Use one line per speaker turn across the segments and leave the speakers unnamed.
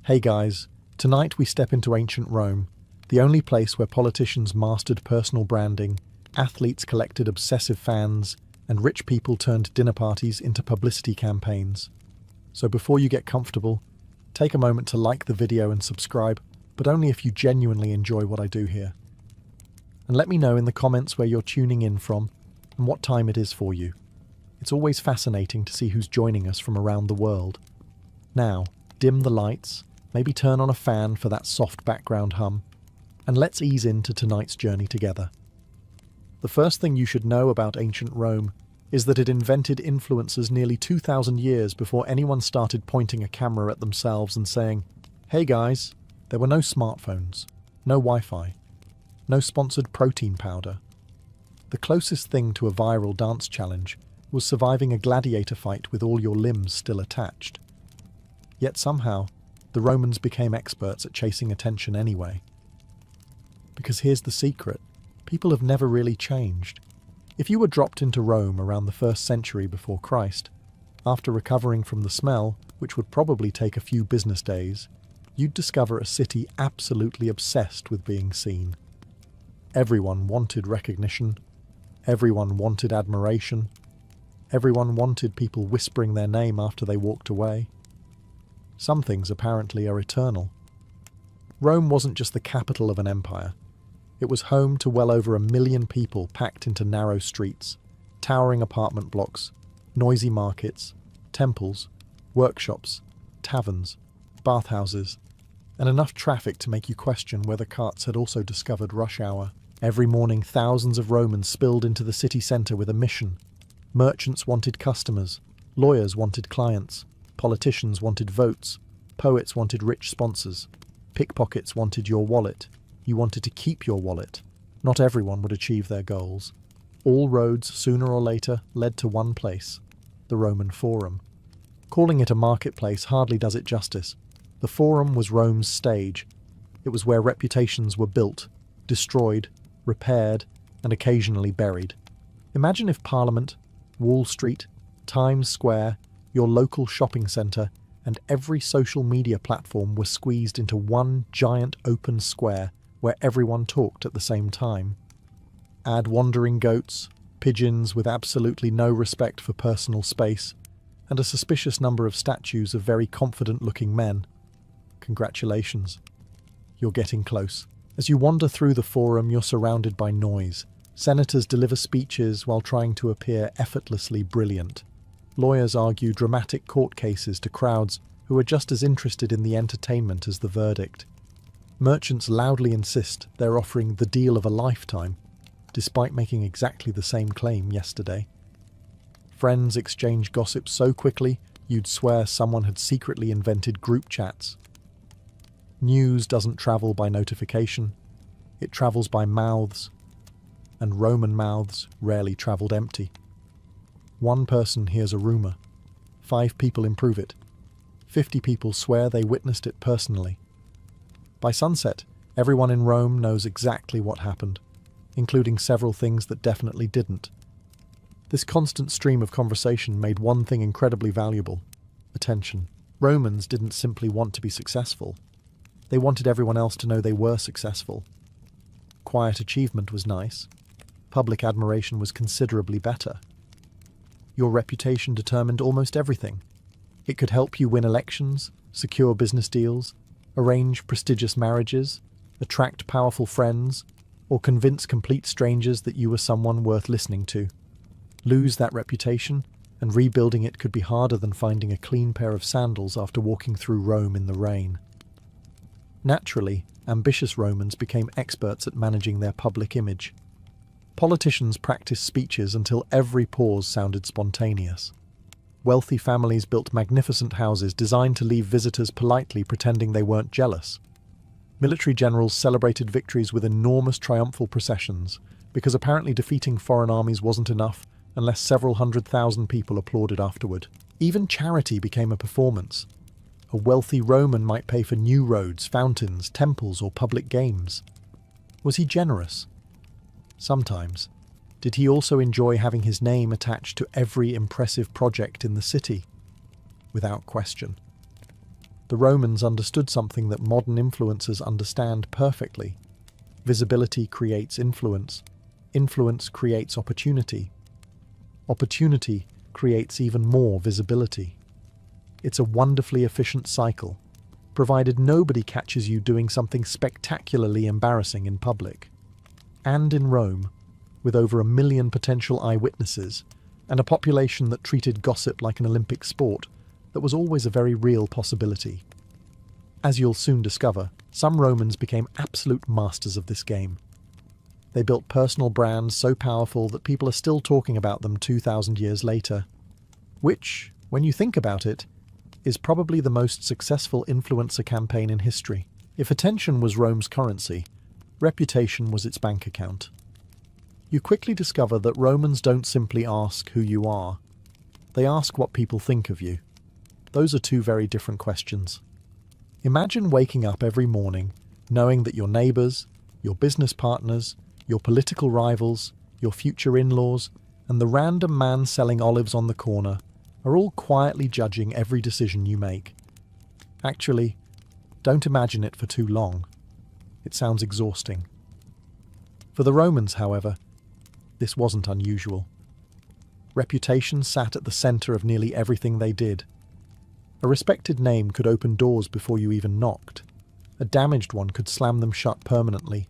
Hey guys, tonight we step into ancient Rome, the only place where politicians mastered personal branding, athletes collected obsessive fans, and rich people turned dinner parties into publicity campaigns. So before you get comfortable, take a moment to like the video and subscribe, but only if you genuinely enjoy what I do here. And let me know in the comments where you're tuning in from and what time it is for you. It's always fascinating to see who's joining us from around the world. Now, dim the lights, maybe turn on a fan for that soft background hum, and let's ease into tonight's journey together. The first thing you should know about ancient Rome is that it invented influencers nearly 2,000 years before anyone started pointing a camera at themselves and saying, "Hey guys." There were no smartphones, no Wi-Fi, no sponsored protein powder. The closest thing to a viral dance challenge was surviving a gladiator fight with all your limbs still attached. Yet somehow, the Romans became experts at chasing attention anyway. Because here's the secret, people have never really changed. If you were dropped into Rome around the 1st century before Christ, after recovering from the smell, which would probably take a few business days, you'd discover a city absolutely obsessed with being seen. Everyone wanted recognition, everyone wanted admiration, everyone wanted people whispering their name after they walked away. Some things apparently are eternal. Rome wasn't just the capital of an empire. It was home to well over 1 million people packed into narrow streets, towering apartment blocks, noisy markets, temples, workshops, taverns, bathhouses, and enough traffic to make you question whether carts had also discovered rush hour. Every morning, thousands of Romans spilled into the city centre with a mission. Merchants wanted customers, lawyers wanted clients, politicians wanted votes, poets wanted rich sponsors, pickpockets wanted your wallet. You wanted to keep your wallet. Not everyone would achieve their goals. All roads, sooner or later, led to one place, the Roman Forum. Calling it a marketplace hardly does it justice. The Forum was Rome's stage. It was where reputations were built, destroyed, repaired, and occasionally buried. Imagine if Parliament, Wall Street, Times Square, your local shopping centre, and every social media platform were squeezed into one giant open square where everyone talked at the same time. Add wandering goats, pigeons with absolutely no respect for personal space, and a suspicious number of statues of very confident-looking men. Congratulations. You're getting close. As you wander through the Forum, you're surrounded by noise. Senators deliver speeches while trying to appear effortlessly brilliant. Lawyers argue dramatic court cases to crowds who are just as interested in the entertainment as the verdict. Merchants loudly insist they're offering the deal of a lifetime, despite making exactly the same claim yesterday. Friends exchange gossip so quickly you'd swear someone had secretly invented group chats. News doesn't travel by notification, it travels by mouths, and Roman mouths rarely travelled empty. One person hears a rumour, 5 people improve it, 50 people swear they witnessed it personally. By sunset, everyone in Rome knows exactly what happened, including several things that definitely didn't. This constant stream of conversation made one thing incredibly valuable: attention. Romans didn't simply want to be successful. They wanted everyone else to know they were successful. Quiet achievement was nice. Public admiration was considerably better. Your reputation determined almost everything. It could help you win elections, secure business deals, arrange prestigious marriages, attract powerful friends, or convince complete strangers that you were someone worth listening to. Lose that reputation, and rebuilding it could be harder than finding a clean pair of sandals after walking through Rome in the rain. Naturally, ambitious Romans became experts at managing their public image. Politicians practiced speeches until every pause sounded spontaneous. Wealthy families built magnificent houses designed to leave visitors politely pretending they weren't jealous. Military generals celebrated victories with enormous triumphal processions, because apparently defeating foreign armies wasn't enough unless several 100,000 people applauded afterward. Even charity became a performance. A wealthy Roman might pay for new roads, fountains, temples, or public games. Was he generous? Sometimes. Did he also enjoy having his name attached to every impressive project in the city? Without question. The Romans understood something that modern influencers understand perfectly. Visibility creates influence. Influence creates opportunity. Opportunity creates even more visibility. It's a wonderfully efficient cycle, provided nobody catches you doing something spectacularly embarrassing in public. And in Rome, with over 1 million potential eyewitnesses, and a population that treated gossip like an Olympic sport, that was always a very real possibility. As you'll soon discover, some Romans became absolute masters of this game. They built personal brands so powerful that people are still talking about them 2,000 years later, which, when you think about it, is probably the most successful influencer campaign in history. If attention was Rome's currency, reputation was its bank account. You quickly discover that Romans don't simply ask who you are. They ask what people think of you. Those are two very different questions. Imagine waking up every morning knowing that your neighbours, your business partners, your political rivals, your future in-laws, and the random man selling olives on the corner are all quietly judging every decision you make. Actually, don't imagine it for too long. It sounds exhausting. For the Romans, however, this wasn't unusual. Reputation sat at the centre of nearly everything they did. A respected name could open doors before you even knocked. A damaged one could slam them shut permanently.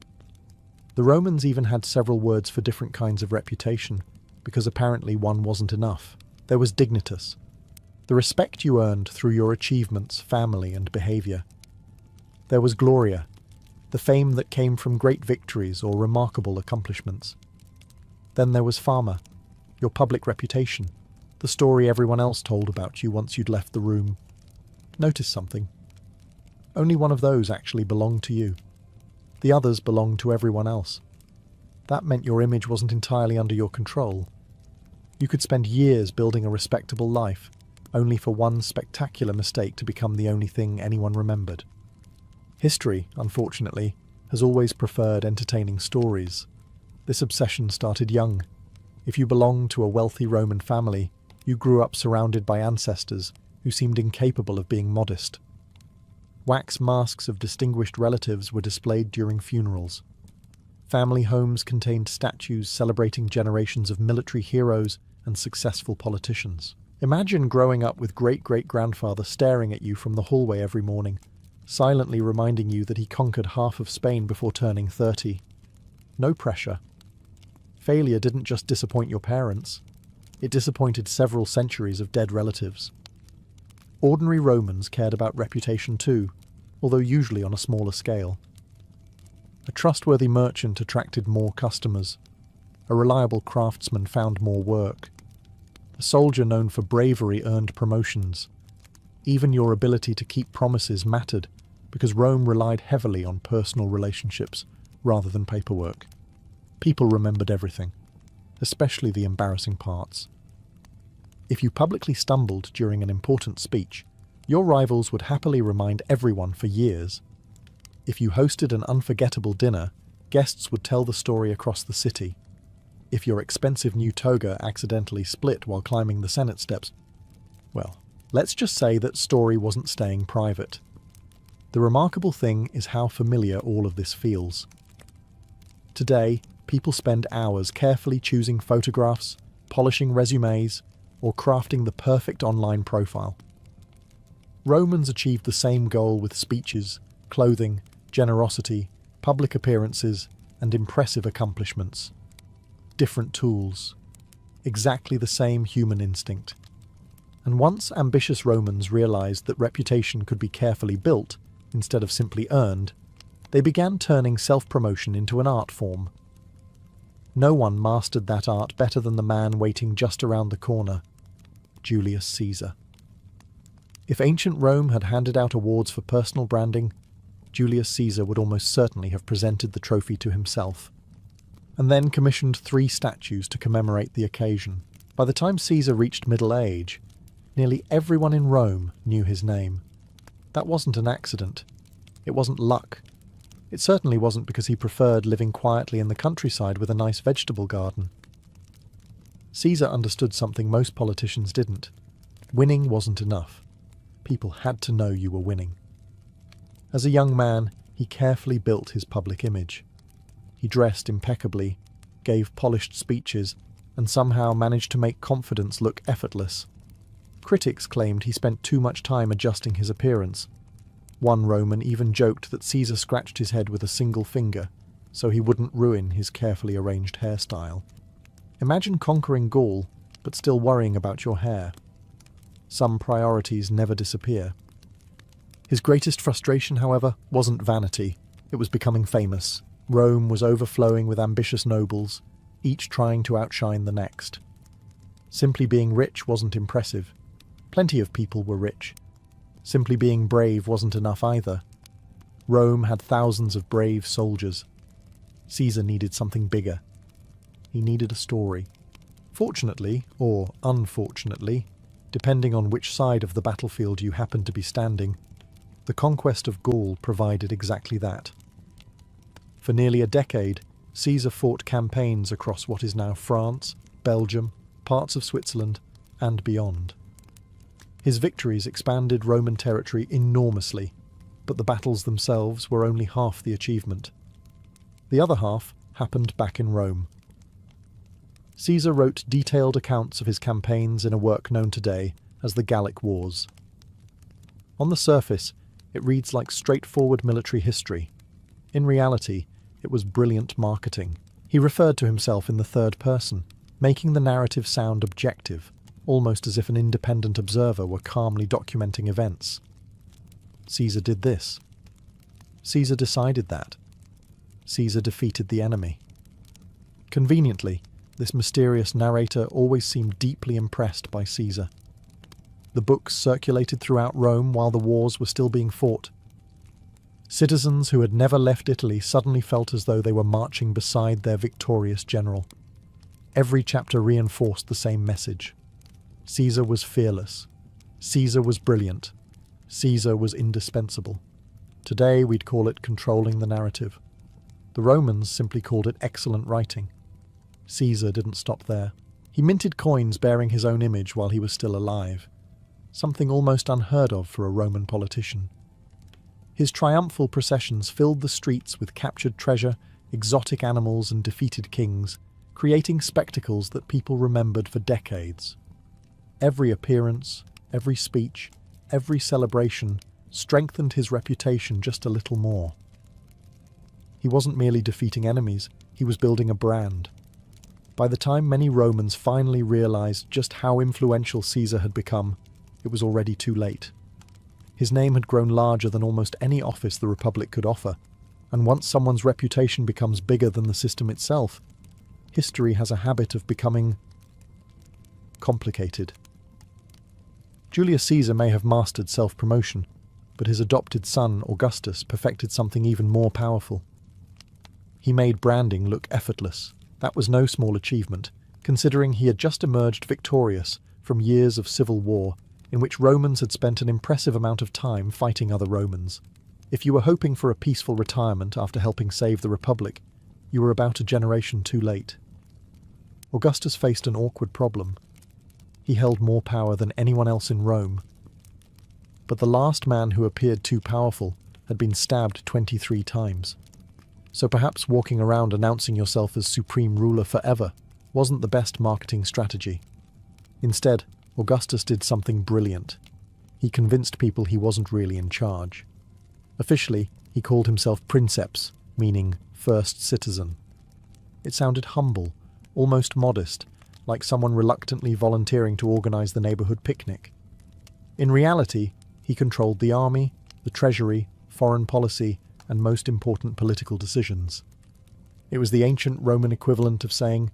The Romans even had several words for different kinds of reputation, because apparently one wasn't enough. There was dignitas, the respect you earned through your achievements, family, and behaviour. There was gloria, the fame that came from great victories or remarkable accomplishments. Then there was fama, your public reputation, the story everyone else told about you once you'd left the room. Notice something. Only one of those actually belonged to you. The others belonged to everyone else. That meant your image wasn't entirely under your control. You could spend years building a respectable life, only for one spectacular mistake to become the only thing anyone remembered. History, unfortunately, has always preferred entertaining stories. This obsession started young. If you belonged to a wealthy Roman family, you grew up surrounded by ancestors who seemed incapable of being modest. Wax masks of distinguished relatives were displayed during funerals. Family homes contained statues celebrating generations of military heroes and successful politicians. Imagine growing up with great-great-grandfather staring at you from the hallway every morning, silently reminding you that he conquered half of Spain before turning 30. No pressure. Failure didn't just disappoint your parents, it disappointed several centuries of dead relatives. Ordinary Romans cared about reputation too, although usually on a smaller scale. A trustworthy merchant attracted more customers. A reliable craftsman found more work. A soldier known for bravery earned promotions. Even your ability to keep promises mattered, because Rome relied heavily on personal relationships rather than paperwork. People remembered everything, especially the embarrassing parts. If you publicly stumbled during an important speech, your rivals would happily remind everyone for years. If you hosted an unforgettable dinner, guests would tell the story across the city. If your expensive new toga accidentally split while climbing the Senate steps, well, let's just say that story wasn't staying private. The remarkable thing is how familiar all of this feels. Today, people spend hours carefully choosing photographs, polishing resumes, or crafting the perfect online profile. Romans achieved the same goal with speeches, clothing, generosity, public appearances, and impressive accomplishments. Different tools. Exactly the same human instinct. And once ambitious Romans realized that reputation could be carefully built, instead of simply earned, they began turning self-promotion into an art form. No one mastered that art better than the man waiting just around the corner, Julius Caesar. If ancient Rome had handed out awards for personal branding, Julius Caesar would almost certainly have presented the trophy to himself, and then commissioned 3 statues to commemorate the occasion. By the time Caesar reached middle age, nearly everyone in Rome knew his name. That wasn't an accident. It wasn't luck. It certainly wasn't because he preferred living quietly in the countryside with a nice vegetable garden. Caesar understood something most politicians didn't. Winning wasn't enough. People had to know you were winning. As a young man, he carefully built his public image. He dressed impeccably, gave polished speeches, and somehow managed to make confidence look effortless. Critics claimed he spent too much time adjusting his appearance. One Roman even joked that Caesar scratched his head with a single finger, so he wouldn't ruin his carefully arranged hairstyle. Imagine conquering Gaul, but still worrying about your hair. Some priorities never disappear. His greatest frustration, however, wasn't vanity. It was becoming famous. Rome was overflowing with ambitious nobles, each trying to outshine the next. Simply being rich wasn't impressive. Plenty of people were rich. Simply being brave wasn't enough either. Rome had thousands of brave soldiers. Caesar needed something bigger. He needed a story. Fortunately, or unfortunately, depending on which side of the battlefield you happened to be standing, the conquest of Gaul provided exactly that. For nearly a decade, Caesar fought campaigns across what is now France, Belgium, parts of Switzerland, and beyond. His victories expanded Roman territory enormously, but the battles themselves were only half the achievement. The other half happened back in Rome. Caesar wrote detailed accounts of his campaigns in a work known today as the Gallic Wars. On the surface, it reads like straightforward military history. In reality, it was brilliant marketing. He referred to himself in the third person, making the narrative sound objective, almost as if an independent observer were calmly documenting events. Caesar did this. Caesar decided that. Caesar defeated the enemy. Conveniently, this mysterious narrator always seemed deeply impressed by Caesar. The books circulated throughout Rome while the wars were still being fought. Citizens who had never left Italy suddenly felt as though they were marching beside their victorious general. Every chapter reinforced the same message. Caesar was fearless. Caesar was brilliant. Caesar was indispensable. Today we'd call it controlling the narrative. The Romans simply called it excellent writing. Caesar didn't stop there. He minted coins bearing his own image while he was still alive, something almost unheard of for a Roman politician. His triumphal processions filled the streets with captured treasure, exotic animals, and defeated kings, creating spectacles that people remembered for decades. Every appearance, every speech, every celebration strengthened his reputation just a little more. He wasn't merely defeating enemies, he was building a brand. By the time many Romans finally realized just how influential Caesar had become, it was already too late. His name had grown larger than almost any office the Republic could offer, and once someone's reputation becomes bigger than the system itself, history has a habit of becoming complicated. Julius Caesar may have mastered self-promotion, but his adopted son, Augustus, perfected something even more powerful. He made branding look effortless. That was no small achievement, considering he had just emerged victorious from years of civil war, in which Romans had spent an impressive amount of time fighting other Romans. If you were hoping for a peaceful retirement after helping save the Republic, you were about a generation too late. Augustus faced an awkward problem. He held more power than anyone else in Rome. But the last man who appeared too powerful had been stabbed 23 times. So perhaps walking around announcing yourself as supreme ruler forever wasn't the best marketing strategy. Instead, Augustus did something brilliant. He convinced people he wasn't really in charge. Officially, he called himself princeps, meaning first citizen. It sounded humble, almost modest, like someone reluctantly volunteering to organize the neighborhood picnic. In reality, he controlled the army, the treasury, foreign policy, and most important political decisions. It was the ancient Roman equivalent of saying,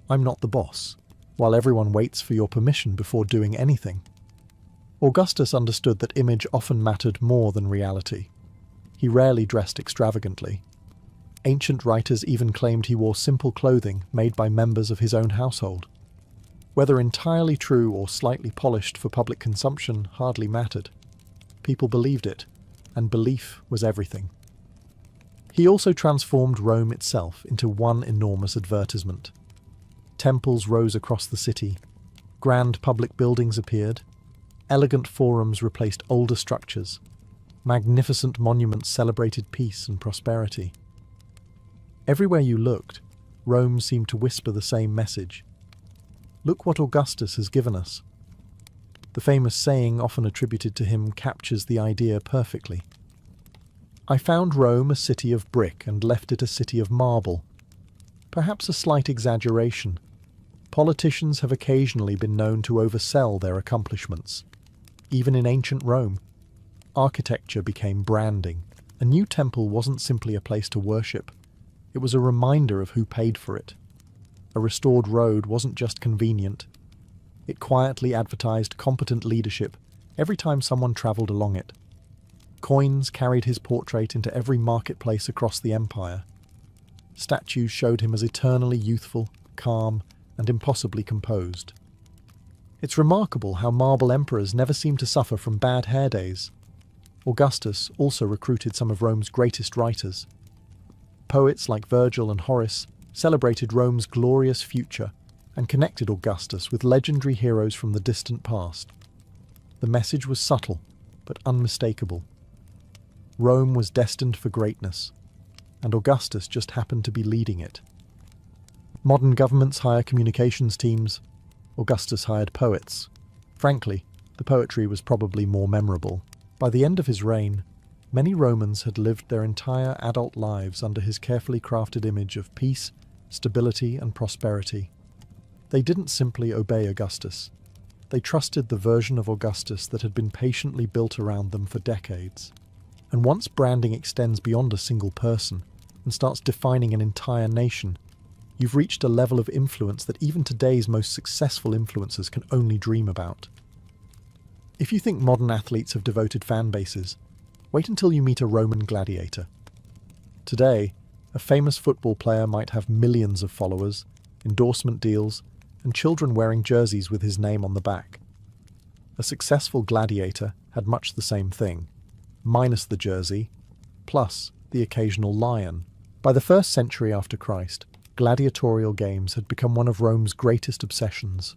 "I'm not the boss," while everyone waits for your permission before doing anything. Augustus understood that image often mattered more than reality. He rarely dressed extravagantly. Ancient writers even claimed he wore simple clothing made by members of his own household. Whether entirely true or slightly polished for public consumption hardly mattered. People believed it, and belief was everything. He also transformed Rome itself into one enormous advertisement. Temples rose across the city. Grand public buildings appeared. Elegant forums replaced older structures. Magnificent monuments celebrated peace and prosperity. Everywhere you looked, Rome seemed to whisper the same message. Look what Augustus has given us. The famous saying often attributed to him captures the idea perfectly. I found Rome a city of brick and left it a city of marble. Perhaps a slight exaggeration. Politicians have occasionally been known to oversell their accomplishments. Even in ancient Rome, architecture became branding. A new temple wasn't simply a place to worship. It was a reminder of who paid for it. A restored road wasn't just convenient. It quietly advertised competent leadership every time someone travelled along it. Coins carried his portrait into every marketplace across the empire. Statues showed him as eternally youthful, calm, and impossibly composed. It's remarkable how marble emperors never seemed to suffer from bad hair days. Augustus also recruited some of Rome's greatest writers. Poets like Virgil and Horace celebrated Rome's glorious future and connected Augustus with legendary heroes from the distant past. The message was subtle, but unmistakable. Rome was destined for greatness, and Augustus just happened to be leading it. Modern governments hire communications teams. Augustus hired poets. Frankly, the poetry was probably more memorable. By the end of his reign, many Romans had lived their entire adult lives under his carefully crafted image of peace, stability, and prosperity. They didn't simply obey Augustus. They trusted the version of Augustus that had been patiently built around them for decades. And once branding extends beyond a single person and starts defining an entire nation, you've reached a level of influence that even today's most successful influencers can only dream about. If you think modern athletes have devoted fan bases, wait until you meet a Roman gladiator. Today, a famous football player might have millions of followers, endorsement deals, and children wearing jerseys with his name on the back. A successful gladiator had much the same thing, minus the jersey, plus the occasional lion. By the 1st century after Christ, gladiatorial games had become one of Rome's greatest obsessions.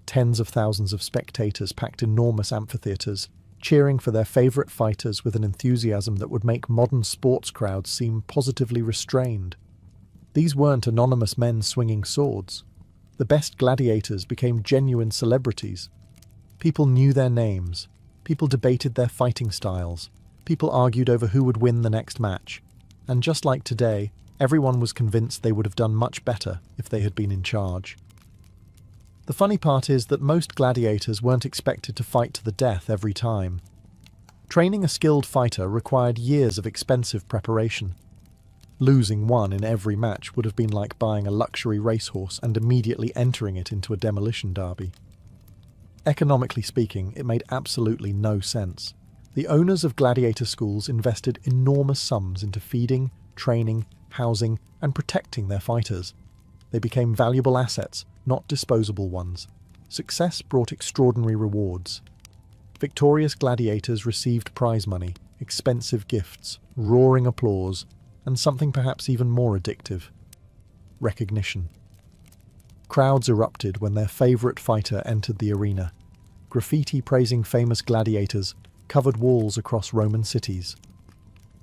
Tens of thousands of spectators packed enormous amphitheatres, cheering for their favourite fighters with an enthusiasm that would make modern sports crowds seem positively restrained. These weren't anonymous men swinging swords. The best gladiators became genuine celebrities. People knew their names. People debated their fighting styles. People argued over who would win the next match. And just like today, everyone was convinced they would have done much better if they had been in charge. The funny part is that most gladiators weren't expected to fight to the death every time. Training a skilled fighter required years of expensive preparation. Losing one in every match would have been like buying a luxury racehorse and immediately entering it into a demolition derby. Economically speaking, it made absolutely no sense. The owners of gladiator schools invested enormous sums into feeding, training, housing, and protecting their fighters. They became valuable assets, not disposable ones. Success brought extraordinary rewards. Victorious gladiators received prize money, expensive gifts, roaring applause, and something perhaps even more addictive: recognition. Crowds erupted when their favourite fighter entered the arena. Graffiti praising famous gladiators covered walls across Roman cities.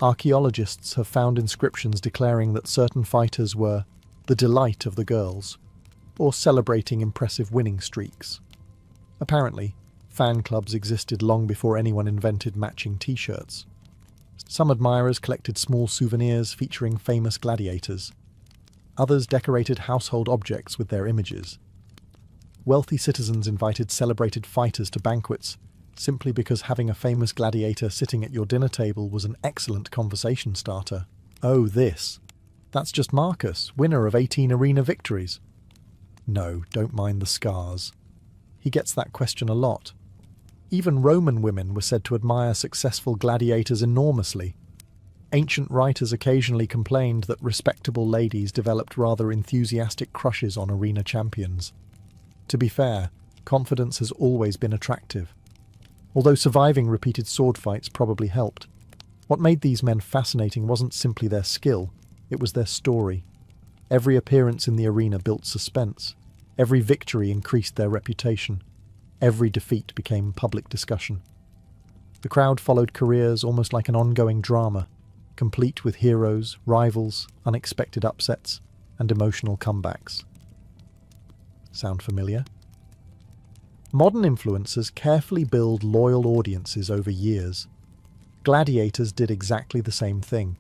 Archaeologists have found inscriptions declaring that certain fighters were the delight of the girls, or celebrating impressive winning streaks. Apparently, fan clubs existed long before anyone invented matching t-shirts. Some admirers collected small souvenirs featuring famous gladiators. Others decorated household objects with their images. Wealthy citizens invited celebrated fighters to banquets, simply because having a famous gladiator sitting at your dinner table was an excellent conversation starter. Oh, that's just Marcus, winner of 18 arena victories. No, don't mind the scars. He gets that question a lot. Even Roman women were said to admire successful gladiators enormously. Ancient writers occasionally complained that respectable ladies developed rather enthusiastic crushes on arena champions. To be fair, confidence has always been attractive. Although surviving repeated sword fights probably helped. What made these men fascinating wasn't simply their skill, it was their story. Every appearance in the arena built suspense. Every victory increased their reputation. Every defeat became public discussion. The crowd followed careers almost like an ongoing drama, complete with heroes, rivals, unexpected upsets, and emotional comebacks. Sound familiar? Modern influencers carefully build loyal audiences over years. Gladiators did exactly the same thing.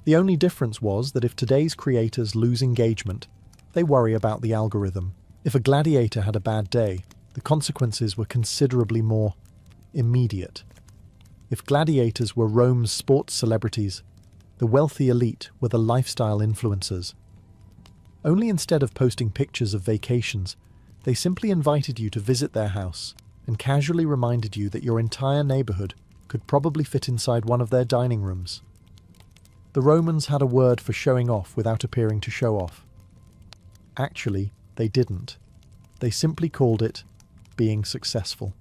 The only difference was that if today's creators lose engagement, they worry about the algorithm. If a gladiator had a bad day, the consequences were considerably more immediate. If gladiators were Rome's sports celebrities, the wealthy elite were the lifestyle influencers. Only instead of posting pictures of vacations, they simply invited you to visit their house and casually reminded you that your entire neighborhood could probably fit inside one of their dining rooms. The Romans had a word for showing off without appearing to show off. Actually, they didn't. They simply called it being successful.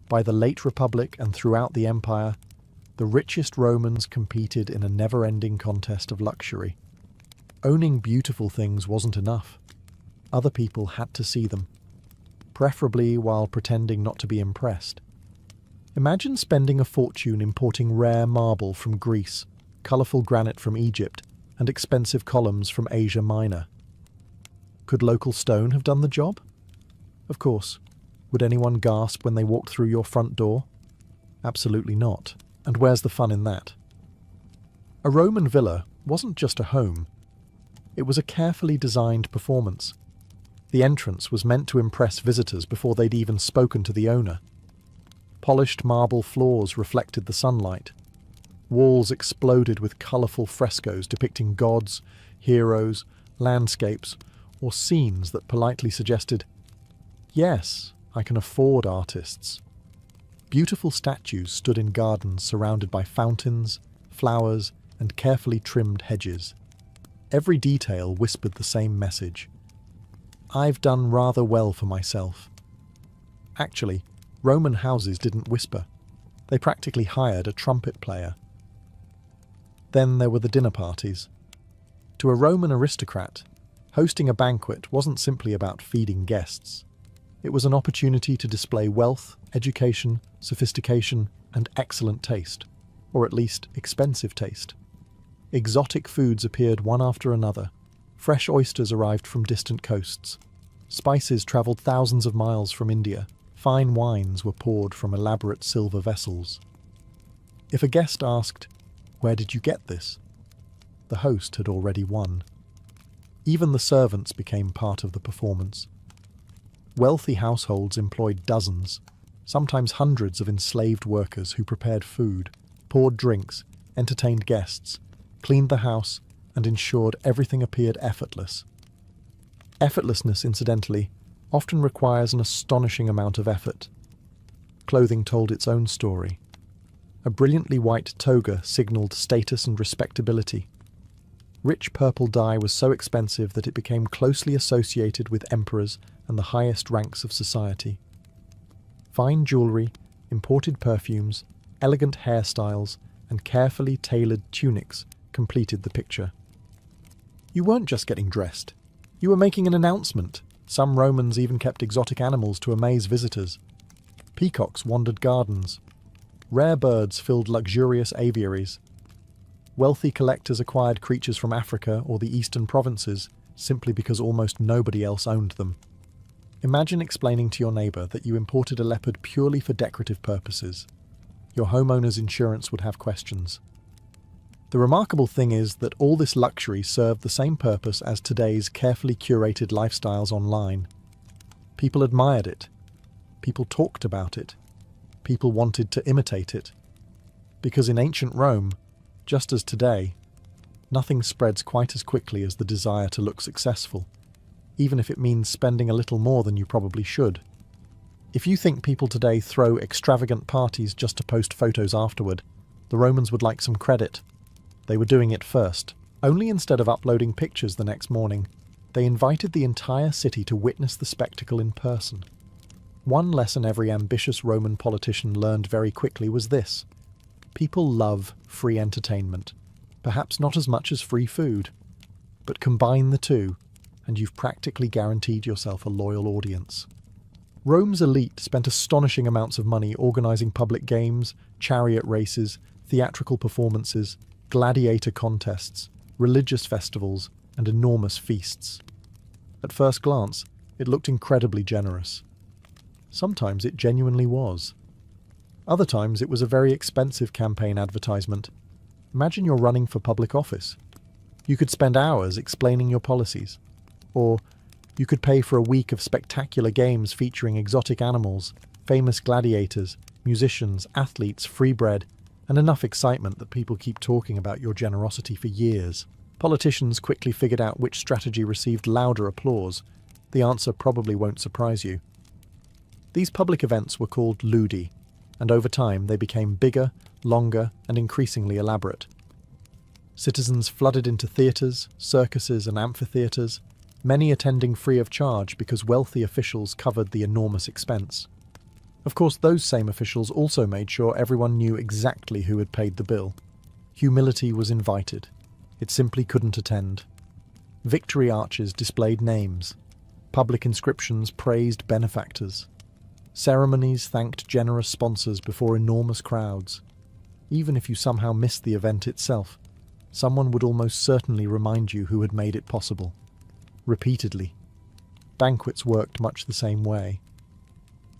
By the late Republic and throughout the Empire, the richest Romans competed in a never-ending contest of luxury. Owning beautiful things wasn't enough. Other people had to see them, preferably while pretending not to be impressed. Imagine spending a fortune importing rare marble from Greece, colourful granite from Egypt, and expensive columns from Asia Minor. Could local stone have done the job? Of course. Would anyone gasp when they walked through your front door? Absolutely not. And where's the fun in that? A Roman villa wasn't just a home. It was a carefully designed performance. The entrance was meant to impress visitors before they'd even spoken to the owner. Polished marble floors reflected the sunlight. Walls exploded with colourful frescoes depicting gods, heroes, landscapes, or scenes that politely suggested, "Yes, I can afford artists." Beautiful statues stood in gardens surrounded by fountains, flowers, and carefully trimmed hedges. Every detail whispered the same message. I've done rather well for myself. Actually, Roman houses didn't whisper. They practically hired a trumpet player. Then there were the dinner parties. To a Roman aristocrat, hosting a banquet wasn't simply about feeding guests. It was an opportunity to display wealth, education, sophistication, and excellent taste, or at least expensive taste. Exotic foods appeared one after another. Fresh oysters arrived from distant coasts. Spices travelled thousands of miles from India. Fine wines were poured from elaborate silver vessels. If a guest asked, "Where did you get this?" the host had already won. Even the servants became part of the performance. Wealthy households employed dozens, sometimes hundreds of enslaved workers who prepared food, poured drinks, entertained guests, cleaned the house, and ensured everything appeared effortless. Effortlessness, incidentally, often requires an astonishing amount of effort. Clothing told its own story. A brilliantly white toga signalled status and respectability. Rich purple dye was so expensive that it became closely associated with emperors and the highest ranks of society. Fine jewellery, imported perfumes, elegant hairstyles, and carefully tailored tunics completed the picture. You weren't just getting dressed. You were making an announcement. Some Romans even kept exotic animals to amaze visitors. Peacocks wandered gardens. Rare birds filled luxurious aviaries. Wealthy collectors acquired creatures from Africa or the eastern provinces simply because almost nobody else owned them. Imagine explaining to your neighbour that you imported a leopard purely for decorative purposes. Your homeowner's insurance would have questions. The remarkable thing is that all this luxury served the same purpose as today's carefully curated lifestyles online. People admired it. People talked about it. People wanted to imitate it. Because in ancient Rome, just as today, nothing spreads quite as quickly as the desire to look successful, even if it means spending a little more than you probably should. If you think people today throw extravagant parties just to post photos afterward, the Romans would like some credit. They were doing it first. Only instead of uploading pictures the next morning, they invited the entire city to witness the spectacle in person. One lesson every ambitious Roman politician learned very quickly was this: people love free entertainment, perhaps not as much as free food, but combine the two, and you've practically guaranteed yourself a loyal audience. Rome's elite spent astonishing amounts of money organising public games, chariot races, theatrical performances, gladiator contests, religious festivals, and enormous feasts. At first glance, it looked incredibly generous. Sometimes it genuinely was. Other times it was a very expensive campaign advertisement. Imagine you're running for public office. You could spend hours explaining your policies. Or you could pay for a week of spectacular games featuring exotic animals, famous gladiators, musicians, athletes, free bread, and enough excitement that people keep talking about your generosity for years. Politicians quickly figured out which strategy received louder applause. The answer probably won't surprise you. These public events were called ludi, and over time they became bigger, longer, and increasingly elaborate. Citizens flooded into theatres, circuses, and amphitheatres, many attending free of charge because wealthy officials covered the enormous expense. Of course, those same officials also made sure everyone knew exactly who had paid the bill. Humility was invited. It simply couldn't attend. Victory arches displayed names. Public inscriptions praised benefactors. Ceremonies thanked generous sponsors before enormous crowds. Even if you somehow missed the event itself, someone would almost certainly remind you who had made it possible. Repeatedly. Banquets worked much the same way.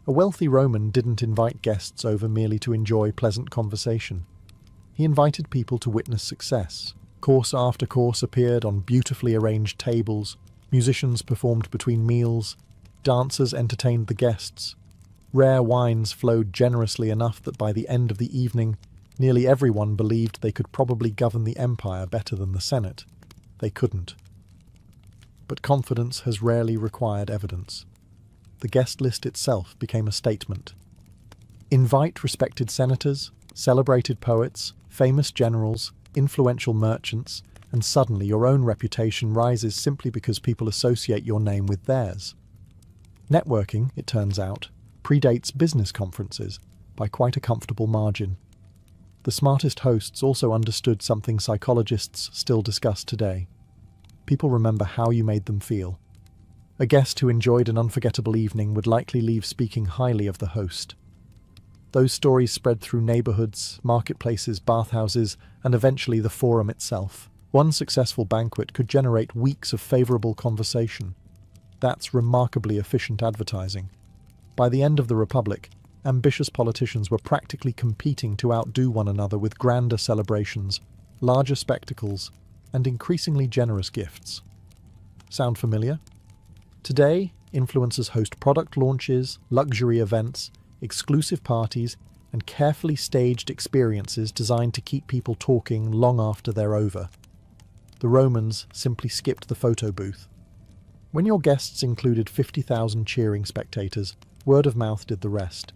A wealthy Roman didn't invite guests over merely to enjoy pleasant conversation. He invited people to witness success. Course after course appeared on beautifully arranged tables, musicians performed between meals, dancers entertained the guests. Rare wines flowed generously enough that by the end of the evening, nearly everyone believed they could probably govern the empire better than the Senate. They couldn't. But confidence has rarely required evidence. The guest list itself became a statement. Invite respected senators, celebrated poets, famous generals, influential merchants, and suddenly your own reputation rises simply because people associate your name with theirs. Networking, it turns out, predates business conferences by quite a comfortable margin. The smartest hosts also understood something psychologists still discuss today. People remember how you made them feel. A guest who enjoyed an unforgettable evening would likely leave speaking highly of the host. Those stories spread through neighborhoods, marketplaces, bathhouses, and eventually the forum itself. One successful banquet could generate weeks of favorable conversation. That's remarkably efficient advertising. By the end of the Republic, ambitious politicians were practically competing to outdo one another with grander celebrations, larger spectacles, and increasingly generous gifts. Sound familiar? Today, influencers host product launches, luxury events, exclusive parties, and carefully staged experiences designed to keep people talking long after they're over. The Romans simply skipped the photo booth. When your guests included 50,000 cheering spectators, word of mouth did the rest.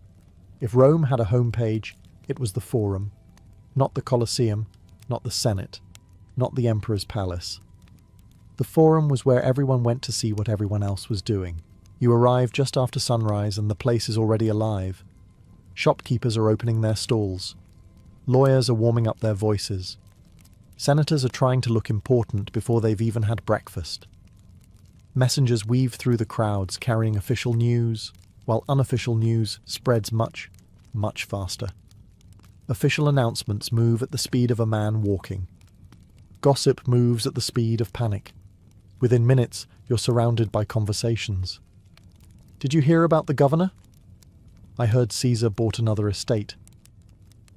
If Rome had a homepage, it was the Forum. Not the Colosseum, not the Senate, not the Emperor's Palace. The Forum was where everyone went to see what everyone else was doing. You arrive just after sunrise and the place is already alive. Shopkeepers are opening their stalls. Lawyers are warming up their voices. Senators are trying to look important before they've even had breakfast. Messengers weave through the crowds carrying official news, while unofficial news spreads much, much faster. Official announcements move at the speed of a man walking. Gossip moves at the speed of panic. Within minutes, you're surrounded by conversations. Did you hear about the governor? I heard Caesar bought another estate.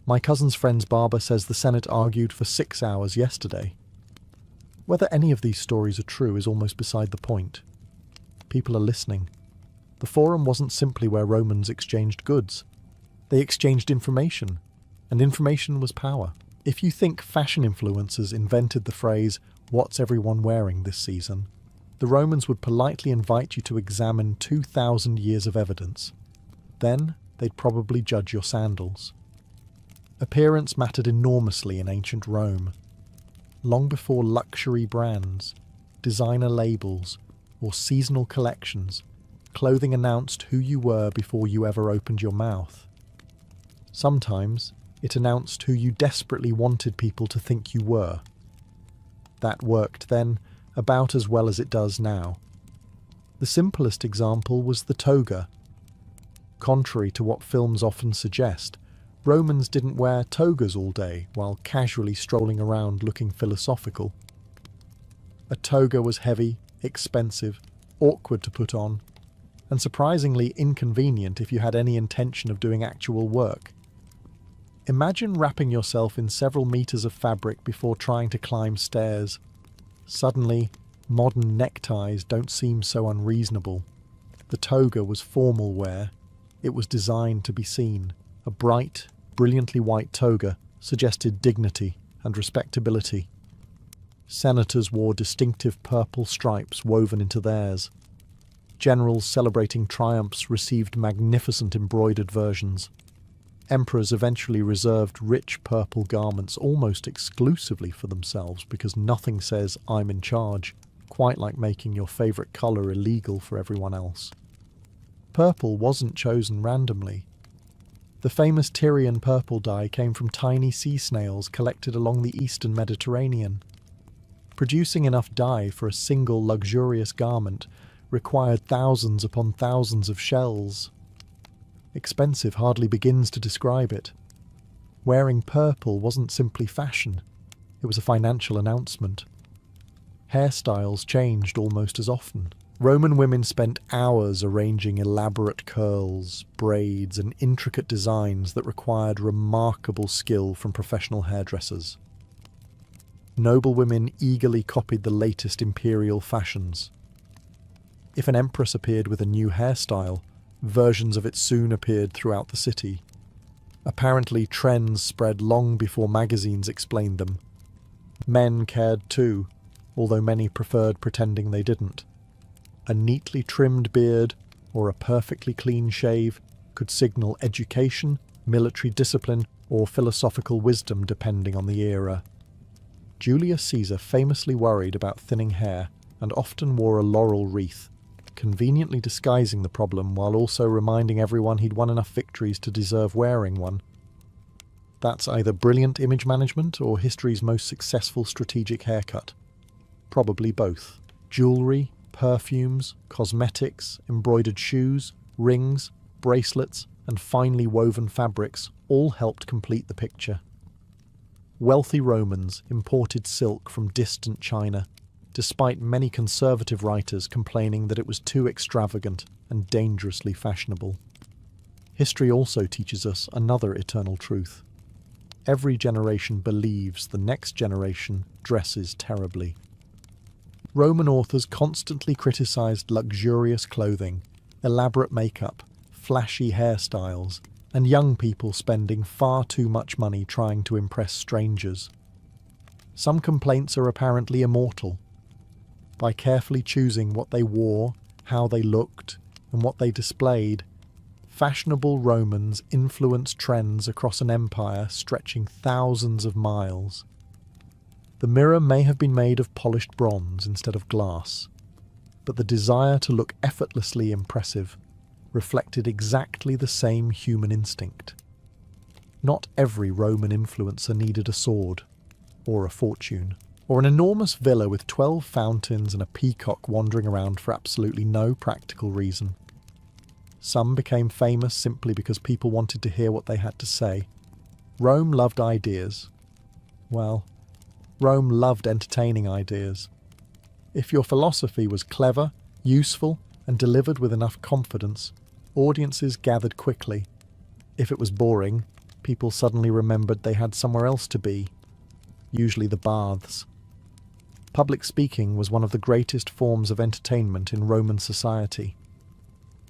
My cousin's friend's barber says the Senate argued for 6 hours yesterday. Whether any of these stories are true is almost beside the point. People are listening. The Forum wasn't simply where Romans exchanged goods. They exchanged information, and information was power. If you think fashion influencers invented the phrase, "What's everyone wearing this season?" the Romans would politely invite you to examine 2,000 years of evidence. Then they'd probably judge your sandals. Appearance mattered enormously in ancient Rome. Long before luxury brands, designer labels, or seasonal collections, clothing announced who you were before you ever opened your mouth. Sometimes it announced who you desperately wanted people to think you were. That worked then about as well as it does now. The simplest example was the toga. Contrary to what films often suggest, Romans didn't wear togas all day while casually strolling around looking philosophical. A toga was heavy, expensive, awkward to put on, and surprisingly inconvenient if you had any intention of doing actual work. Imagine wrapping yourself in several meters of fabric before trying to climb stairs. Suddenly, modern neckties don't seem so unreasonable. The toga was formal wear. It was designed to be seen. A bright, brilliantly white toga suggested dignity and respectability. Senators wore distinctive purple stripes woven into theirs. Generals celebrating triumphs received magnificent embroidered versions. Emperors eventually reserved rich purple garments almost exclusively for themselves because nothing says "I'm in charge," quite like making your favourite colour illegal for everyone else. Purple wasn't chosen randomly. The famous Tyrian purple dye came from tiny sea snails collected along the eastern Mediterranean. Producing enough dye for a single luxurious garment required thousands upon thousands of shells. Expensive hardly begins to describe it. Wearing purple wasn't simply fashion, it was a financial announcement. Hairstyles changed almost as often. Roman women spent hours arranging elaborate curls, braids, and intricate designs that required remarkable skill from professional hairdressers. Noble women eagerly copied the latest imperial fashions. If an empress appeared with a new hairstyle, versions of it soon appeared throughout the city. Apparently, trends spread long before magazines explained them. Men cared too, although many preferred pretending they didn't. A neatly trimmed beard or a perfectly clean shave could signal education, military discipline, or philosophical wisdom depending on the era. Julius Caesar famously worried about thinning hair and often wore a laurel wreath, conveniently disguising the problem while also reminding everyone he'd won enough victories to deserve wearing one. That's either brilliant image management or history's most successful strategic haircut. Probably both. Jewellery, perfumes, cosmetics, embroidered shoes, rings, bracelets, and finely woven fabrics all helped complete the picture. Wealthy Romans imported silk from distant China, despite many conservative writers complaining that it was too extravagant and dangerously fashionable. History also teaches us another eternal truth. Every generation believes the next generation dresses terribly. Roman authors constantly criticized luxurious clothing, elaborate makeup, flashy hairstyles, and young people spending far too much money trying to impress strangers. Some complaints are apparently immortal. By carefully choosing what they wore, how they looked, and what they displayed, fashionable Romans influenced trends across an empire stretching thousands of miles. The mirror may have been made of polished bronze instead of glass, but the desire to look effortlessly impressive reflected exactly the same human instinct. Not every Roman influencer needed a sword, or a fortune, or an enormous villa with 12 fountains and a peacock wandering around for absolutely no practical reason. Some became famous simply because people wanted to hear what they had to say. Rome loved ideas. Well, Rome loved entertaining ideas. If your philosophy was clever, useful, and delivered with enough confidence, audiences gathered quickly. If it was boring, people suddenly remembered they had somewhere else to be, usually the baths. Public speaking was one of the greatest forms of entertainment in Roman society.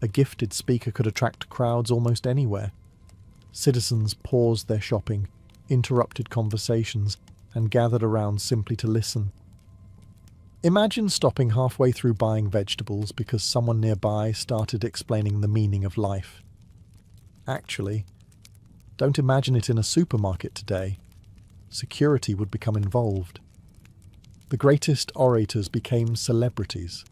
A gifted speaker could attract crowds almost anywhere. Citizens paused their shopping, interrupted conversations, and gathered around simply to listen. Imagine stopping halfway through buying vegetables because someone nearby started explaining the meaning of life. Actually, don't imagine it in a supermarket today. Security would become involved. The greatest orators became celebrities.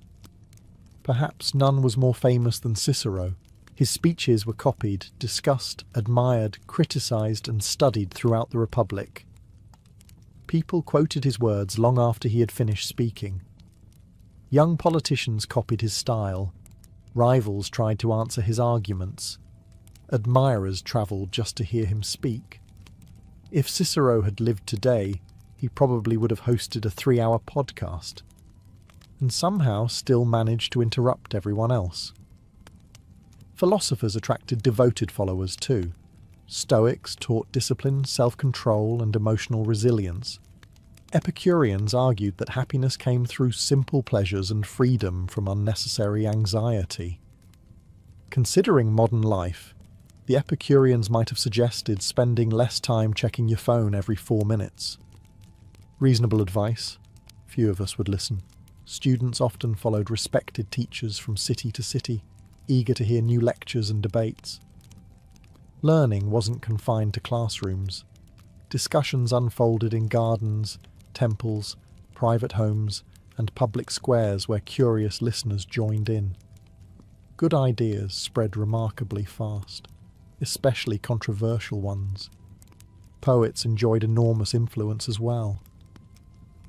Perhaps none was more famous than Cicero. His speeches were copied, discussed, admired, criticised, and studied throughout the Republic. People quoted his words long after he had finished speaking. Young politicians copied his style. Rivals tried to answer his arguments. Admirers travelled just to hear him speak. If Cicero had lived today, he probably would have hosted a 3-hour podcast, and somehow still managed to interrupt everyone else. Philosophers attracted devoted followers too. Stoics taught discipline, self-control, and emotional resilience. Epicureans argued that happiness came through simple pleasures and freedom from unnecessary anxiety. Considering modern life, the Epicureans might have suggested spending less time checking your phone every 4 minutes. Reasonable advice. Few of us would listen. Students often followed respected teachers from city to city, eager to hear new lectures and debates. Learning wasn't confined to classrooms. Discussions unfolded in gardens, temples, private homes, and public squares where curious listeners joined in. Good ideas spread remarkably fast, especially controversial ones. Poets enjoyed enormous influence as well.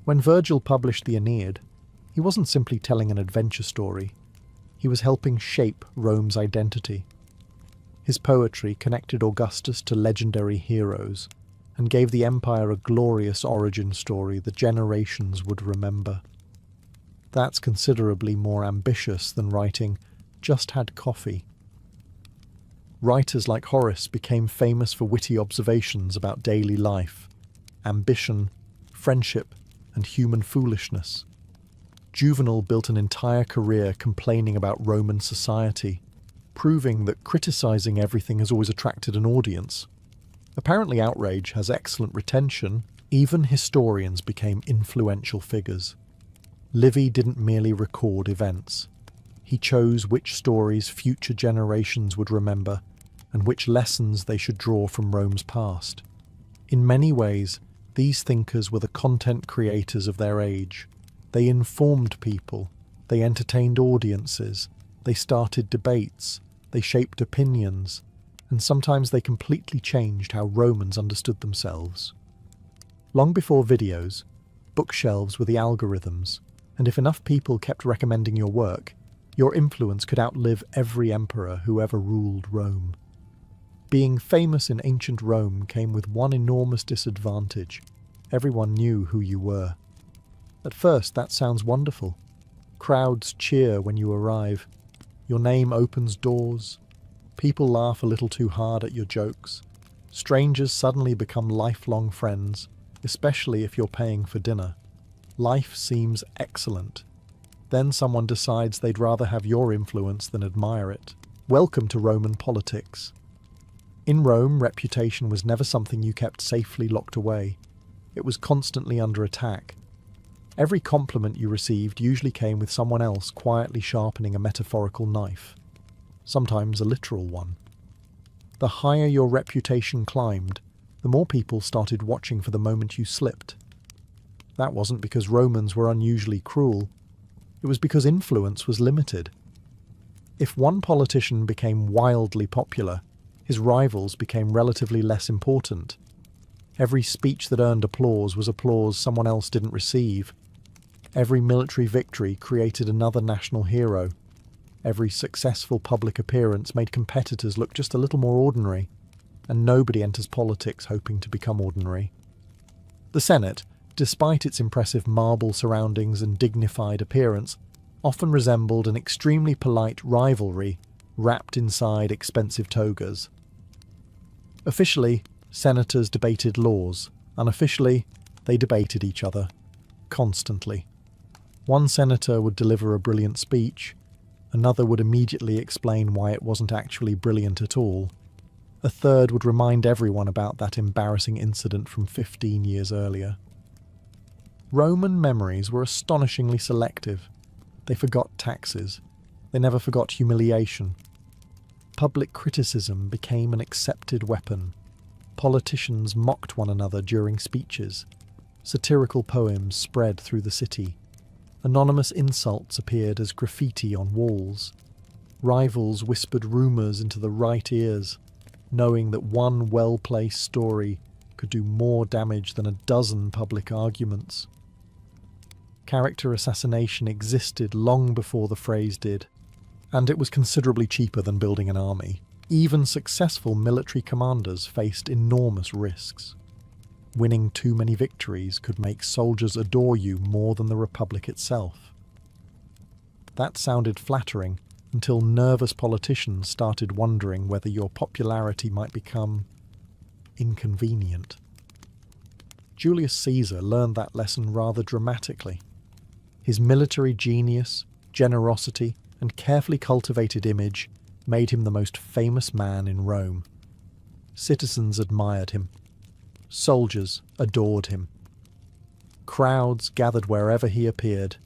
When Virgil published the Aeneid, he wasn't simply telling an adventure story. He was helping shape Rome's identity. His poetry connected Augustus to legendary heroes and gave the empire a glorious origin story that generations would remember. That's considerably more ambitious than writing "just had coffee." Writers like Horace became famous for witty observations about daily life, ambition, friendship, and human foolishness. Juvenal built an entire career complaining about Roman society, proving that criticizing everything has always attracted an audience. Apparently outrage has excellent retention. Even historians became influential figures. Livy didn't merely record events. He chose which stories future generations would remember and which lessons they should draw from Rome's past. In many ways, these thinkers were the content creators of their age. They informed people, they entertained audiences, they started debates, they shaped opinions, and sometimes they completely changed how Romans understood themselves. Long before videos, bookshelves were the algorithms, and if enough people kept recommending your work, your influence could outlive every emperor who ever ruled Rome. Being famous in ancient Rome came with one enormous disadvantage. Everyone knew who you were. At first, that sounds wonderful. Crowds cheer when you arrive. Your name opens doors. People laugh a little too hard at your jokes. Strangers suddenly become lifelong friends, especially if you're paying for dinner. Life seems excellent. Then someone decides they'd rather have your influence than admire it. Welcome to Roman politics. In Rome, reputation was never something you kept safely locked away. It was constantly under attack. Every compliment you received usually came with someone else quietly sharpening a metaphorical knife, sometimes a literal one. The higher your reputation climbed, the more people started watching for the moment you slipped. That wasn't because Romans were unusually cruel. It was because influence was limited. If one politician became wildly popular, his rivals became relatively less important. Every speech that earned applause was applause someone else didn't receive. Every military victory created another national hero. Every successful public appearance made competitors look just a little more ordinary, and nobody enters politics hoping to become ordinary. The Senate, despite its impressive marble surroundings and dignified appearance, often resembled an extremely polite rivalry wrapped inside expensive togas. Officially, senators debated laws. Unofficially, they debated each other, constantly. One senator would deliver a brilliant speech, another would immediately explain why it wasn't actually brilliant at all. A third would remind everyone about that embarrassing incident from 15 years earlier. Roman memories were astonishingly selective. They forgot taxes. They never forgot humiliation. Public criticism became an accepted weapon. Politicians mocked one another during speeches. Satirical poems spread through the city. Anonymous insults appeared as graffiti on walls. Rivals whispered rumours into the right ears, knowing that one well-placed story could do more damage than a dozen public arguments. Character assassination existed long before the phrase did, and it was considerably cheaper than building an army. Even successful military commanders faced enormous risks. Winning too many victories could make soldiers adore you more than the Republic itself. That sounded flattering until nervous politicians started wondering whether your popularity might become inconvenient. Julius Caesar learned that lesson rather dramatically. His military genius, generosity, and carefully cultivated image made him the most famous man in Rome. Citizens admired him. Soldiers adored him. Crowds gathered wherever he appeared.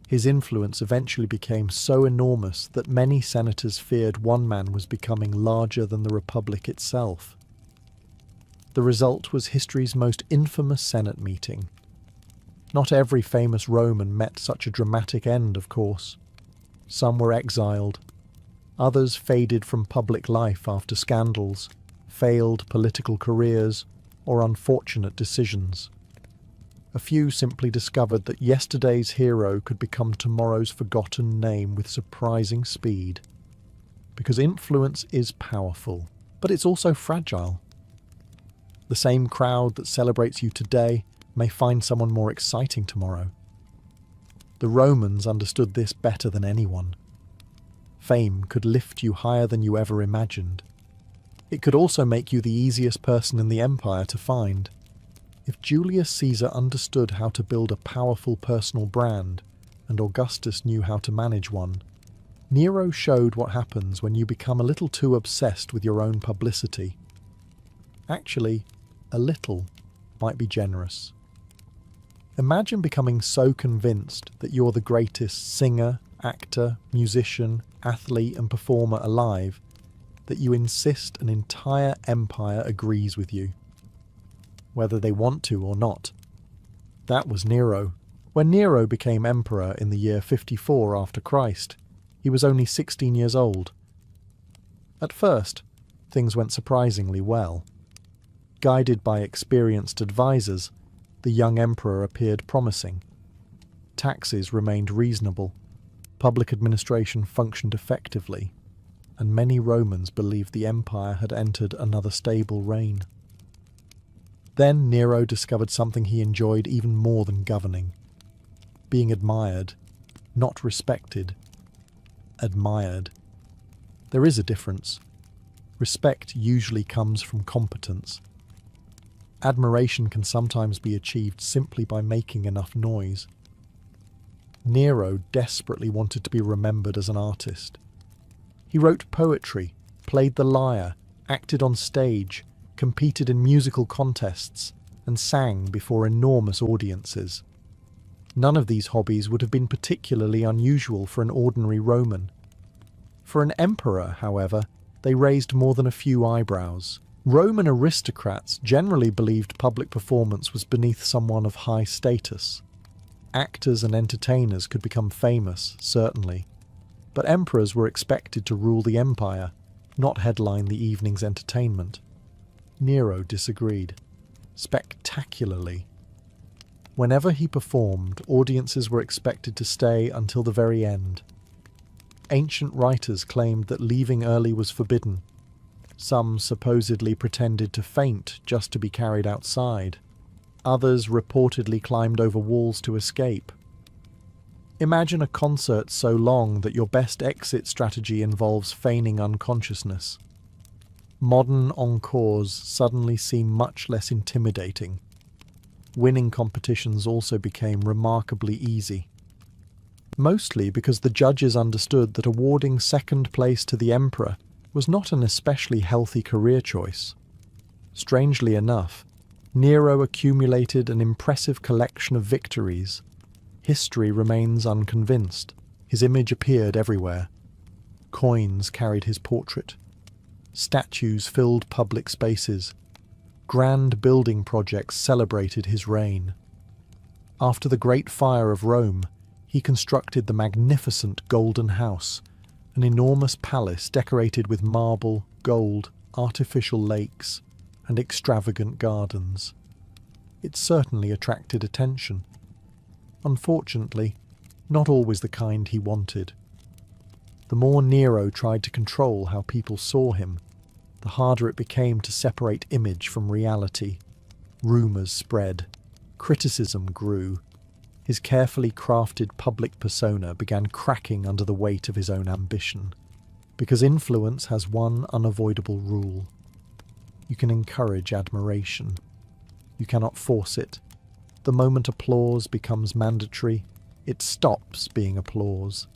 His influence eventually became so enormous that many senators feared one man was becoming larger than the Republic itself. The result was history's most infamous Senate meeting. Not every famous Roman met such a dramatic end, of course. Some were exiled. Others faded from public life after scandals, failed political careers, or unfortunate decisions. A few simply discovered that yesterday's hero could become tomorrow's forgotten name with surprising speed. Because influence is powerful, but it's also fragile. The same crowd that celebrates you today may find someone more exciting tomorrow. The Romans understood this better than anyone. Fame could lift you higher than you ever imagined. It could also make you the easiest person in the empire to find. If Julius Caesar understood how to build a powerful personal brand, and Augustus knew how to manage one, Nero showed what happens when you become a little too obsessed with your own publicity. Actually, a little might be generous. Imagine becoming so convinced that you're the greatest singer, actor, musician, athlete and performer alive that you insist an entire empire agrees with you, whether they want to or not. That was Nero. When Nero became emperor in the year 54 after Christ, he was only 16 years old. At first, things went surprisingly well. Guided by experienced advisors, the young emperor appeared promising. Taxes remained reasonable, public administration functioned effectively, and many Romans believed the empire had entered another stable reign. Then Nero discovered something he enjoyed even more than governing. Being admired, not respected. Admired. There is a difference. Respect usually comes from competence. Admiration can sometimes be achieved simply by making enough noise. Nero desperately wanted to be remembered as an artist. He wrote poetry, played the lyre, acted on stage, competed in musical contests, and sang before enormous audiences. None of these hobbies would have been particularly unusual for an ordinary Roman. For an emperor, however, they raised more than a few eyebrows. Roman aristocrats generally believed public performance was beneath someone of high status. Actors and entertainers could become famous, certainly, but emperors were expected to rule the empire, not headline the evening's entertainment. Nero disagreed. Spectacularly. Whenever he performed, audiences were expected to stay until the very end. Ancient writers claimed that leaving early was forbidden. Some supposedly pretended to faint just to be carried outside. Others reportedly climbed over walls to escape. Imagine a concert so long that your best exit strategy involves feigning unconsciousness. Modern encores suddenly seem much less intimidating. Winning competitions also became remarkably easy. Mostly because the judges understood that awarding second place to the emperor was not an especially healthy career choice. Strangely enough, Nero accumulated an impressive collection of victories. History remains unconvinced. His image appeared everywhere. Coins carried his portrait. Statues filled public spaces. Grand building projects celebrated his reign. After the Great Fire of Rome, he constructed the magnificent Golden House, an enormous palace decorated with marble, gold, artificial lakes, and extravagant gardens. It certainly attracted attention. Unfortunately, not always the kind he wanted. The more Nero tried to control how people saw him, the harder it became to separate image from reality. Rumours spread. Criticism grew. His carefully crafted public persona began cracking under the weight of his own ambition. Because influence has one unavoidable rule. You can encourage admiration. You cannot force it. The moment applause becomes mandatory, it stops being applause.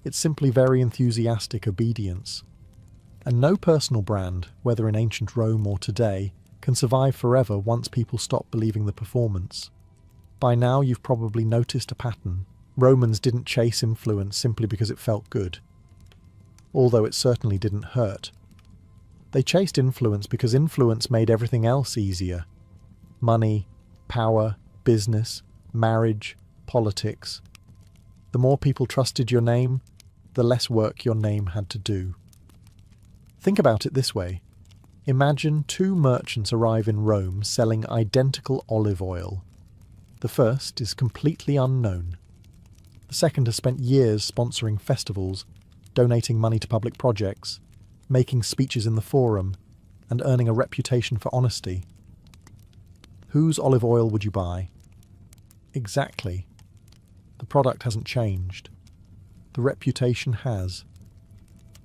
It's simply very enthusiastic obedience. And no personal brand, whether in ancient Rome or today, can survive forever once people stop believing the performance. By now you've probably noticed a pattern. Romans didn't chase influence simply because it felt good, although it certainly didn't hurt. They chased influence because influence made everything else easier. Money, power, business, marriage, politics. The more people trusted your name, the less work your name had to do. Think about it this way. Imagine two merchants arrive in Rome selling identical olive oil. The first is completely unknown. The second has spent years sponsoring festivals, donating money to public projects, making speeches in the forum, and earning a reputation for honesty. Whose olive oil would you buy? Exactly. The product hasn't changed. The reputation has.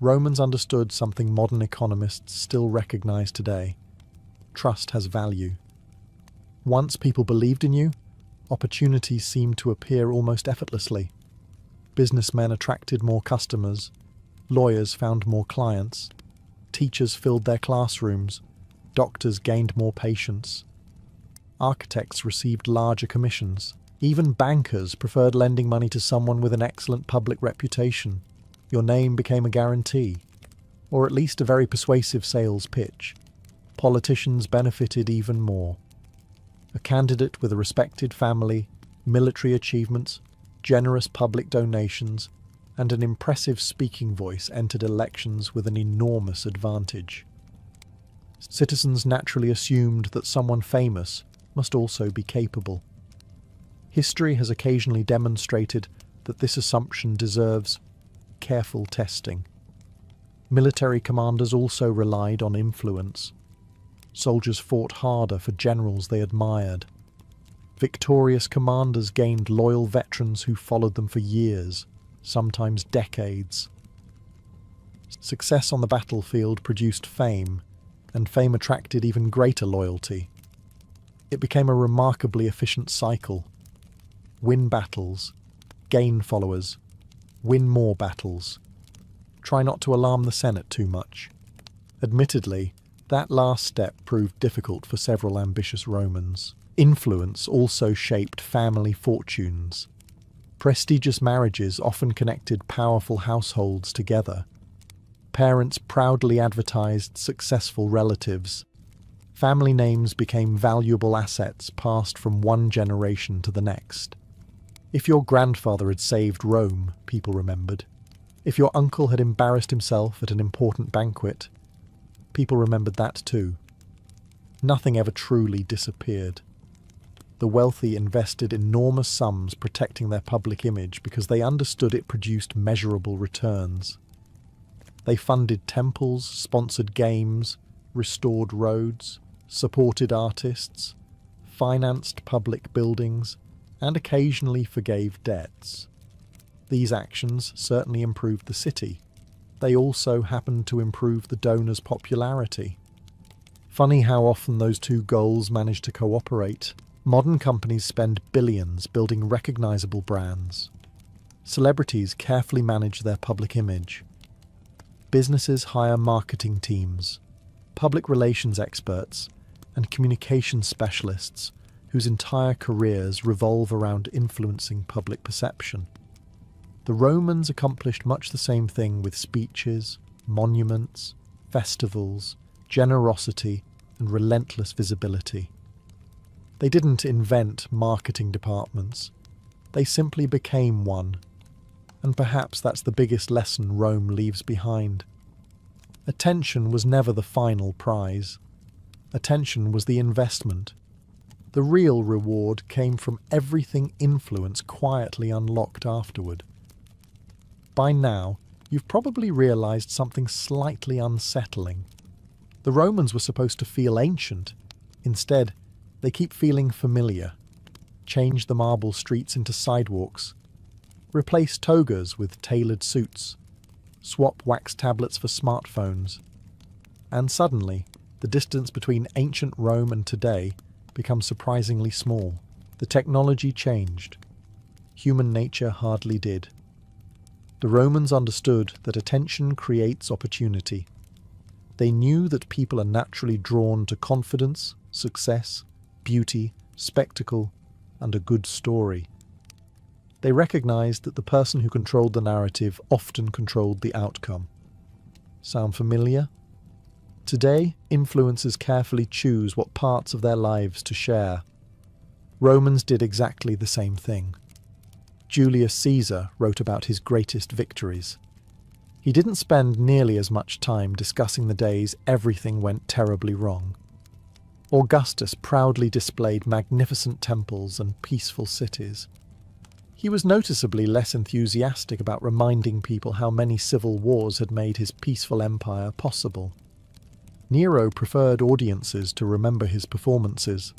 Romans understood something modern economists still recognize today. Trust has value. Once people believed in you, opportunities seemed to appear almost effortlessly. Businessmen attracted more customers, lawyers found more clients, teachers filled their classrooms, doctors gained more patients. Architects received larger commissions. Even bankers preferred lending money to someone with an excellent public reputation. Your name became a guarantee, or at least a very persuasive sales pitch. Politicians benefited even more. A candidate with a respected family, military achievements, generous public donations, and an impressive speaking voice entered elections with an enormous advantage. Citizens naturally assumed that someone famous must also be capable. History has occasionally demonstrated that this assumption deserves careful testing. Military commanders also relied on influence. Soldiers fought harder for generals they admired. Victorious commanders gained loyal veterans who followed them for years, sometimes decades. Success on the battlefield produced fame, and fame attracted even greater loyalty. It became a remarkably efficient cycle. Win battles, gain followers, win more battles. Try not to alarm the Senate too much. Admittedly, that last step proved difficult for several ambitious Romans. Influence also shaped family fortunes. Prestigious marriages often connected powerful households together. Parents proudly advertised successful relatives. Family names became valuable assets passed from one generation to the next. If your grandfather had saved Rome, people remembered. If your uncle had embarrassed himself at an important banquet, people remembered that too. Nothing ever truly disappeared. The wealthy invested enormous sums protecting their public image because they understood it produced measurable returns. They funded temples, sponsored games, restored roads, supported artists, financed public buildings, and occasionally forgave debts. These actions certainly improved the city. They also happened to improve the donor's popularity. Funny how often those two goals manage to cooperate. Modern companies spend billions building recognizable brands. Celebrities carefully manage their public image. Businesses hire marketing teams, public relations experts, and communication specialists whose entire careers revolve around influencing public perception. The Romans accomplished much the same thing with speeches, monuments, festivals, generosity, and relentless visibility. They didn't invent marketing departments. They simply became one. And perhaps that's the biggest lesson Rome leaves behind. Attention was never the final prize. Attention was the investment. The real reward came from everything influence quietly unlocked afterward. By now, you've probably realized something slightly unsettling. The Romans were supposed to feel ancient. Instead, they keep feeling familiar. Change the marble streets into sidewalks. Replace togas with tailored suits. Swap wax tablets for smartphones. And suddenly, the distance between ancient Rome and today becomes surprisingly small. The technology changed. Human nature hardly did. The Romans understood that attention creates opportunity. They knew that people are naturally drawn to confidence, success, beauty, spectacle, and a good story. They recognized that the person who controlled the narrative often controlled the outcome. Sound familiar? Today, influencers carefully choose what parts of their lives to share. Romans did exactly the same thing. Julius Caesar wrote about his greatest victories. He didn't spend nearly as much time discussing the days everything went terribly wrong. Augustus proudly displayed magnificent temples and peaceful cities. He was noticeably less enthusiastic about reminding people how many civil wars had made his peaceful empire possible. Nero preferred audiences to remember his performances.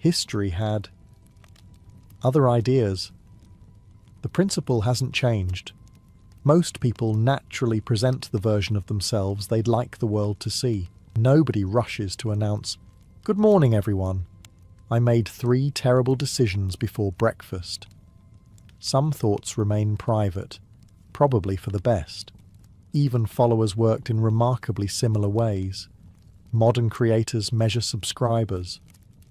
History had other ideas. The principle hasn't changed. Most people naturally present the version of themselves they'd like the world to see. Nobody rushes to announce, "Good morning, everyone. I made 3 terrible decisions before breakfast." Some thoughts remain private, probably for the best. Even followers worked in remarkably similar ways. Modern creators measure subscribers.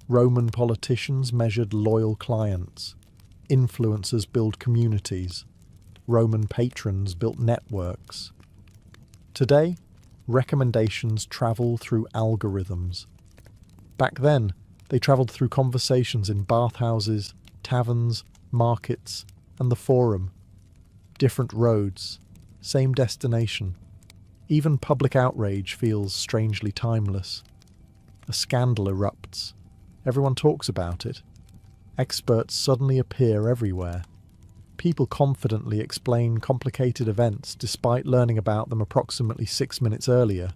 Roman politicians measured loyal clients. Influencers build communities. Roman patrons built networks. Today, recommendations travel through algorithms. Back then, they travelled through conversations in bathhouses, taverns, markets, and the forum. Different roads, same destination. Even public outrage feels strangely timeless. A scandal erupts. Everyone talks about it. Experts suddenly appear everywhere. People confidently explain complicated events despite learning about them approximately 6 minutes earlier.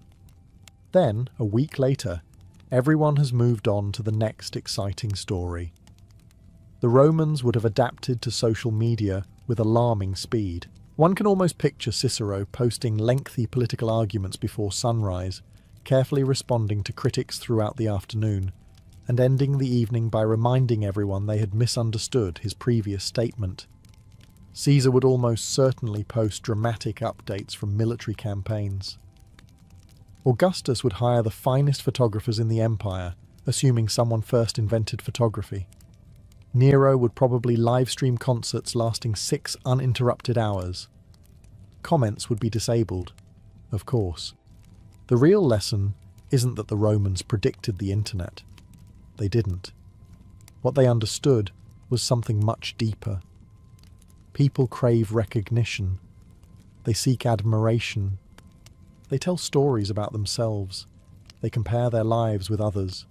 Then, a week later, everyone has moved on to the next exciting story. The Romans would have adapted to social media with alarming speed. One can almost picture Cicero posting lengthy political arguments before sunrise, carefully responding to critics throughout the afternoon, and ending the evening by reminding everyone they had misunderstood his previous statement. Caesar would almost certainly post dramatic updates from military campaigns. Augustus would hire the finest photographers in the empire, assuming someone first invented photography. Nero would probably live-stream concerts lasting 6 uninterrupted hours. Comments would be disabled, of course. The real lesson isn't that the Romans predicted the internet. They didn't. What they understood was something much deeper. People crave recognition. They seek admiration. They tell stories about themselves. They compare their lives with others.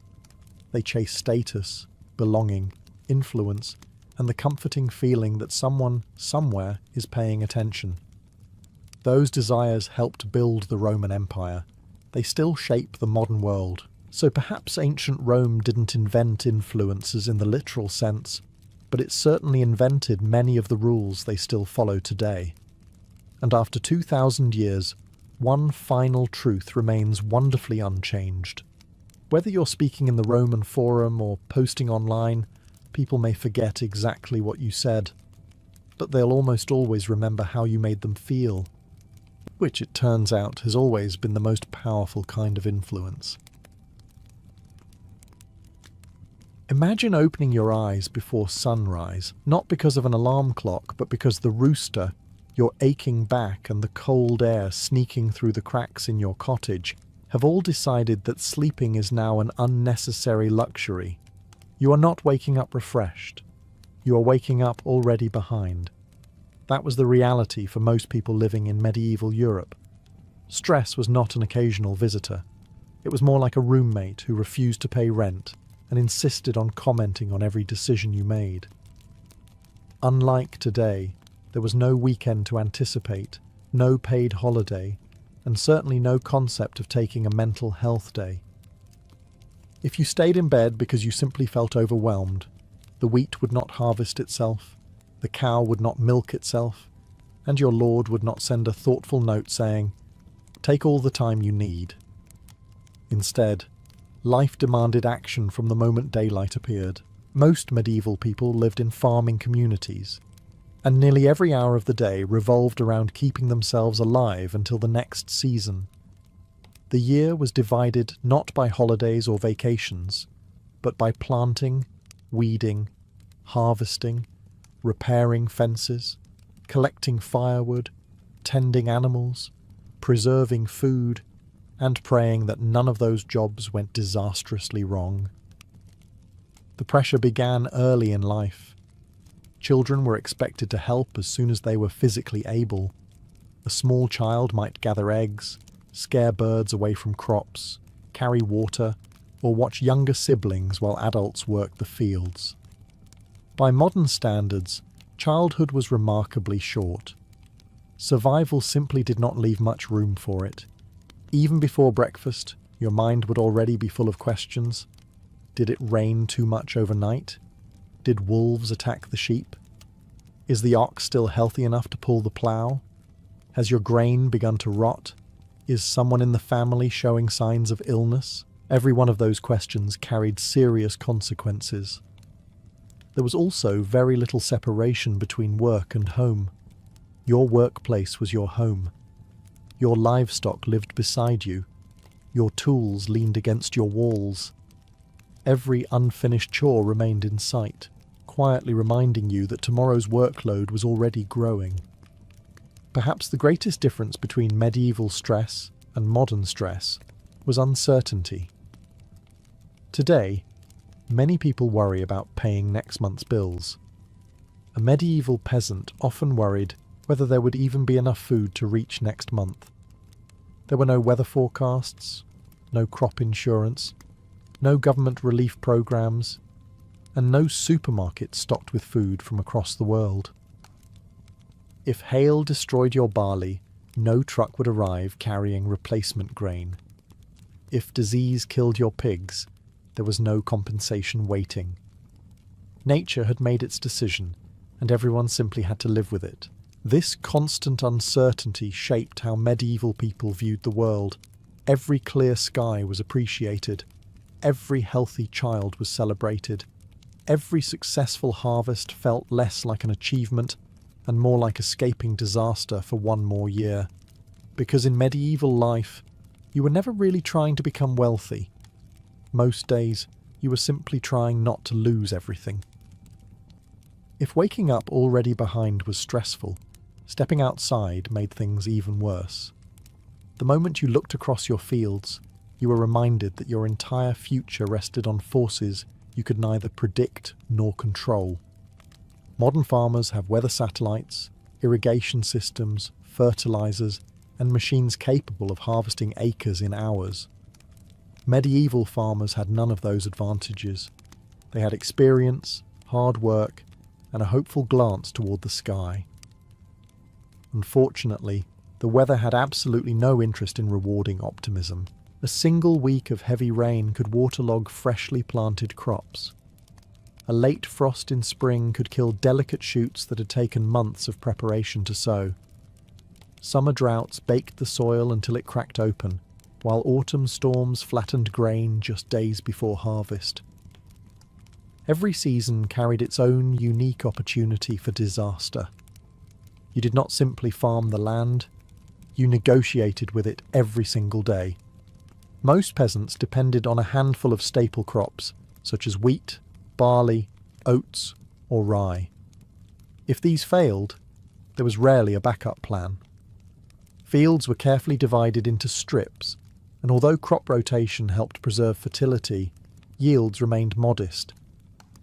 They chase status, belonging, influence, and the comforting feeling that someone, somewhere, is paying attention. Those desires helped build the Roman Empire. They still shape the modern world. So perhaps ancient Rome didn't invent influencers in the literal sense, but it certainly invented many of the rules they still follow today. And after 2,000 years, one final truth remains wonderfully unchanged. Whether you're speaking in the Roman Forum or posting online, people may forget exactly what you said, but they'll almost always remember how you made them feel, which it turns out has always been the most powerful kind of influence. Imagine opening your eyes before sunrise, not because of an alarm clock, but because the rooster, your aching back, and the cold air sneaking through the cracks in your cottage have all decided that sleeping is now an unnecessary luxury. You are not waking up refreshed. You are waking up already behind. That was the reality for most people living in medieval Europe. Stress was not an occasional visitor. It was more like a roommate who refused to pay rent and insisted on commenting on every decision you made. Unlike today, there was no weekend to anticipate, no paid holiday, and certainly no concept of taking a mental health day. If you stayed in bed because you simply felt overwhelmed, the wheat would not harvest itself, the cow would not milk itself, and your Lord would not send a thoughtful note saying, "Take all the time you need." Instead, life demanded action from the moment daylight appeared. Most medieval people lived in farming communities, and nearly every hour of the day revolved around keeping themselves alive until the next season. The year was divided not by holidays or vacations, but by planting, weeding, harvesting, repairing fences, collecting firewood, tending animals, preserving food, and praying that none of those jobs went disastrously wrong. The pressure began early in life. Children were expected to help as soon as they were physically able. A small child might gather eggs, scare birds away from crops, carry water, or watch younger siblings while adults worked the fields. By modern standards, childhood was remarkably short. Survival simply did not leave much room for it. Even before breakfast, your mind would already be full of questions. Did it rain too much overnight? Did wolves attack the sheep? Is the ox still healthy enough to pull the plough? Has your grain begun to rot? Is someone in the family showing signs of illness? Every one of those questions carried serious consequences. There was also very little separation between work and home. Your workplace was your home. Your livestock lived beside you. Your tools leaned against your walls. Every unfinished chore remained in sight, quietly reminding you that tomorrow's workload was already growing. Perhaps the greatest difference between medieval stress and modern stress was uncertainty. Today, many people worry about paying next month's bills. A medieval peasant often worried whether there would even be enough food to reach next month. There were no weather forecasts, no crop insurance, no government relief programs, and no supermarkets stocked with food from across the world. If hail destroyed your barley, no truck would arrive carrying replacement grain. If disease killed your pigs, there was no compensation waiting. Nature had made its decision, and everyone simply had to live with it. This constant uncertainty shaped how medieval people viewed the world. Every clear sky was appreciated. Every healthy child was celebrated. Every successful harvest felt less like an achievement and more like escaping disaster for one more year. Because in medieval life, you were never really trying to become wealthy. Most days, you were simply trying not to lose everything. If waking up already behind was stressful, stepping outside made things even worse. The moment you looked across your fields, you were reminded that your entire future rested on forces you could neither predict nor control. Modern farmers have weather satellites, irrigation systems, fertilizers, and machines capable of harvesting acres in hours. Medieval farmers had none of those advantages. They had experience, hard work, and a hopeful glance toward the sky. Unfortunately, the weather had absolutely no interest in rewarding optimism. A single week of heavy rain could waterlog freshly planted crops. A late frost in spring could kill delicate shoots that had taken months of preparation to sow. Summer droughts baked the soil until it cracked open, while autumn storms flattened grain just days before harvest. Every season carried its own unique opportunity for disaster. You did not simply farm the land, you negotiated with it every single day. Most peasants depended on a handful of staple crops, such as wheat, barley, oats, or rye. If these failed, there was rarely a backup plan. Fields were carefully divided into strips, and although crop rotation helped preserve fertility, yields remained modest.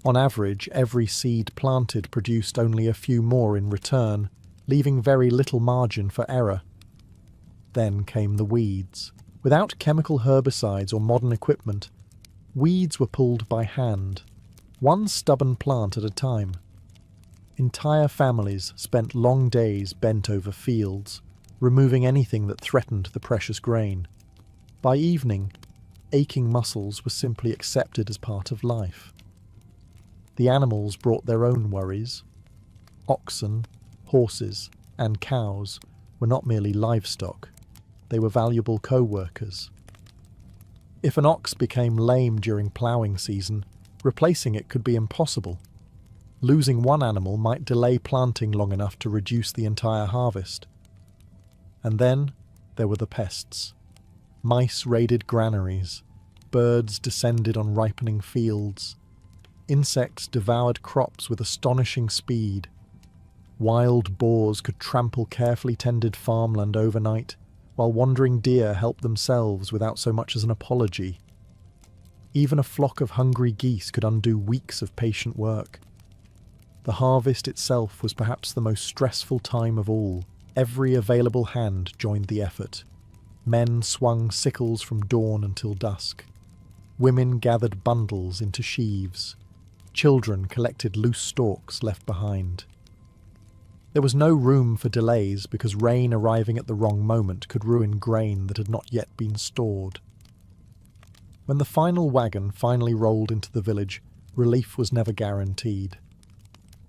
On average, every seed planted produced only a few more in return, leaving very little margin for error. Then came the weeds. Without chemical herbicides or modern equipment, weeds were pulled by hand, one stubborn plant at a time. Entire families spent long days bent over fields, removing anything that threatened the precious grain. By evening, aching muscles were simply accepted as part of life. The animals brought their own worries. Oxen, horses, and cows were not merely livestock, they were valuable co-workers. If an ox became lame during ploughing season, replacing it could be impossible. Losing one animal might delay planting long enough to reduce the entire harvest. And then there were the pests. Mice raided granaries, birds descended on ripening fields, insects devoured crops with astonishing speed. Wild boars could trample carefully tended farmland overnight, while wandering deer helped themselves without so much as an apology. Even a flock of hungry geese could undo weeks of patient work. The harvest itself was perhaps the most stressful time of all. Every available hand joined the effort. Men swung sickles from dawn until dusk. Women gathered bundles into sheaves. Children collected loose stalks left behind. There was no room for delays because rain arriving at the wrong moment could ruin grain that had not yet been stored. When the final wagon finally rolled into the village, relief was never guaranteed.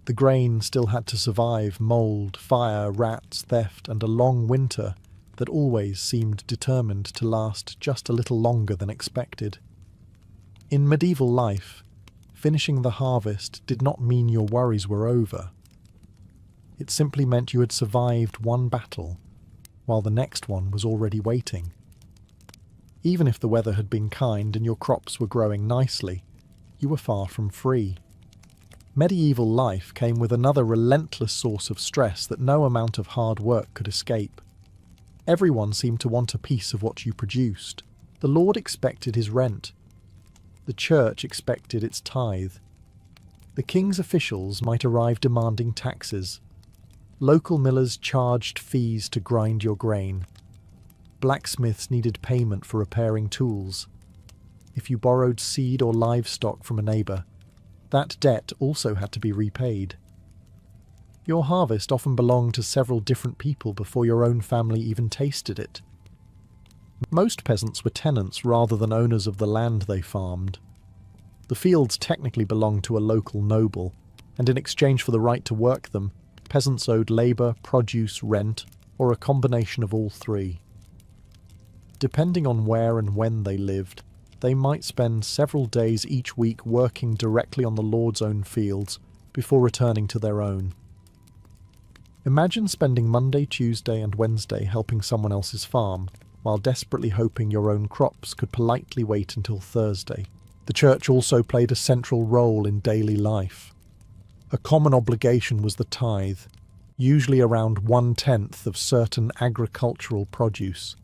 The grain still had to survive mould, fire, rats, theft, and a long winter that always seemed determined to last just a little longer than expected. In medieval life, finishing the harvest did not mean your worries were over. It simply meant you had survived one battle, while the next one was already waiting. Even if the weather had been kind and your crops were growing nicely, you were far from free. Medieval life came with another relentless source of stress that no amount of hard work could escape. Everyone seemed to want a piece of what you produced. The Lord expected his rent. The church expected its tithe. The king's officials might arrive demanding taxes. Local millers charged fees to grind your grain. Blacksmiths needed payment for repairing tools. If you borrowed seed or livestock from a neighbour, that debt also had to be repaid. Your harvest often belonged to several different people before your own family even tasted it. Most peasants were tenants rather than owners of the land they farmed. The fields technically belonged to a local noble, and in exchange for the right to work them, peasants owed labour, produce, rent, or a combination of all three. Depending on where and when they lived, they might spend several days each week working directly on the Lord's own fields before returning to their own. Imagine spending Monday, Tuesday, and Wednesday helping someone else's farm, while desperately hoping your own crops could politely wait until Thursday. The church also played a central role in daily life. A common obligation was the tithe, usually around 1/10 of certain agricultural produce.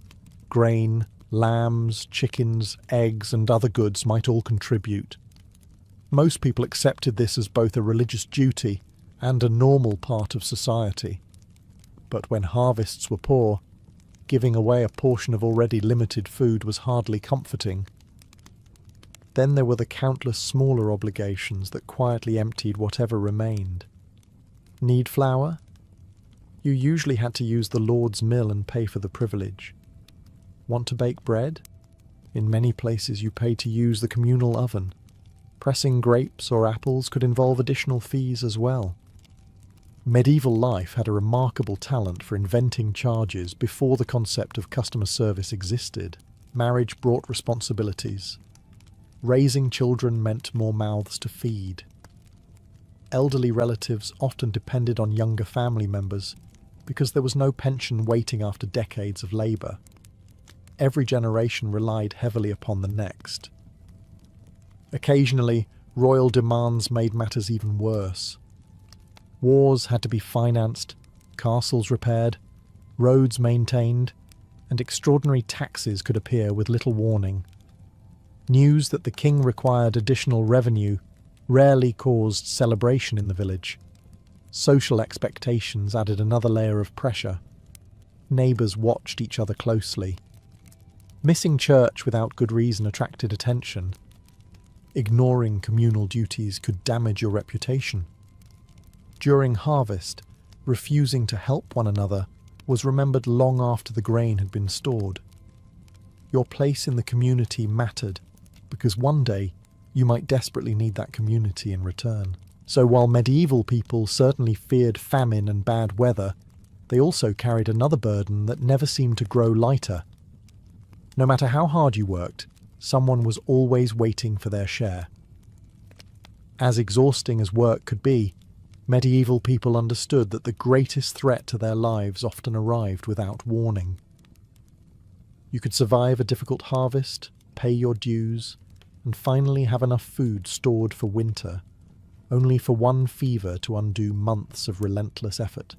Grain, lambs, chickens, eggs, and other goods might all contribute. Most people accepted this as both a religious duty and a normal part of society. But when harvests were poor, giving away a portion of already limited food was hardly comforting. Then there were the countless smaller obligations that quietly emptied whatever remained. Need flour? You usually had to use the Lord's mill and pay for the privilege. Want to bake bread? In many places you paid to use the communal oven. Pressing grapes or apples could involve additional fees as well. Medieval life had a remarkable talent for inventing charges before the concept of customer service existed. Marriage brought responsibilities. Raising children meant more mouths to feed. Elderly relatives often depended on younger family members because there was no pension waiting after decades of labour. Every generation relied heavily upon the next. Occasionally, royal demands made matters even worse. Wars had to be financed, castles repaired, roads maintained, and extraordinary taxes could appear with little warning. News that the king required additional revenue rarely caused celebration in the village. Social expectations added another layer of pressure. Neighbours watched each other closely. Missing church without good reason attracted attention. Ignoring communal duties could damage your reputation. During harvest, refusing to help one another was remembered long after the grain had been stored. Your place in the community mattered, because one day you might desperately need that community in return. So while medieval people certainly feared famine and bad weather, they also carried another burden that never seemed to grow lighter. No matter how hard you worked, someone was always waiting for their share. As exhausting as work could be, medieval people understood that the greatest threat to their lives often arrived without warning. You could survive a difficult harvest, pay your dues, and finally have enough food stored for winter, only for one fever to undo months of relentless effort.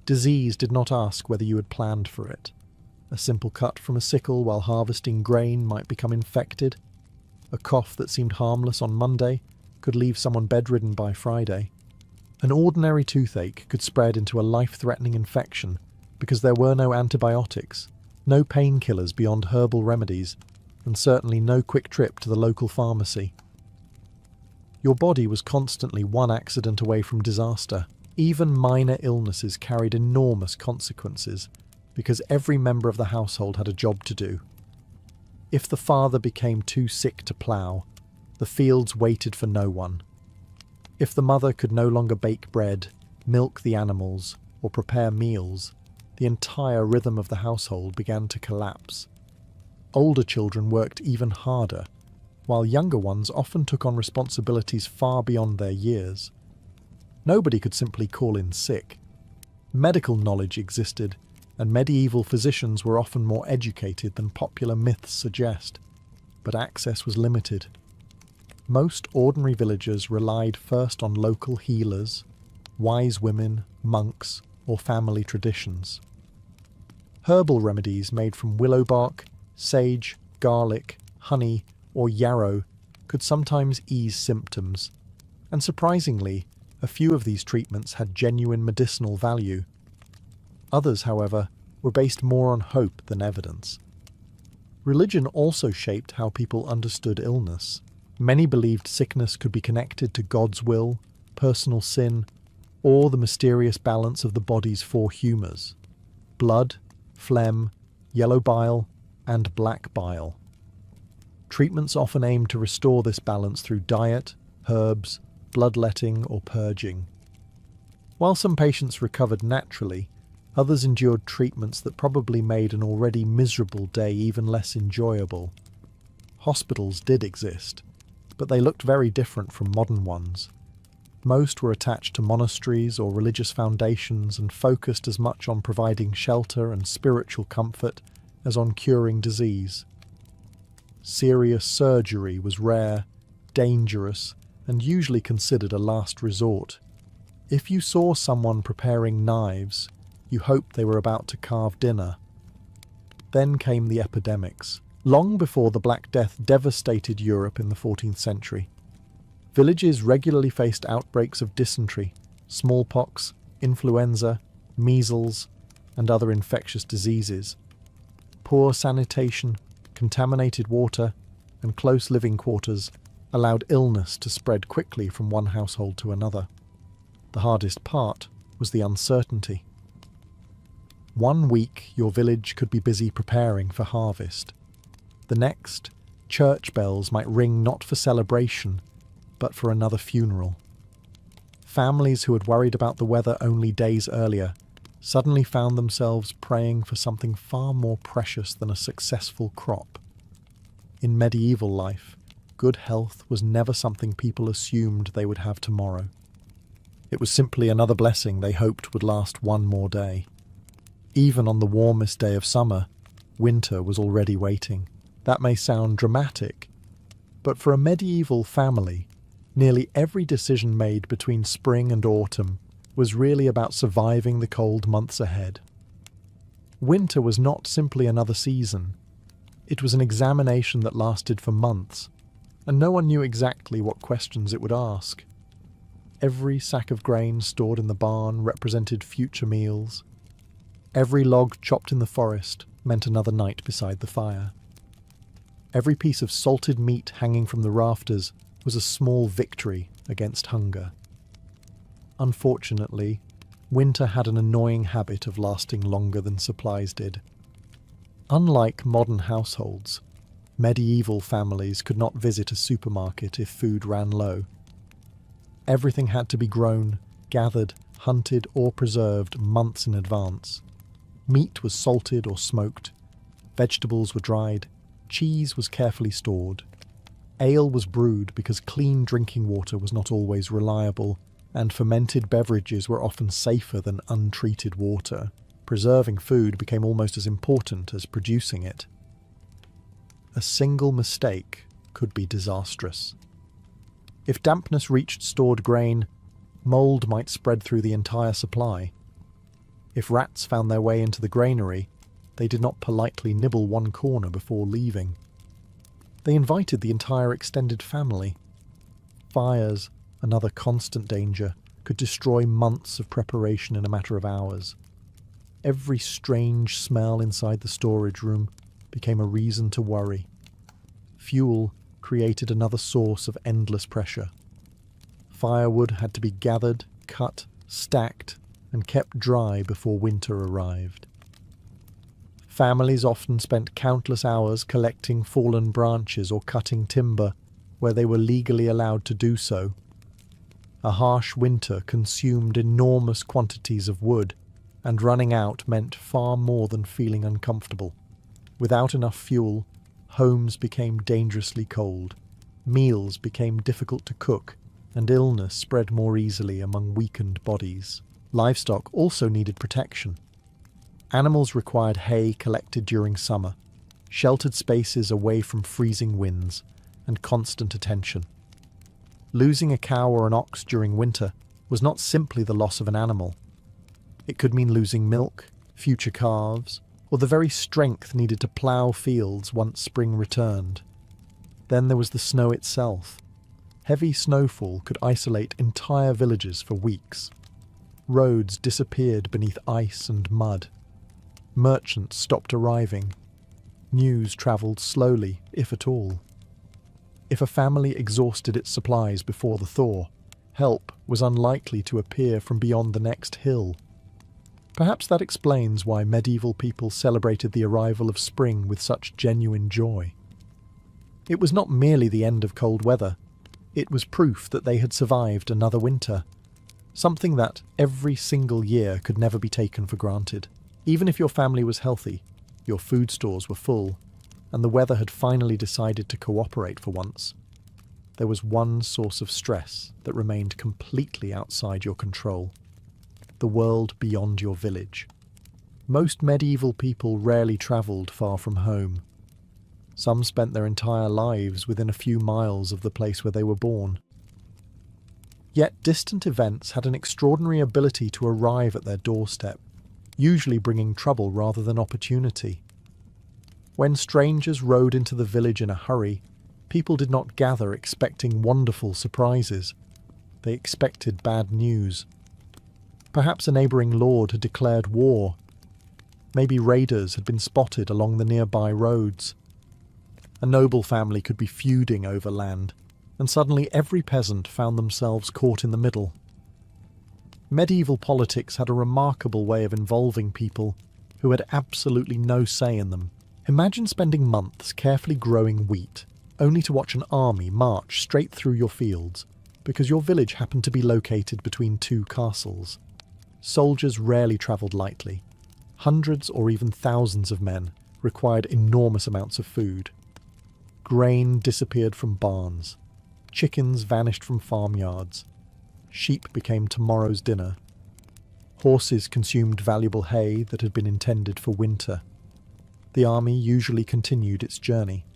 Disease did not ask whether you had planned for it. A simple cut from a sickle while harvesting grain might become infected. A cough that seemed harmless on Monday could leave someone bedridden by Friday. An ordinary toothache could spread into a life-threatening infection because there were no antibiotics, no painkillers beyond herbal remedies, and certainly no quick trip to the local pharmacy. Your body was constantly one accident away from disaster. Even minor illnesses carried enormous consequences because every member of the household had a job to do. If the father became too sick to plough, the fields waited for no one. If the mother could no longer bake bread, milk the animals, or prepare meals, the entire rhythm of the household began to collapse. Older children worked even harder, while younger ones often took on responsibilities far beyond their years. Nobody could simply call in sick. Medical knowledge existed, and medieval physicians were often more educated than popular myths suggest, but access was limited. Most ordinary villagers relied first on local healers, wise women, monks, or family traditions. Herbal remedies made from willow bark, sage, garlic, honey, or yarrow could sometimes ease symptoms, and surprisingly, a few of these treatments had genuine medicinal value. Others, however, were based more on hope than evidence. Religion also shaped how people understood illness. Many believed sickness could be connected to God's will, personal sin, or the mysterious balance of the body's four humours: blood, phlegm, yellow bile, and black bile. Treatments often aimed to restore this balance through diet, herbs, bloodletting, or purging. While some patients recovered naturally, others endured treatments that probably made an already miserable day even less enjoyable. Hospitals did exist, but they looked very different from modern ones. Most were attached to monasteries or religious foundations and focused as much on providing shelter and spiritual comfort as on curing disease. Serious surgery was rare, dangerous, and usually considered a last resort. If you saw someone preparing knives, you hoped they were about to carve dinner. Then came the epidemics. Long before the Black Death devastated Europe in the 14th century, villages regularly faced outbreaks of dysentery, smallpox, influenza, measles, and other infectious diseases. Poor sanitation, contaminated water, and close living quarters allowed illness to spread quickly from one household to another. The hardest part was the uncertainty. One week your village could be busy preparing for harvest. The next, church bells might ring not for celebration, but for another funeral. Families who had worried about the weather only days earlier suddenly found themselves praying for something far more precious than a successful crop. In medieval life, good health was never something people assumed they would have tomorrow. It was simply another blessing they hoped would last one more day. Even on the warmest day of summer, winter was already waiting. That may sound dramatic, but for a medieval family, nearly every decision made between spring and autumn was really about surviving the cold months ahead. Winter was not simply another season. It was an examination that lasted for months, and no one knew exactly what questions it would ask. Every sack of grain stored in the barn represented future meals. Every log chopped in the forest meant another night beside the fire. Every piece of salted meat hanging from the rafters was a small victory against hunger. Unfortunately, winter had an annoying habit of lasting longer than supplies did. Unlike modern households, medieval families could not visit a supermarket if food ran low. Everything had to be grown, gathered, hunted or preserved months in advance. Meat was salted or smoked, vegetables were dried, cheese was carefully stored. Ale was brewed because clean drinking water was not always reliable, and fermented beverages were often safer than untreated water. Preserving food became almost as important as producing it. A single mistake could be disastrous. If dampness reached stored grain, mould might spread through the entire supply. If rats found their way into the granary, they did not politely nibble one corner before leaving. They invited the entire extended family. Fires, another constant danger, could destroy months of preparation in a matter of hours. Every strange smell inside the storage room became a reason to worry. Fuel created another source of endless pressure. Firewood had to be gathered, cut, stacked, and kept dry before winter arrived. Families often spent countless hours collecting fallen branches or cutting timber where they were legally allowed to do so. A harsh winter consumed enormous quantities of wood, and running out meant far more than feeling uncomfortable. Without enough fuel, homes became dangerously cold, meals became difficult to cook, and illness spread more easily among weakened bodies. Livestock also needed protection. Animals required hay collected during summer, sheltered spaces away from freezing winds, and constant attention. Losing a cow or an ox during winter was not simply the loss of an animal. It could mean losing milk, future calves, or the very strength needed to plough fields once spring returned. Then there was the snow itself. Heavy snowfall could isolate entire villages for weeks. Roads disappeared beneath ice and mud. Merchants stopped arriving. News travelled slowly, if at all. If a family exhausted its supplies before the thaw, help was unlikely to appear from beyond the next hill. Perhaps that explains why medieval people celebrated the arrival of spring with such genuine joy. It was not merely the end of cold weather. It was proof that they had survived another winter, something that every single year could never be taken for granted. Even if your family was healthy, your food stores were full, and the weather had finally decided to cooperate for once, there was one source of stress that remained completely outside your control: the world beyond your village. Most medieval people rarely travelled far from home. Some spent their entire lives within a few miles of the place where they were born. Yet distant events had an extraordinary ability to arrive at their doorstep, usually bringing trouble rather than opportunity. When strangers rode into the village in a hurry, people did not gather expecting wonderful surprises. They expected bad news. Perhaps a neighbouring lord had declared war. Maybe raiders had been spotted along the nearby roads. A noble family could be feuding over land, and suddenly every peasant found themselves caught in the middle. Medieval politics had a remarkable way of involving people who had absolutely no say in them. Imagine spending months carefully growing wheat, only to watch an army march straight through your fields, because your village happened to be located between two castles. Soldiers rarely travelled lightly. Hundreds or even thousands of men required enormous amounts of food. Grain disappeared from barns. Chickens vanished from farmyards. Sheep became tomorrow's dinner. Horses consumed valuable hay that had been intended for winter. The army usually continued its journey.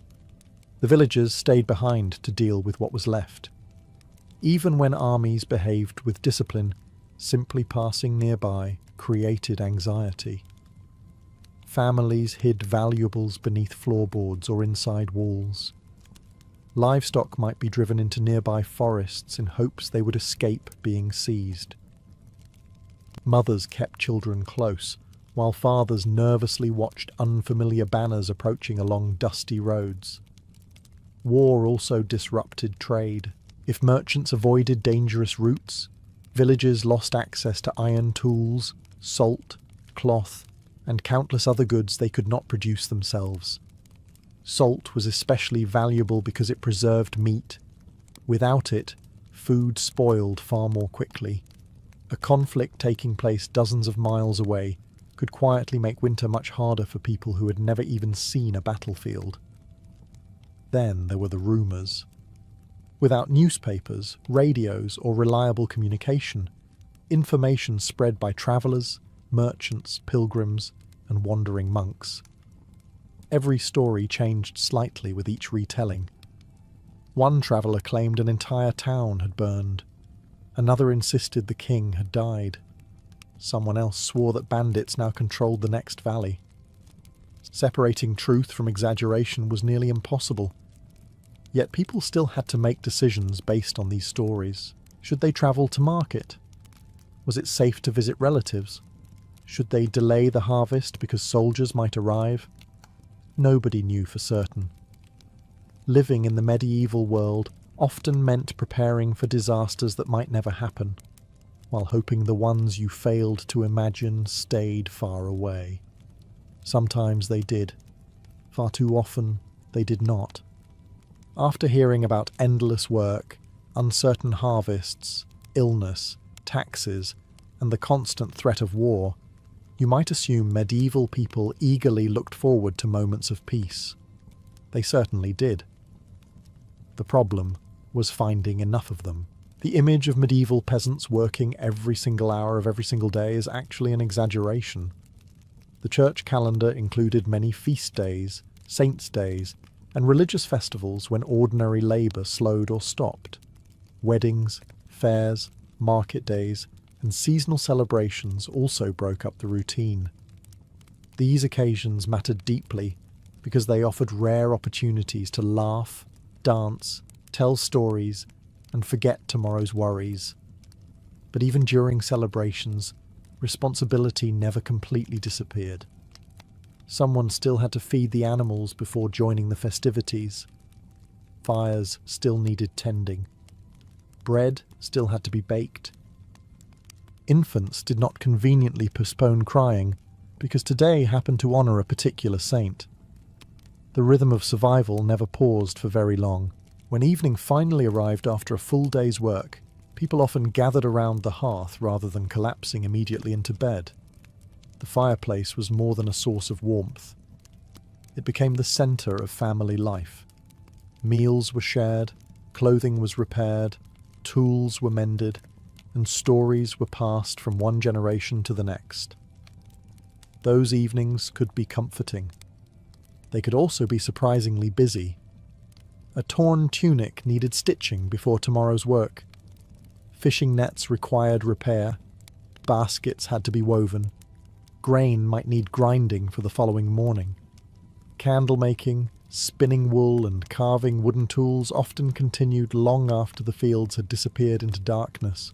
The villagers stayed behind to deal with what was left. Even when armies behaved with discipline, simply passing nearby created anxiety. Families hid valuables beneath floorboards or inside walls. Livestock might be driven into nearby forests in hopes they would escape being seized. Mothers kept children close, while fathers nervously watched unfamiliar banners approaching along dusty roads. War also disrupted trade. If merchants avoided dangerous routes, Villages lost access to iron tools, salt, cloth, and countless other goods they could not produce themselves. Salt was especially valuable because it preserved meat. Without it, food spoiled far more quickly. A conflict taking place dozens of miles away could quietly make winter much harder for people who had never even seen a battlefield. Then there were the rumours. Without newspapers, radios, or reliable communication, information spread by travellers, merchants, pilgrims, and wandering monks. Every story changed slightly with each retelling. One traveller claimed an entire town had burned. Another insisted the king had died. Someone else swore that bandits now controlled the next valley. Separating truth from exaggeration was nearly impossible. Yet people still had to make decisions based on these stories. Should they travel to market? Was it safe to visit relatives? Should they delay the harvest because soldiers might arrive? Nobody knew for certain. Living in the medieval world often meant preparing for disasters that might never happen, while hoping the ones you failed to imagine stayed far away. Sometimes they did. Far too often, they did not. After hearing about endless work, uncertain harvests, illness, taxes, and the constant threat of war, you might assume medieval people eagerly looked forward to moments of peace. They certainly did. The problem was finding enough of them. The image of medieval peasants working every single hour of every single day is actually an exaggeration. The church calendar included many feast days, saints' days, and religious festivals when ordinary labour slowed or stopped. Weddings, fairs, market days, and seasonal celebrations also broke up the routine. These occasions mattered deeply because they offered rare opportunities to laugh, dance, tell stories, and forget tomorrow's worries. But even during celebrations, responsibility never completely disappeared. Someone still had to feed the animals before joining the festivities. Fires still needed tending. Bread still had to be baked. Infants did not conveniently postpone crying because today happened to honour a particular saint. The rhythm of survival never paused for very long. When evening finally arrived after a full day's work, people often gathered around the hearth rather than collapsing immediately into bed. The fireplace was more than a source of warmth. It became the centre of family life. Meals were shared, clothing was repaired, tools were mended, and stories were passed from one generation to the next. Those evenings could be comforting. They could also be surprisingly busy. A torn tunic needed stitching before tomorrow's work. Fishing nets required repair. Baskets had to be woven. Grain might need grinding for the following morning. Candle making, spinning wool, and carving wooden tools often continued long after the fields had disappeared into darkness.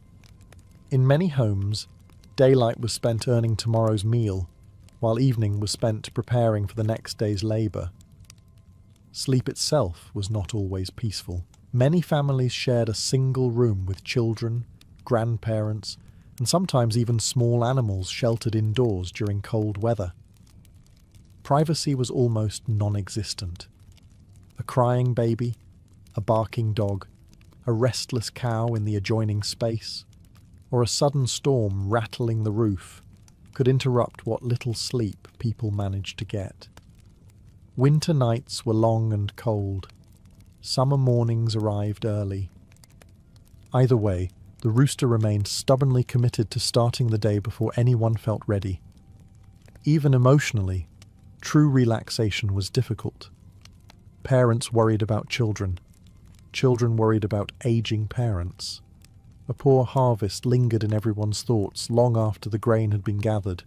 In many homes, daylight was spent earning tomorrow's meal, while evening was spent preparing for the next day's labour. Sleep itself was not always peaceful. Many families shared a single room with children, grandparents, and sometimes even small animals sheltered indoors during cold weather. Privacy was almost non-existent. A crying baby, a barking dog, a restless cow in the adjoining space, or a sudden storm rattling the roof could interrupt what little sleep people managed to get. Winter nights were long and cold. Summer mornings arrived early. Either way, the rooster remained stubbornly committed to starting the day before anyone felt ready. Even emotionally, true relaxation was difficult. Parents worried about children. Children worried about aging parents. A poor harvest lingered in everyone's thoughts long after the grain had been gathered.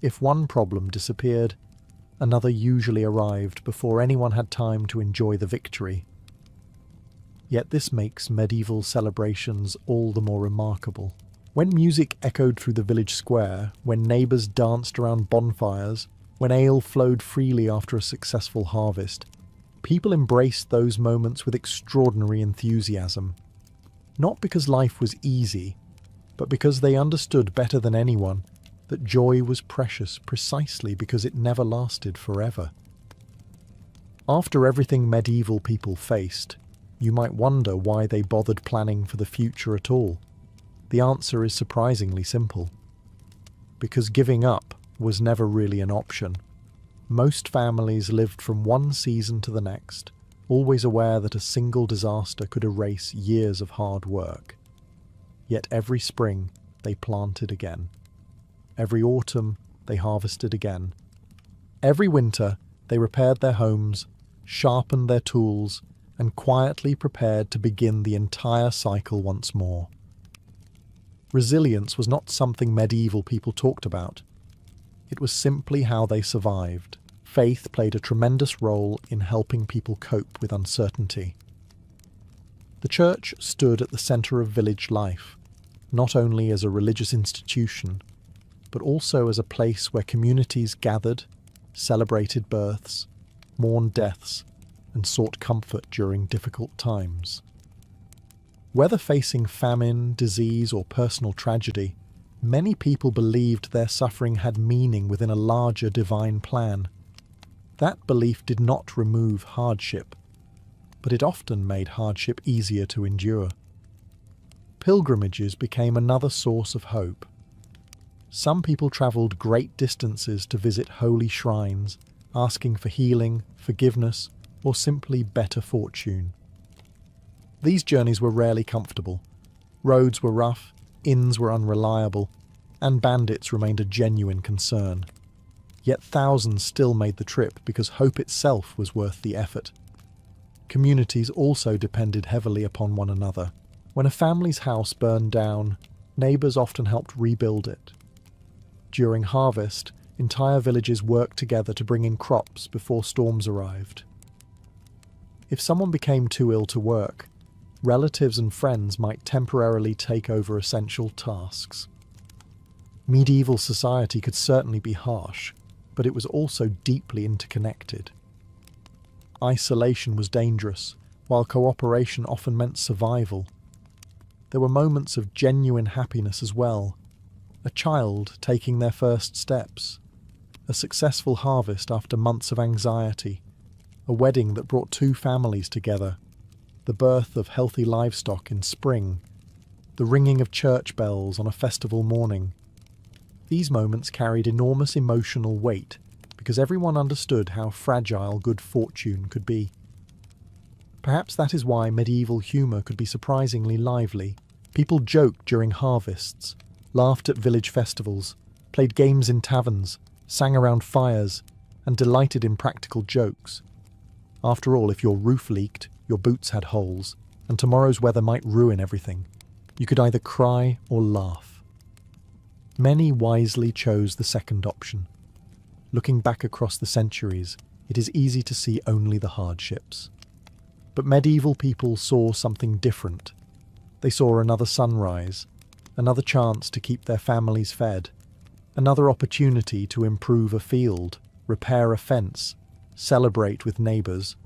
If one problem disappeared, another usually arrived before anyone had time to enjoy the victory. Yet this makes medieval celebrations all the more remarkable. When music echoed through the village square, when neighbours danced around bonfires, when ale flowed freely after a successful harvest, people embraced those moments with extraordinary enthusiasm. Not because life was easy, but because they understood better than anyone that joy was precious precisely because it never lasted forever. After everything medieval people faced, you might wonder why they bothered planning for the future at all. The answer is surprisingly simple. Because giving up was never really an option. Most families lived from one season to the next, always aware that a single disaster could erase years of hard work. Yet every spring they planted again. Every autumn they harvested again. Every winter they repaired their homes, sharpened their tools, and quietly prepared to begin the entire cycle once more. Resilience was not something medieval people talked about. It was simply how they survived. Faith played a tremendous role in helping people cope with uncertainty. The church stood at the centre of village life, not only as a religious institution, but also as a place where communities gathered, celebrated births, mourned deaths, and sought comfort during difficult times. Whether facing famine, disease, or personal tragedy, many people believed their suffering had meaning within a larger divine plan. That belief did not remove hardship, but it often made hardship easier to endure. Pilgrimages became another source of hope. Some people travelled great distances to visit holy shrines, asking for healing, forgiveness, or simply better fortune. These journeys were rarely comfortable. Roads were rough, inns were unreliable, and bandits remained a genuine concern. Yet thousands still made the trip because hope itself was worth the effort. Communities also depended heavily upon one another. When a family's house burned down, neighbours often helped rebuild it. During harvest, entire villages worked together to bring in crops before storms arrived. If someone became too ill to work, relatives and friends might temporarily take over essential tasks. Medieval society could certainly be harsh, but it was also deeply interconnected. Isolation was dangerous, while cooperation often meant survival. There were moments of genuine happiness as well. A child taking their first steps, a successful harvest after months of anxiety, a wedding that brought two families together, the birth of healthy livestock in spring, the ringing of church bells on a festival morning. These moments carried enormous emotional weight because everyone understood how fragile good fortune could be. Perhaps that is why medieval humour could be surprisingly lively. People joked during harvests, laughed at village festivals, played games in taverns, sang around fires, and delighted in practical jokes. After all, if your roof leaked, your boots had holes, and tomorrow's weather might ruin everything, you could either cry or laugh. Many wisely chose the second option. Looking back across the centuries, it is easy to see only the hardships. But medieval people saw something different. They saw another sunrise, another chance to keep their families fed, another opportunity to improve a field, repair a fence, celebrate with neighbours,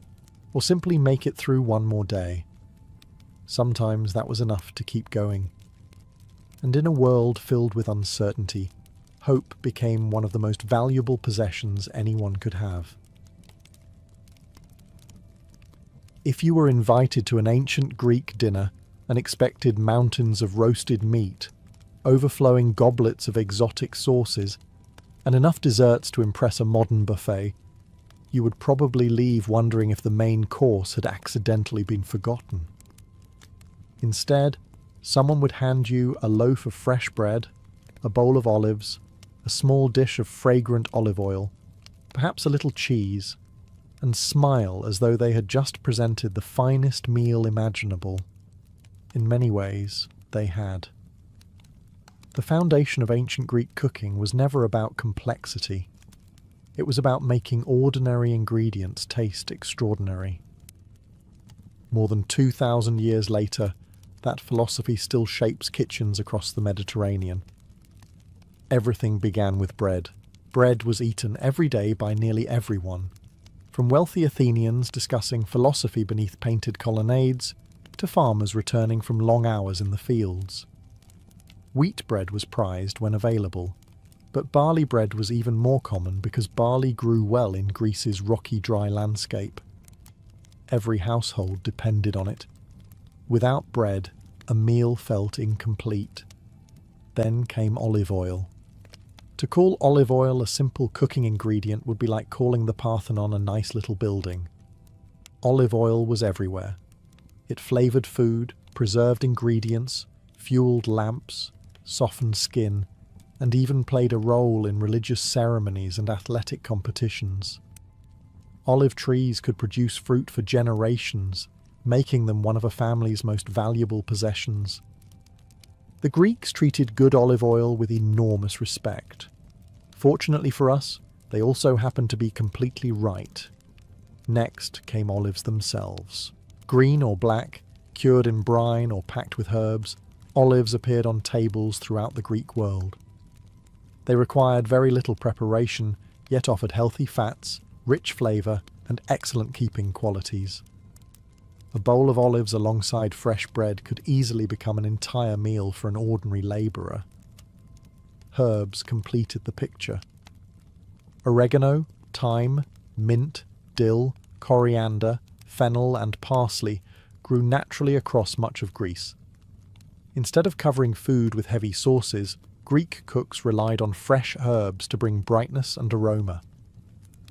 or simply make it through one more day. Sometimes that was enough to keep going. And in a world filled with uncertainty, hope became one of the most valuable possessions anyone could have. If you were invited to an ancient Greek dinner and expected mountains of roasted meat, overflowing goblets of exotic sauces, and enough desserts to impress a modern buffet, you would probably leave wondering if the main course had accidentally been forgotten. Instead, someone would hand you a loaf of fresh bread, a bowl of olives, a small dish of fragrant olive oil, perhaps a little cheese, and smile as though they had just presented the finest meal imaginable. In many ways, they had. The foundation of ancient Greek cooking was never about complexity. It was about making ordinary ingredients taste extraordinary. More than 2,000 years later, that philosophy still shapes kitchens across the Mediterranean. Everything began with bread. Bread was eaten every day by nearly everyone, from wealthy Athenians discussing philosophy beneath painted colonnades to farmers returning from long hours in the fields. Wheat bread was prized when available, but barley bread was even more common because barley grew well in Greece's rocky, dry landscape. Every household depended on it. Without bread, a meal felt incomplete. Then came olive oil. To call olive oil a simple cooking ingredient would be like calling the Parthenon a nice little building. Olive oil was everywhere. It flavoured food, preserved ingredients, fueled lamps, softened skin, and even played a role in religious ceremonies and athletic competitions. Olive trees could produce fruit for generations, making them one of a family's most valuable possessions. The Greeks treated good olive oil with enormous respect. Fortunately for us, they also happened to be completely right. Next came olives themselves. Green or black, cured in brine or packed with herbs, olives appeared on tables throughout the Greek world. They required very little preparation, yet offered healthy fats, rich flavour, and excellent keeping qualities. A bowl of olives alongside fresh bread could easily become an entire meal for an ordinary labourer. Herbs completed the picture. Oregano, thyme, mint, dill, coriander, fennel, and parsley grew naturally across much of Greece. Instead of covering food with heavy sauces, Greek cooks relied on fresh herbs to bring brightness and aroma.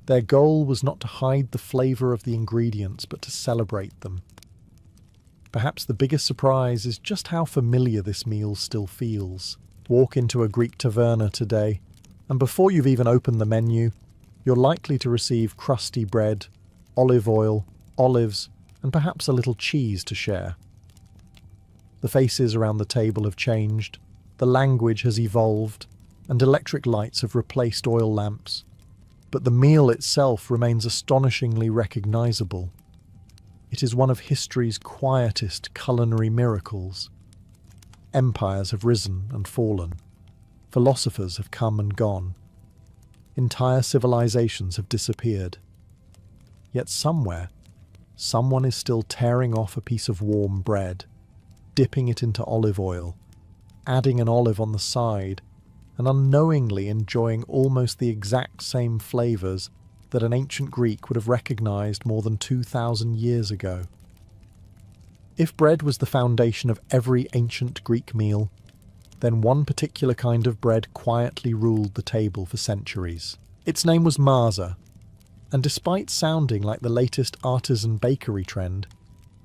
Their goal was not to hide the flavour of the ingredients, but to celebrate them. Perhaps the biggest surprise is just how familiar this meal still feels. Walk into a Greek taverna today, and before you've even opened the menu, you're likely to receive crusty bread, olive oil, olives, and perhaps a little cheese to share. The faces around the table have changed, the language has evolved, and electric lights have replaced oil lamps. But the meal itself remains astonishingly recognisable. It is one of history's quietest culinary miracles. Empires have risen and fallen. Philosophers have come and gone. Entire civilizations have disappeared. Yet somewhere, someone is still tearing off a piece of warm bread, dipping it into olive oil, adding an olive on the side, and unknowingly enjoying almost the exact same flavours that an ancient Greek would have recognised more than 2,000 years ago. If bread was the foundation of every ancient Greek meal, then one particular kind of bread quietly ruled the table for centuries. Its name was maza, and despite sounding like the latest artisan bakery trend,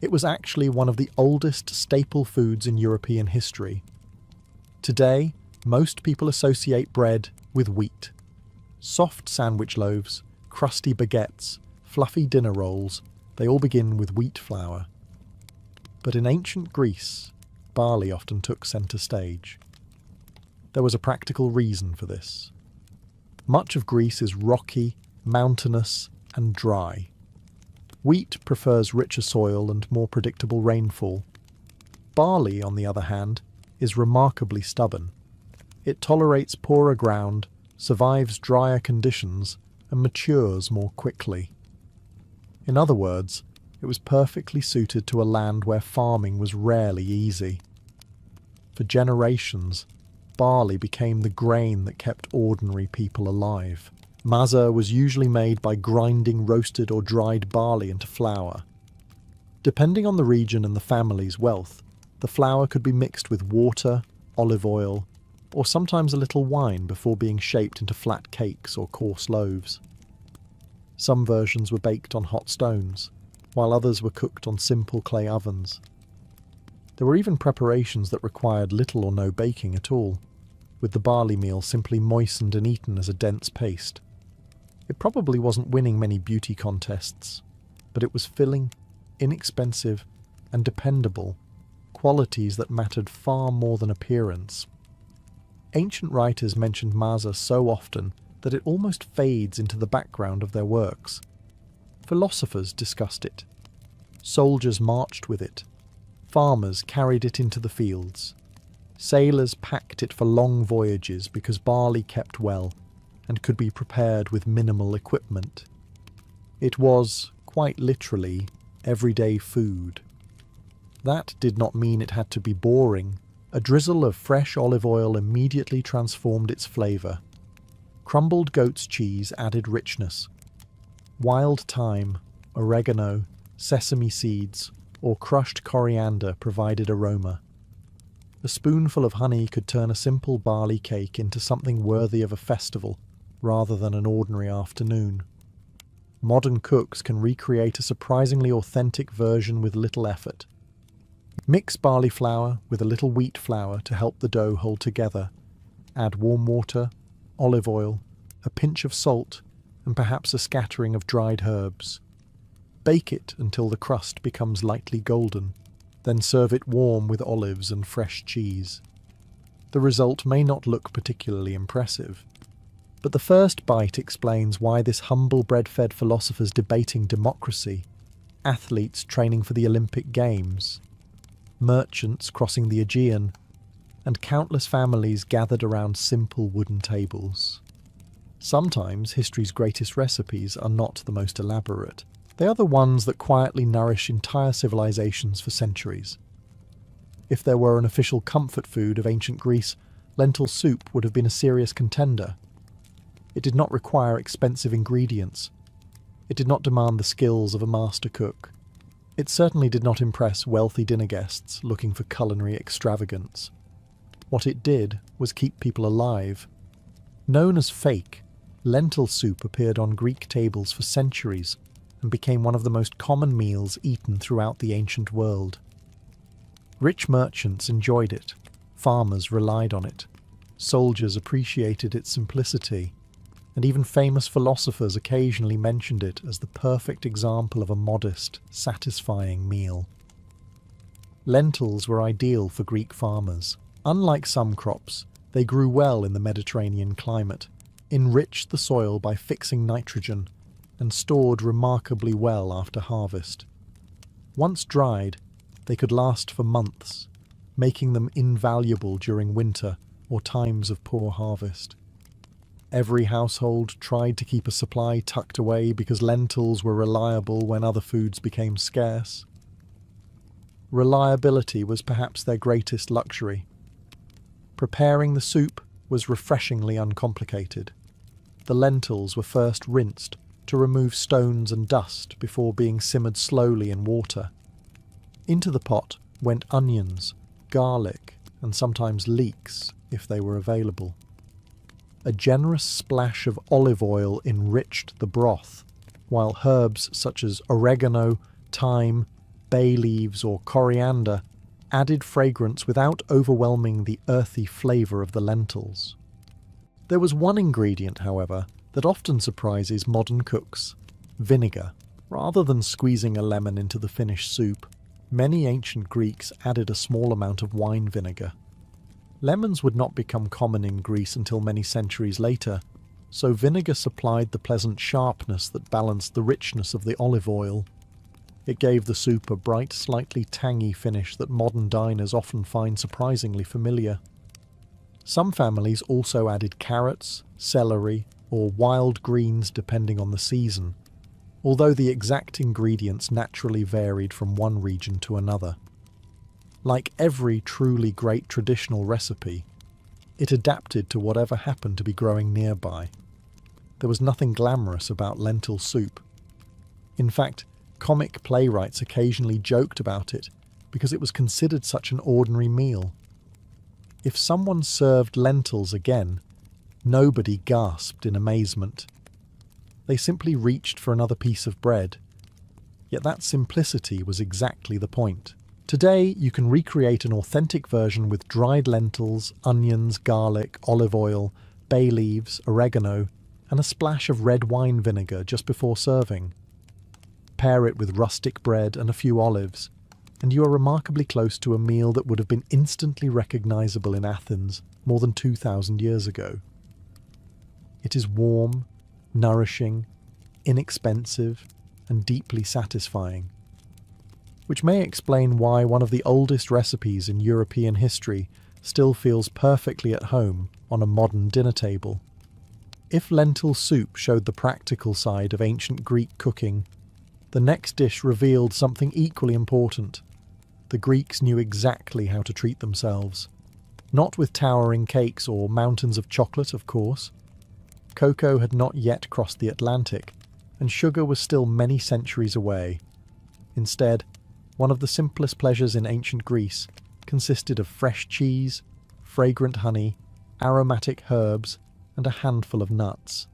it was actually one of the oldest staple foods in European history. Today, most people associate bread with wheat. Soft sandwich loaves, crusty baguettes, fluffy dinner rolls, they all begin with wheat flour. But in ancient Greece, barley often took centre stage. There was a practical reason for this. Much of Greece is rocky, mountainous, and dry. Wheat prefers richer soil and more predictable rainfall. Barley, on the other hand, is remarkably stubborn. It tolerates poorer ground, survives drier conditions, and matures more quickly. In other words, it was perfectly suited to a land where farming was rarely easy. For generations, barley became the grain that kept ordinary people alive. Maza was usually made by grinding roasted or dried barley into flour. Depending on the region and the family's wealth, the flour could be mixed with water, olive oil, or sometimes a little wine before being shaped into flat cakes or coarse loaves. Some versions were baked on hot stones, while others were cooked on simple clay ovens. There were even preparations that required little or no baking at all, with the barley meal simply moistened and eaten as a dense paste. It probably wasn't winning many beauty contests, but it was filling, inexpensive, and dependable, qualities that mattered far more than appearance. Ancient writers mentioned maza so often that it almost fades into the background of their works. Philosophers discussed it. Soldiers marched with it. Farmers carried it into the fields. Sailors packed it for long voyages because barley kept well and could be prepared with minimal equipment. It was, quite literally, everyday food. That did not mean it had to be boring, A drizzle of fresh olive oil immediately transformed its flavour. Crumbled goat's cheese added richness. Wild thyme, oregano, sesame seeds, or crushed coriander provided aroma. A spoonful of honey could turn a simple barley cake into something worthy of a festival, rather than an ordinary afternoon. Modern cooks can recreate a surprisingly authentic version with little effort. Mix barley flour with a little wheat flour to help the dough hold together. Add warm water, olive oil, a pinch of salt, and perhaps a scattering of dried herbs. Bake it until the crust becomes lightly golden, then serve it warm with olives and fresh cheese. The result may not look particularly impressive, but the first bite explains why this humble bread-fed philosopher's debating democracy, athletes training for the Olympic Games, merchants crossing the Aegean, and countless families gathered around simple wooden tables. Sometimes history's greatest recipes are not the most elaborate. They are the ones that quietly nourish entire civilizations for centuries. If there were an official comfort food of ancient Greece, lentil soup would have been a serious contender. It did not require expensive ingredients. It did not demand the skills of a master cook. It certainly did not impress wealthy dinner guests looking for culinary extravagance. What it did was keep people alive. Known as fake, lentil soup appeared on Greek tables for centuries and became one of the most common meals eaten throughout the ancient world. Rich merchants enjoyed it, farmers relied on it, soldiers appreciated its simplicity, and even famous philosophers occasionally mentioned it as the perfect example of a modest, satisfying meal. Lentils were ideal for Greek farmers. Unlike some crops, they grew well in the Mediterranean climate, enriched the soil by fixing nitrogen, and stored remarkably well after harvest. Once dried, they could last for months, making them invaluable during winter or times of poor harvest. Every household tried to keep a supply tucked away because lentils were reliable when other foods became scarce. Reliability was perhaps their greatest luxury. Preparing the soup was refreshingly uncomplicated. The lentils were first rinsed to remove stones and dust before being simmered slowly in water. Into the pot went onions, garlic, and sometimes leeks, if they were available. A generous splash of olive oil enriched the broth, while herbs such as oregano, thyme, bay leaves, or coriander added fragrance without overwhelming the earthy flavour of the lentils. There was one ingredient, however, that often surprises modern cooks: vinegar. Rather than squeezing a lemon into the finished soup, many ancient Greeks added a small amount of wine vinegar. Lemons would not become common in Greece until many centuries later, so vinegar supplied the pleasant sharpness that balanced the richness of the olive oil. It gave the soup a bright, slightly tangy finish that modern diners often find surprisingly familiar. Some families also added carrots, celery, or wild greens depending on the season, although the exact ingredients naturally varied from one region to another. Like every truly great traditional recipe, it adapted to whatever happened to be growing nearby. There was nothing glamorous about lentil soup. In fact, comic playwrights occasionally joked about it because it was considered such an ordinary meal. If someone served lentils again, nobody gasped in amazement. They simply reached for another piece of bread. Yet that simplicity was exactly the point. Today, you can recreate an authentic version with dried lentils, onions, garlic, olive oil, bay leaves, oregano, and a splash of red wine vinegar just before serving. Pair it with rustic bread and a few olives, and you are remarkably close to a meal that would have been instantly recognizable in Athens more than 2,000 years ago. It is warm, nourishing, inexpensive, and deeply satisfying, which may explain why one of the oldest recipes in European history still feels perfectly at home on a modern dinner table. If lentil soup showed the practical side of ancient Greek cooking, the next dish revealed something equally important. The Greeks knew exactly how to treat themselves. Not with towering cakes or mountains of chocolate, of course. Cocoa had not yet crossed the Atlantic, and sugar was still many centuries away. Instead, one of the simplest pleasures in ancient Greece consisted of fresh cheese, fragrant honey, aromatic herbs, and a handful of nuts.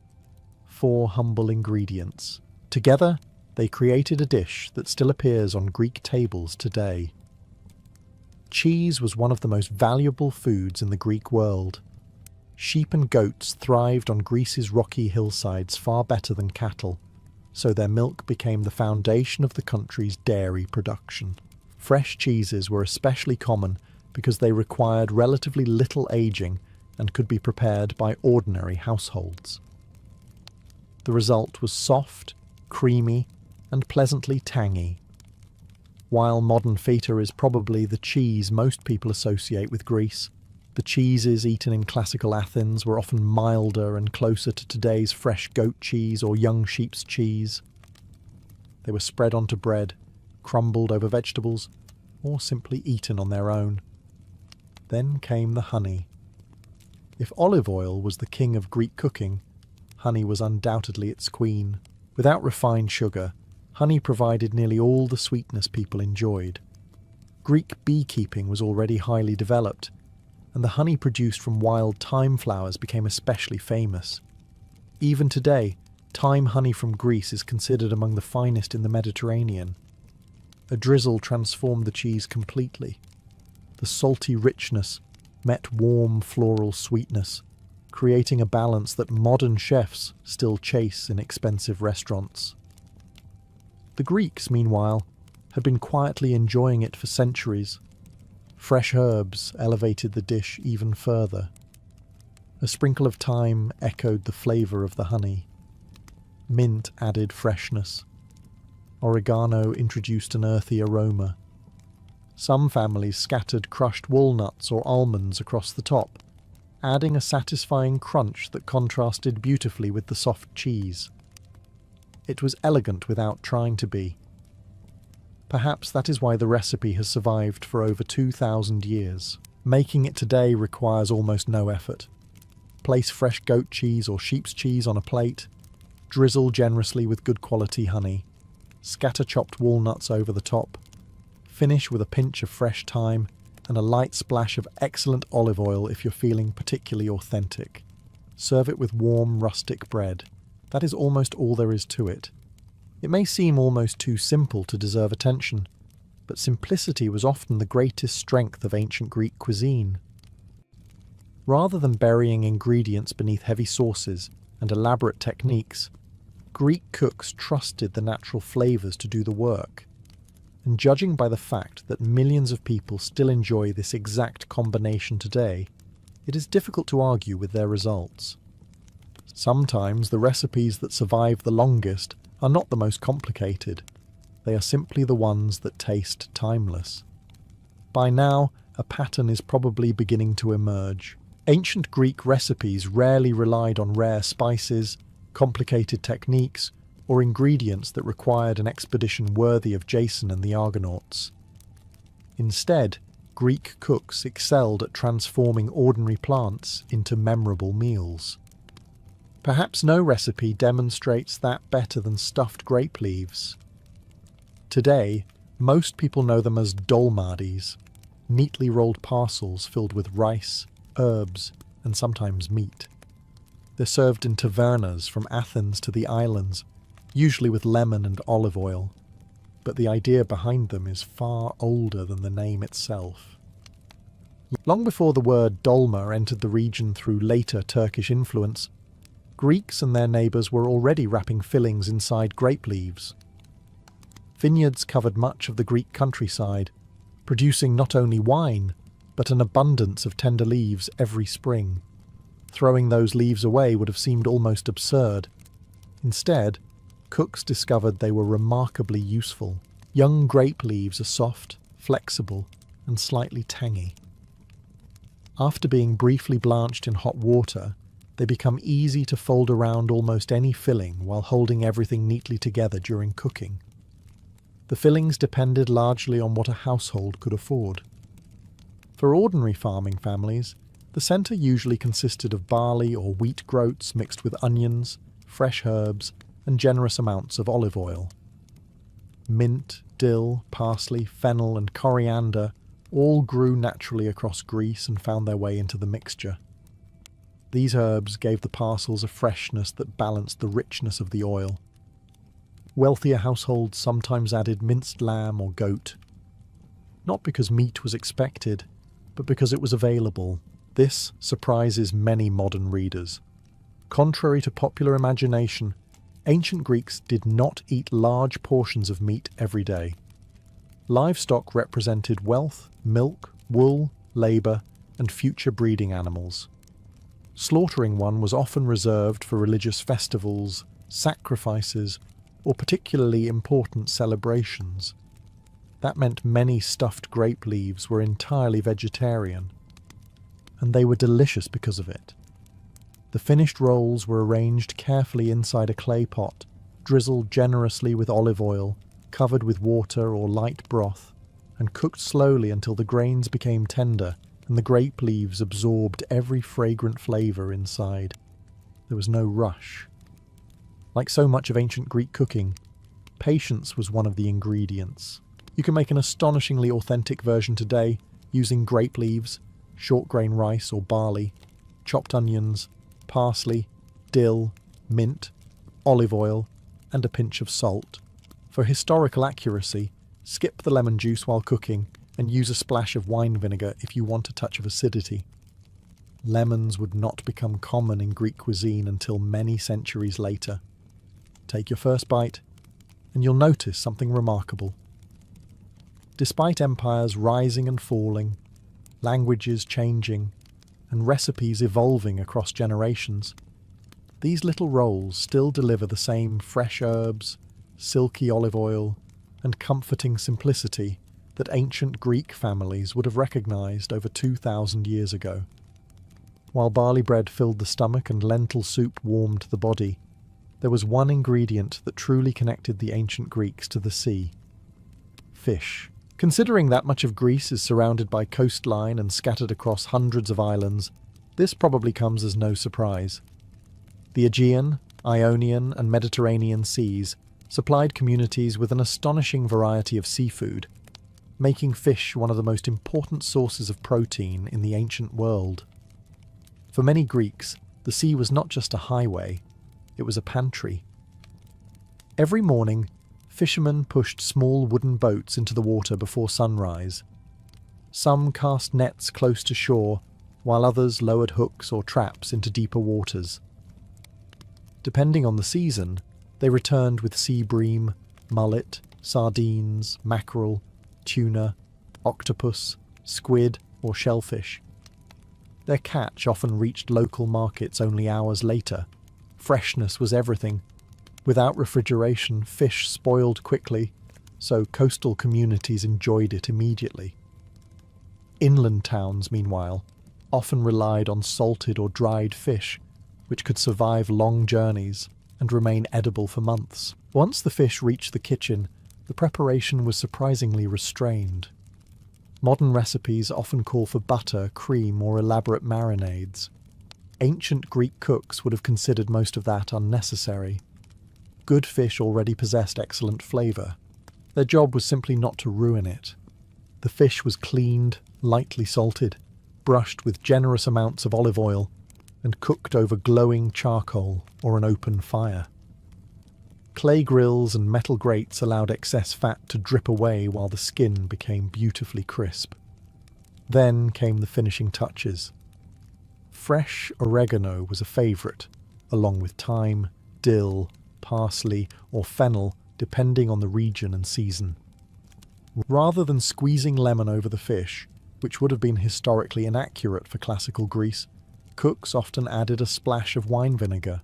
4 humble ingredients. Together, they created a dish that still appears on Greek tables today. Cheese was one of the most valuable foods in the Greek world. Sheep and goats thrived on Greece's rocky hillsides far better than cattle, so their milk became the foundation of the country's dairy production. Fresh cheeses were especially common because they required relatively little aging and could be prepared by ordinary households. The result was soft, creamy, and pleasantly tangy. While modern feta is probably the cheese most people associate with Greece, the cheeses eaten in classical Athens were often milder and closer to today's fresh goat cheese or young sheep's cheese. They were spread onto bread, crumbled over vegetables, or simply eaten on their own. Then came the honey. If olive oil was the king of Greek cooking, honey was undoubtedly its queen. Without refined sugar, honey provided nearly all the sweetness people enjoyed. Greek beekeeping was already highly developed, and the honey produced from wild thyme flowers became especially famous. Even today, thyme honey from Greece is considered among the finest in the Mediterranean. A drizzle transformed the cheese completely. The salty richness met warm floral sweetness, creating a balance that modern chefs still chase in expensive restaurants. The Greeks, meanwhile, had been quietly enjoying it for centuries. Fresh herbs elevated the dish even further. A sprinkle of thyme echoed the flavour of the honey. Mint added freshness. Oregano introduced an earthy aroma. Some families scattered crushed walnuts or almonds across the top, adding a satisfying crunch that contrasted beautifully with the soft cheese. It was elegant without trying to be. Perhaps that is why the recipe has survived for over 2,000 years. Making it today requires almost no effort. Place fresh goat cheese or sheep's cheese on a plate, drizzle generously with good quality honey, scatter chopped walnuts over the top, finish with a pinch of fresh thyme and a light splash of excellent olive oil if you're feeling particularly authentic. Serve it with warm rustic bread. That is almost all there is to it. It may seem almost too simple to deserve attention, but simplicity was often the greatest strength of ancient Greek cuisine. Rather than burying ingredients beneath heavy sauces and elaborate techniques, Greek cooks trusted the natural flavours to do the work. And judging by the fact that millions of people still enjoy this exact combination today, it is difficult to argue with their results. Sometimes the recipes that survive the longest are not the most complicated. They are simply the ones that taste timeless. By now, a pattern is probably beginning to emerge. Ancient Greek recipes rarely relied on rare spices, complicated techniques, or ingredients that required an expedition worthy of Jason and the Argonauts. Instead, Greek cooks excelled at transforming ordinary plants into memorable meals. Perhaps no recipe demonstrates that better than stuffed grape leaves. Today, most people know them as dolmades, neatly rolled parcels filled with rice, herbs, and sometimes meat. They're served in tavernas from Athens to the islands, usually with lemon and olive oil, but the idea behind them is far older than the name itself. Long before the word dolma entered the region through later Turkish influence, Greeks and their neighbours were already wrapping fillings inside grape leaves. Vineyards covered much of the Greek countryside, producing not only wine, but an abundance of tender leaves every spring. Throwing those leaves away would have seemed almost absurd. Instead, cooks discovered they were remarkably useful. Young grape leaves are soft, flexible, and slightly tangy. After being briefly blanched in hot water, they become easy to fold around almost any filling while holding everything neatly together during cooking. The fillings depended largely on what a household could afford. For ordinary farming families, the centre usually consisted of barley or wheat groats mixed with onions, fresh herbs, and generous amounts of olive oil. Mint, dill, parsley, fennel, and coriander all grew naturally across Greece and found their way into the mixture. These herbs gave the parcels a freshness that balanced the richness of the oil. Wealthier households sometimes added minced lamb or goat, not because meat was expected, but because it was available. This surprises many modern readers. Contrary to popular imagination, ancient Greeks did not eat large portions of meat every day. Livestock represented wealth, milk, wool, labour, and future breeding animals. Slaughtering one was often reserved for religious festivals, sacrifices, or particularly important celebrations. That meant many stuffed grape leaves were entirely vegetarian, and they were delicious because of it. The finished rolls were arranged carefully inside a clay pot, drizzled generously with olive oil, covered with water or light broth, and cooked slowly until the grains became tender and the grape leaves absorbed every fragrant flavour inside. There was no rush. Like so much of ancient Greek cooking, patience was one of the ingredients. You can make an astonishingly authentic version today using grape leaves, short grain rice or barley, chopped onions, parsley, dill, mint, olive oil, and a pinch of salt. For historical accuracy, skip the lemon juice while cooking and use a splash of wine vinegar if you want a touch of acidity. Lemons would not become common in Greek cuisine until many centuries later. Take your first bite, and you'll notice something remarkable. Despite empires rising and falling, languages changing, and recipes evolving across generations, these little rolls still deliver the same fresh herbs, silky olive oil, and comforting simplicity that ancient Greek families would have recognized over 2,000 years ago. While barley bread filled the stomach and lentil soup warmed the body, there was one ingredient that truly connected the ancient Greeks to the sea: fish. Considering that much of Greece is surrounded by coastline and scattered across hundreds of islands, this probably comes as no surprise. The Aegean, Ionian, and Mediterranean seas supplied communities with an astonishing variety of seafood, making fish one of the most important sources of protein in the ancient world. For many Greeks, the sea was not just a highway, it was a pantry. Every morning, fishermen pushed small wooden boats into the water before sunrise. Some cast nets close to shore, while others lowered hooks or traps into deeper waters. Depending on the season, they returned with sea bream, mullet, sardines, mackerel, tuna, octopus, squid, or shellfish. Their catch often reached local markets only hours later. Freshness was everything. Without refrigeration, fish spoiled quickly, so coastal communities enjoyed it immediately. Inland towns, meanwhile, often relied on salted or dried fish, which could survive long journeys and remain edible for months. Once the fish reached the kitchen, the preparation was surprisingly restrained. Modern recipes often call for butter, cream, or elaborate marinades. Ancient Greek cooks would have considered most of that unnecessary. Good fish already possessed excellent flavour. Their job was simply not to ruin it. The fish was cleaned, lightly salted, brushed with generous amounts of olive oil, and cooked over glowing charcoal or an open fire. Clay grills and metal grates allowed excess fat to drip away while the skin became beautifully crisp. Then came the finishing touches. Fresh oregano was a favourite, along with thyme, dill, parsley, or fennel, depending on the region and season. Rather than squeezing lemon over the fish, which would have been historically inaccurate for classical Greece, cooks often added a splash of wine vinegar.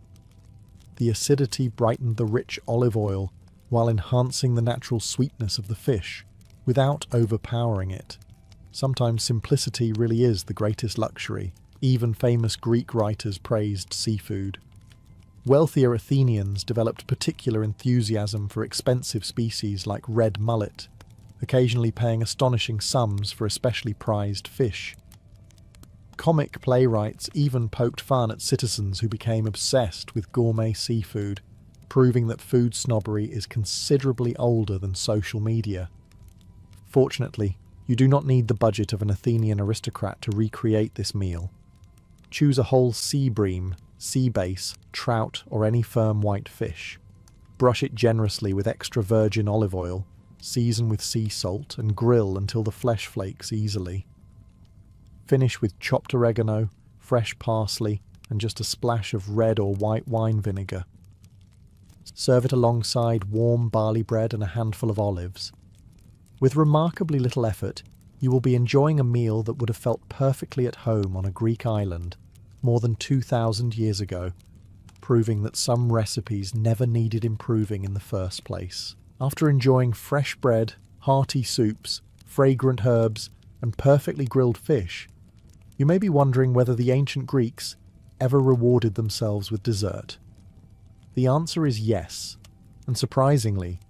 The acidity brightened the rich olive oil while enhancing the natural sweetness of the fish, without overpowering it. Sometimes simplicity really is the greatest luxury. Even famous Greek writers praised seafood. Wealthier Athenians developed particular enthusiasm for expensive species like red mullet, occasionally paying astonishing sums for especially prized fish. Comic playwrights even poked fun at citizens who became obsessed with gourmet seafood, proving that food snobbery is considerably older than social media. Fortunately, you do not need the budget of an Athenian aristocrat to recreate this meal. Choose a whole sea bream, sea bass, trout, or any firm white fish. Brush it generously with extra virgin olive oil, season with sea salt, and grill until the flesh flakes easily. Finish with chopped oregano, fresh parsley, and just a splash of red or white wine vinegar. Serve it alongside warm barley bread and a handful of olives. With remarkably little effort, you will be enjoying a meal that would have felt perfectly at home on a Greek island more than 2,000 years ago, proving that some recipes never needed improving in the first place. After enjoying fresh bread, hearty soups, fragrant herbs, and perfectly grilled fish, you may be wondering whether the ancient Greeks ever rewarded themselves with dessert. The answer is yes, and surprisingly,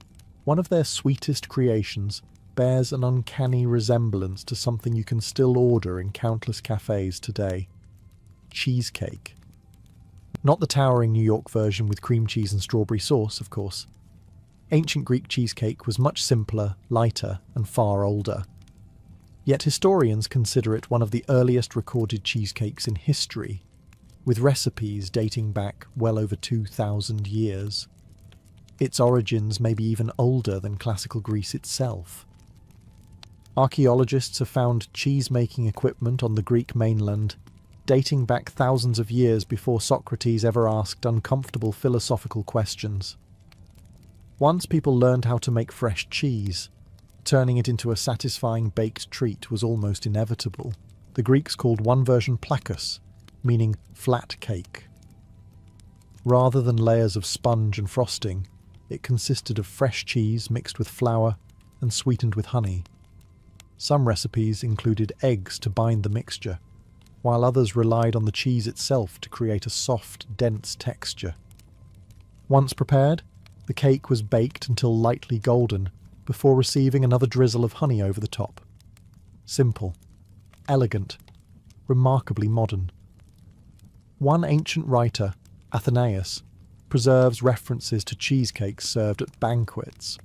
one of their sweetest creations bears an uncanny resemblance to something you can still order in countless cafes today: cheesecake. Not the towering New York version with cream cheese and strawberry sauce, of course. Ancient Greek cheesecake was much simpler, lighter, and far older. Yet historians consider it one of the earliest recorded cheesecakes in history, with recipes dating back well over 2,000 years. Its origins may be even older than classical Greece itself. Archaeologists have found cheese-making equipment on the Greek mainland dating back thousands of years before Socrates ever asked uncomfortable philosophical questions. Once people learned how to make fresh cheese, turning it into a satisfying baked treat was almost inevitable. The Greeks called one version plakos, meaning flat cake. Rather than layers of sponge and frosting, it consisted of fresh cheese mixed with flour and sweetened with honey. Some recipes included eggs to bind the mixture, while others relied on the cheese itself to create a soft, dense texture. Once prepared, the cake was baked until lightly golden before receiving another drizzle of honey over the top. Simple, elegant, remarkably modern. One ancient writer, Athenaeus, preserves references to cheesecakes served at banquets,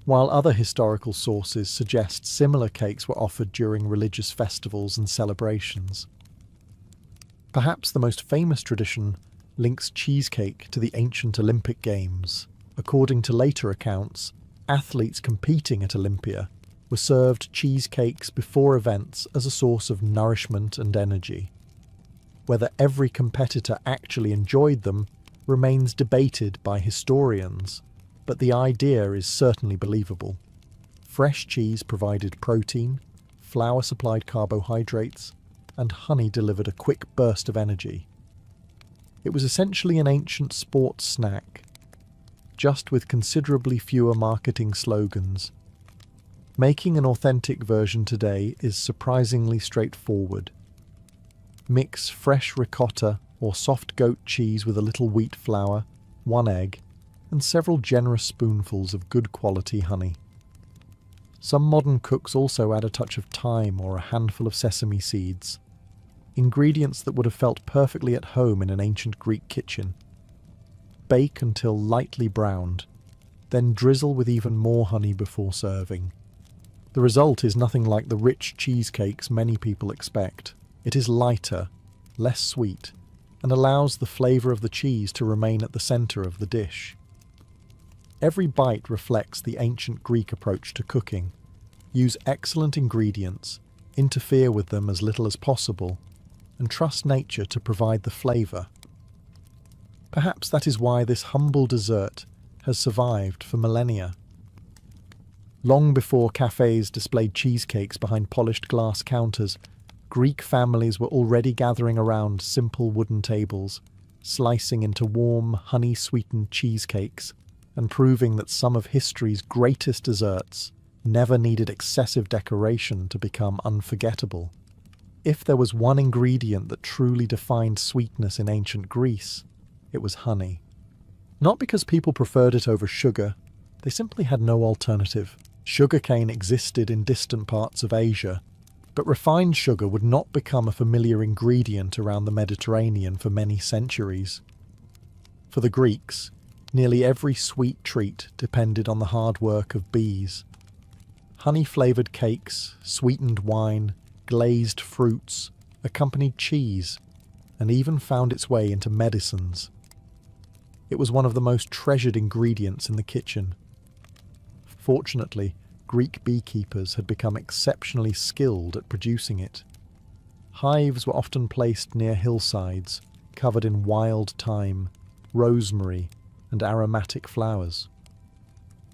while other historical sources suggest similar cakes were offered during religious festivals and celebrations. Perhaps the most famous tradition links cheesecake to the ancient Olympic Games. According to later accounts, athletes competing at Olympia were served cheesecakes before events as a source of nourishment and energy. Whether every competitor actually enjoyed them remains debated by historians, but the idea is certainly believable. Fresh cheese provided protein, flour supplied carbohydrates, and honey delivered a quick burst of energy. It was essentially an ancient sports snack, just with considerably fewer marketing slogans. Making an authentic version today is surprisingly straightforward. Mix fresh ricotta or soft goat cheese with a little wheat flour, 1 egg, and several generous spoonfuls of good quality honey. Some modern cooks also add a touch of thyme or a handful of sesame seeds, ingredients that would have felt perfectly at home in an ancient Greek kitchen. Bake until lightly browned, then drizzle with even more honey before serving. The result is nothing like the rich cheesecakes many people expect. It is lighter, less sweet, and allows the flavour of the cheese to remain at the centre of the dish. Every bite reflects the ancient Greek approach to cooking. Use excellent ingredients, interfere with them as little as possible, and trust nature to provide the flavour. Perhaps that is why this humble dessert has survived for millennia. Long before cafes displayed cheesecakes behind polished glass counters, Greek families were already gathering around simple wooden tables, slicing into warm, honey-sweetened cheesecakes, and proving that some of history's greatest desserts never needed excessive decoration to become unforgettable. If there was one ingredient that truly defined sweetness in ancient Greece, it was honey. Not because people preferred it over sugar, they simply had no alternative. Sugarcane existed in distant parts of Asia, but refined sugar would not become a familiar ingredient around the Mediterranean for many centuries. For the Greeks, nearly every sweet treat depended on the hard work of bees. Honey-flavoured cakes, sweetened wine, glazed fruits, accompanied cheese, and even found its way into medicines. It was one of the most treasured ingredients in the kitchen. Fortunately, Greek beekeepers had become exceptionally skilled at producing it. Hives were often placed near hillsides, covered in wild thyme, rosemary, and aromatic flowers.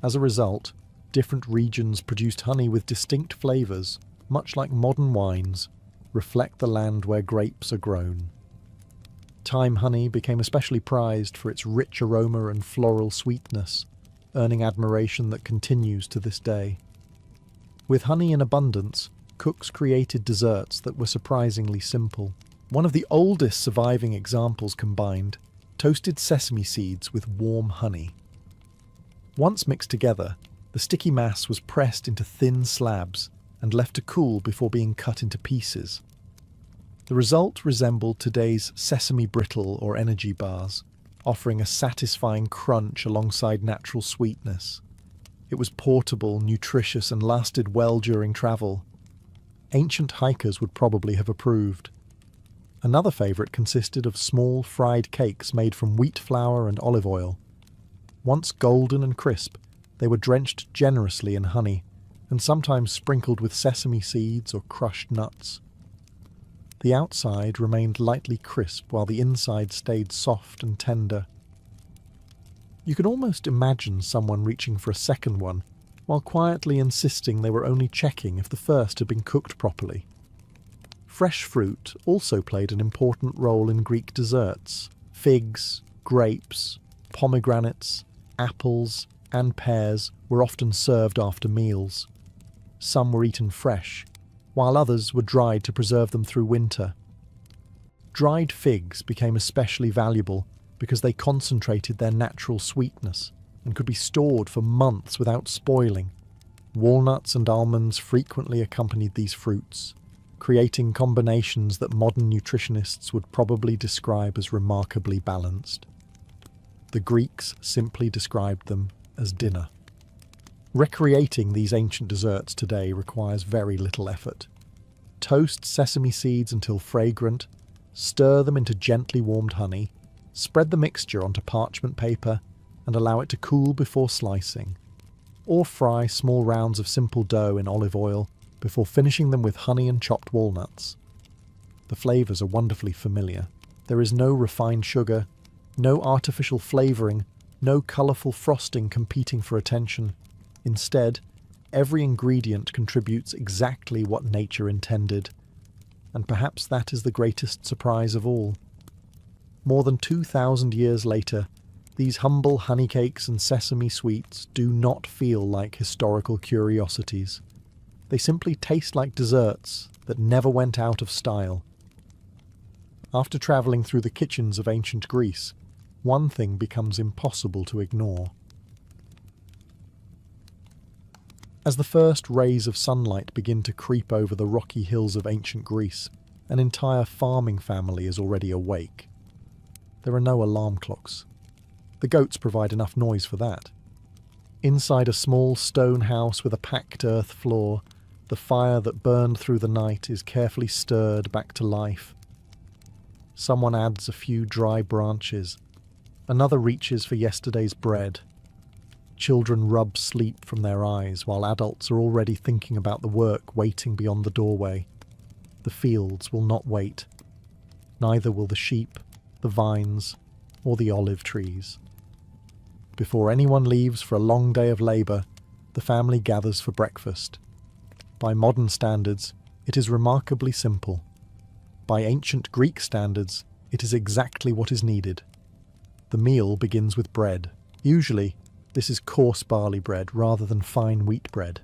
As a result, different regions produced honey with distinct flavours, much like modern wines, reflect the land where grapes are grown. Thyme honey became especially prized for its rich aroma and floral sweetness, earning admiration that continues to this day. With honey in abundance, cooks created desserts that were surprisingly simple. One of the oldest surviving examples combined toasted sesame seeds with warm honey. Once mixed together, the sticky mass was pressed into thin slabs and left to cool before being cut into pieces. The result resembled today's sesame brittle or energy bars, offering a satisfying crunch alongside natural sweetness. It was portable, nutritious, and lasted well during travel. Ancient hikers would probably have approved. Another favourite consisted of small fried cakes made from wheat flour and olive oil. Once golden and crisp, they were drenched generously in honey, and sometimes sprinkled with sesame seeds or crushed nuts. The outside remained lightly crisp while the inside stayed soft and tender. You could almost imagine someone reaching for a second one, while quietly insisting they were only checking if the first had been cooked properly. Fresh fruit also played an important role in Greek desserts. Figs, grapes, pomegranates, apples, and pears were often served after meals. Some were eaten fresh, while others were dried to preserve them through winter. Dried figs became especially valuable because they concentrated their natural sweetness and could be stored for months without spoiling. Walnuts and almonds frequently accompanied these fruits, creating combinations that modern nutritionists would probably describe as remarkably balanced. The Greeks simply described them as dinner. Recreating these ancient desserts today requires very little effort. Toast sesame seeds until fragrant, stir them into gently warmed honey, spread the mixture onto parchment paper, and allow it to cool before slicing. Or fry small rounds of simple dough in olive oil before finishing them with honey and chopped walnuts. The flavours are wonderfully familiar. There is no refined sugar, no artificial flavouring, no colourful frosting competing for attention. Instead, every ingredient contributes exactly what nature intended, and perhaps that is the greatest surprise of all. More than 2,000 years later, these humble honeycakes and sesame sweets do not feel like historical curiosities. They simply taste like desserts that never went out of style. After travelling through the kitchens of ancient Greece, one thing becomes impossible to ignore. As the first rays of sunlight begin to creep over the rocky hills of ancient Greece, an entire farming family is already awake. There are no alarm clocks. The goats provide enough noise for that. Inside a small stone house with a packed earth floor, the fire that burned through the night is carefully stirred back to life. Someone adds a few dry branches. Another reaches for yesterday's bread. Children rub sleep from their eyes while adults are already thinking about the work waiting beyond the doorway. The fields will not wait. Neither will the sheep, the vines, or the olive trees. Before anyone leaves for a long day of labour, the family gathers for breakfast. By modern standards, it is remarkably simple. By ancient Greek standards, it is exactly what is needed. The meal begins with bread. Usually, this is coarse barley bread rather than fine wheat bread.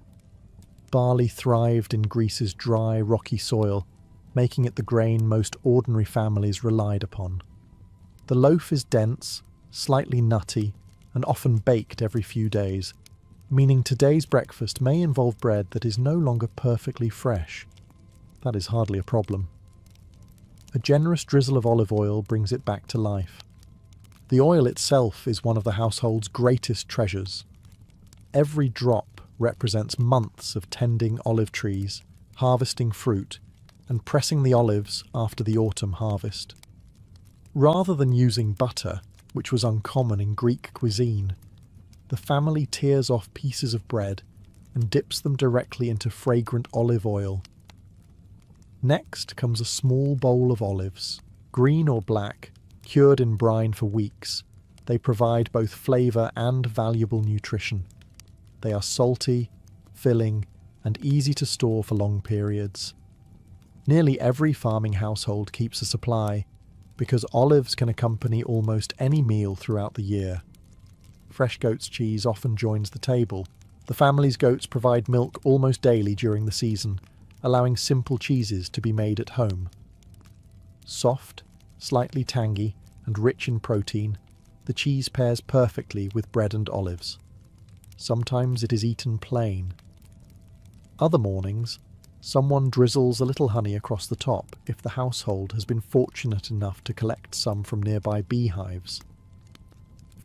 Barley thrived in Greece's dry, rocky soil, making it the grain most ordinary families relied upon. The loaf is dense, slightly nutty, and often baked every few days. meaning today's breakfast may involve bread that is no longer perfectly fresh. That is hardly a problem. A generous drizzle of olive oil brings it back to life. The oil itself is one of the household's greatest treasures. Every drop represents months of tending olive trees, harvesting fruit, and pressing the olives after the autumn harvest. Rather than using butter, which was uncommon in Greek cuisine, the family tears off pieces of bread and dips them directly into fragrant olive oil. Next comes a small bowl of olives, green or black, cured in brine for weeks. They provide both flavour and valuable nutrition. They are salty, filling, and easy to store for long periods. Nearly every farming household keeps a supply, because olives can accompany almost any meal throughout the year. Fresh goat's cheese often joins the table. The family's goats provide milk almost daily during the season, allowing simple cheeses to be made at home. Soft, slightly tangy, and rich in protein, the cheese pairs perfectly with bread and olives. Sometimes it is eaten plain. Other mornings, someone drizzles a little honey across the top if the household has been fortunate enough to collect some from nearby beehives.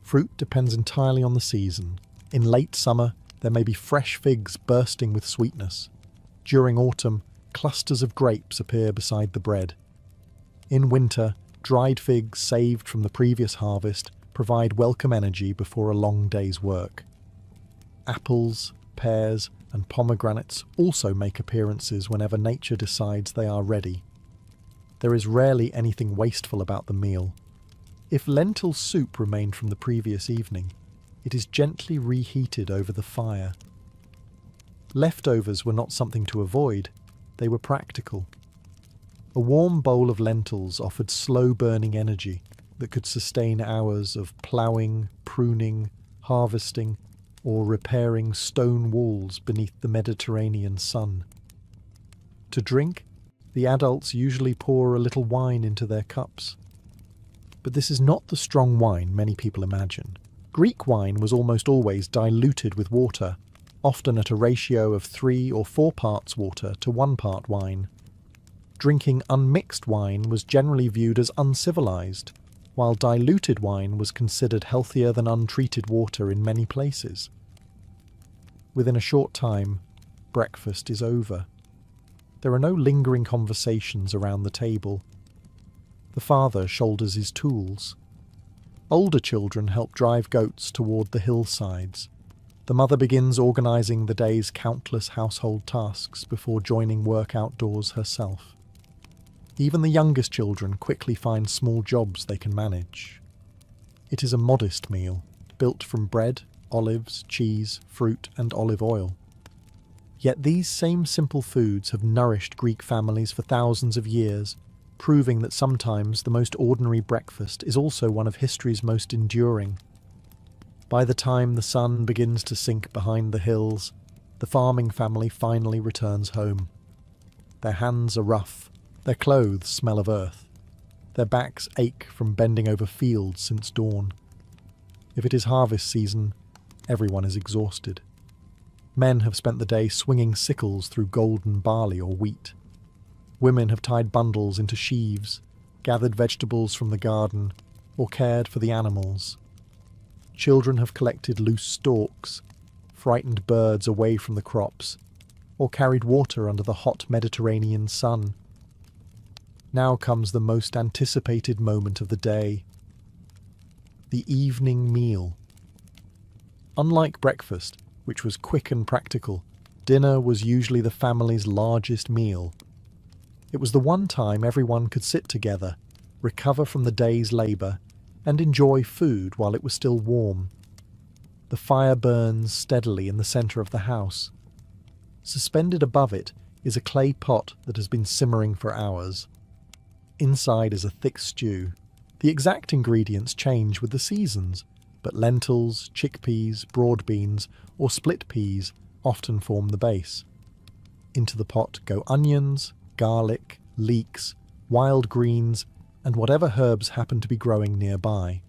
Fruit depends entirely on the season. In late summer, there may be fresh figs bursting with sweetness. During autumn, clusters of grapes appear beside the bread. In winter, dried figs saved from the previous harvest provide welcome energy before a long day's work. Apples, pears, and pomegranates also make appearances whenever nature decides they are ready. There is rarely anything wasteful about the meal. If lentil soup remained from the previous evening, it is gently reheated over the fire. Leftovers were not something to avoid, they were practical. A warm bowl of lentils offered slow-burning energy that could sustain hours of ploughing, pruning, harvesting, or repairing stone walls beneath the Mediterranean sun. To drink, the adults usually pour a little wine into their cups. But this is not the strong wine many people imagine. Greek wine was almost always diluted with water, often at a ratio of 3 or 4 parts water to 1 part wine. Drinking unmixed wine was generally viewed as uncivilized, while diluted wine was considered healthier than untreated water in many places. Within a short time, breakfast is over. There are no lingering conversations around the table. The father shoulders his tools. Older children help drive goats toward the hillsides. The mother begins organising the day's countless household tasks before joining work outdoors herself. Even the youngest children quickly find small jobs they can manage. It is a modest meal, built from bread, olives, cheese, fruit, and olive oil. Yet these same simple foods have nourished Greek families for thousands of years, proving that sometimes the most ordinary breakfast is also one of history's most enduring. By the time the sun begins to sink behind the hills, the farming family finally returns home. Their hands are rough, their clothes smell of earth, their backs ache from bending over fields since dawn. If it is harvest season, everyone is exhausted. Men have spent the day swinging sickles through golden barley or wheat. Women have tied bundles into sheaves, gathered vegetables from the garden, or cared for the animals. Children have collected loose stalks, frightened birds away from the crops, or carried water under the hot Mediterranean sun. Now comes the most anticipated moment of the day: the evening meal. Unlike breakfast, which was quick and practical, dinner was usually the family's largest meal. It was the one time everyone could sit together, recover from the day's labour, and enjoy food while it was still warm. The fire burns steadily in the centre of the house. Suspended above it is a clay pot that has been simmering for hours. Inside is a thick stew. The exact ingredients change with the seasons, but lentils, chickpeas, broad beans, or split peas often form the base. Into the pot go onions, garlic, leeks, wild greens, and whatever herbs happen to be growing nearby.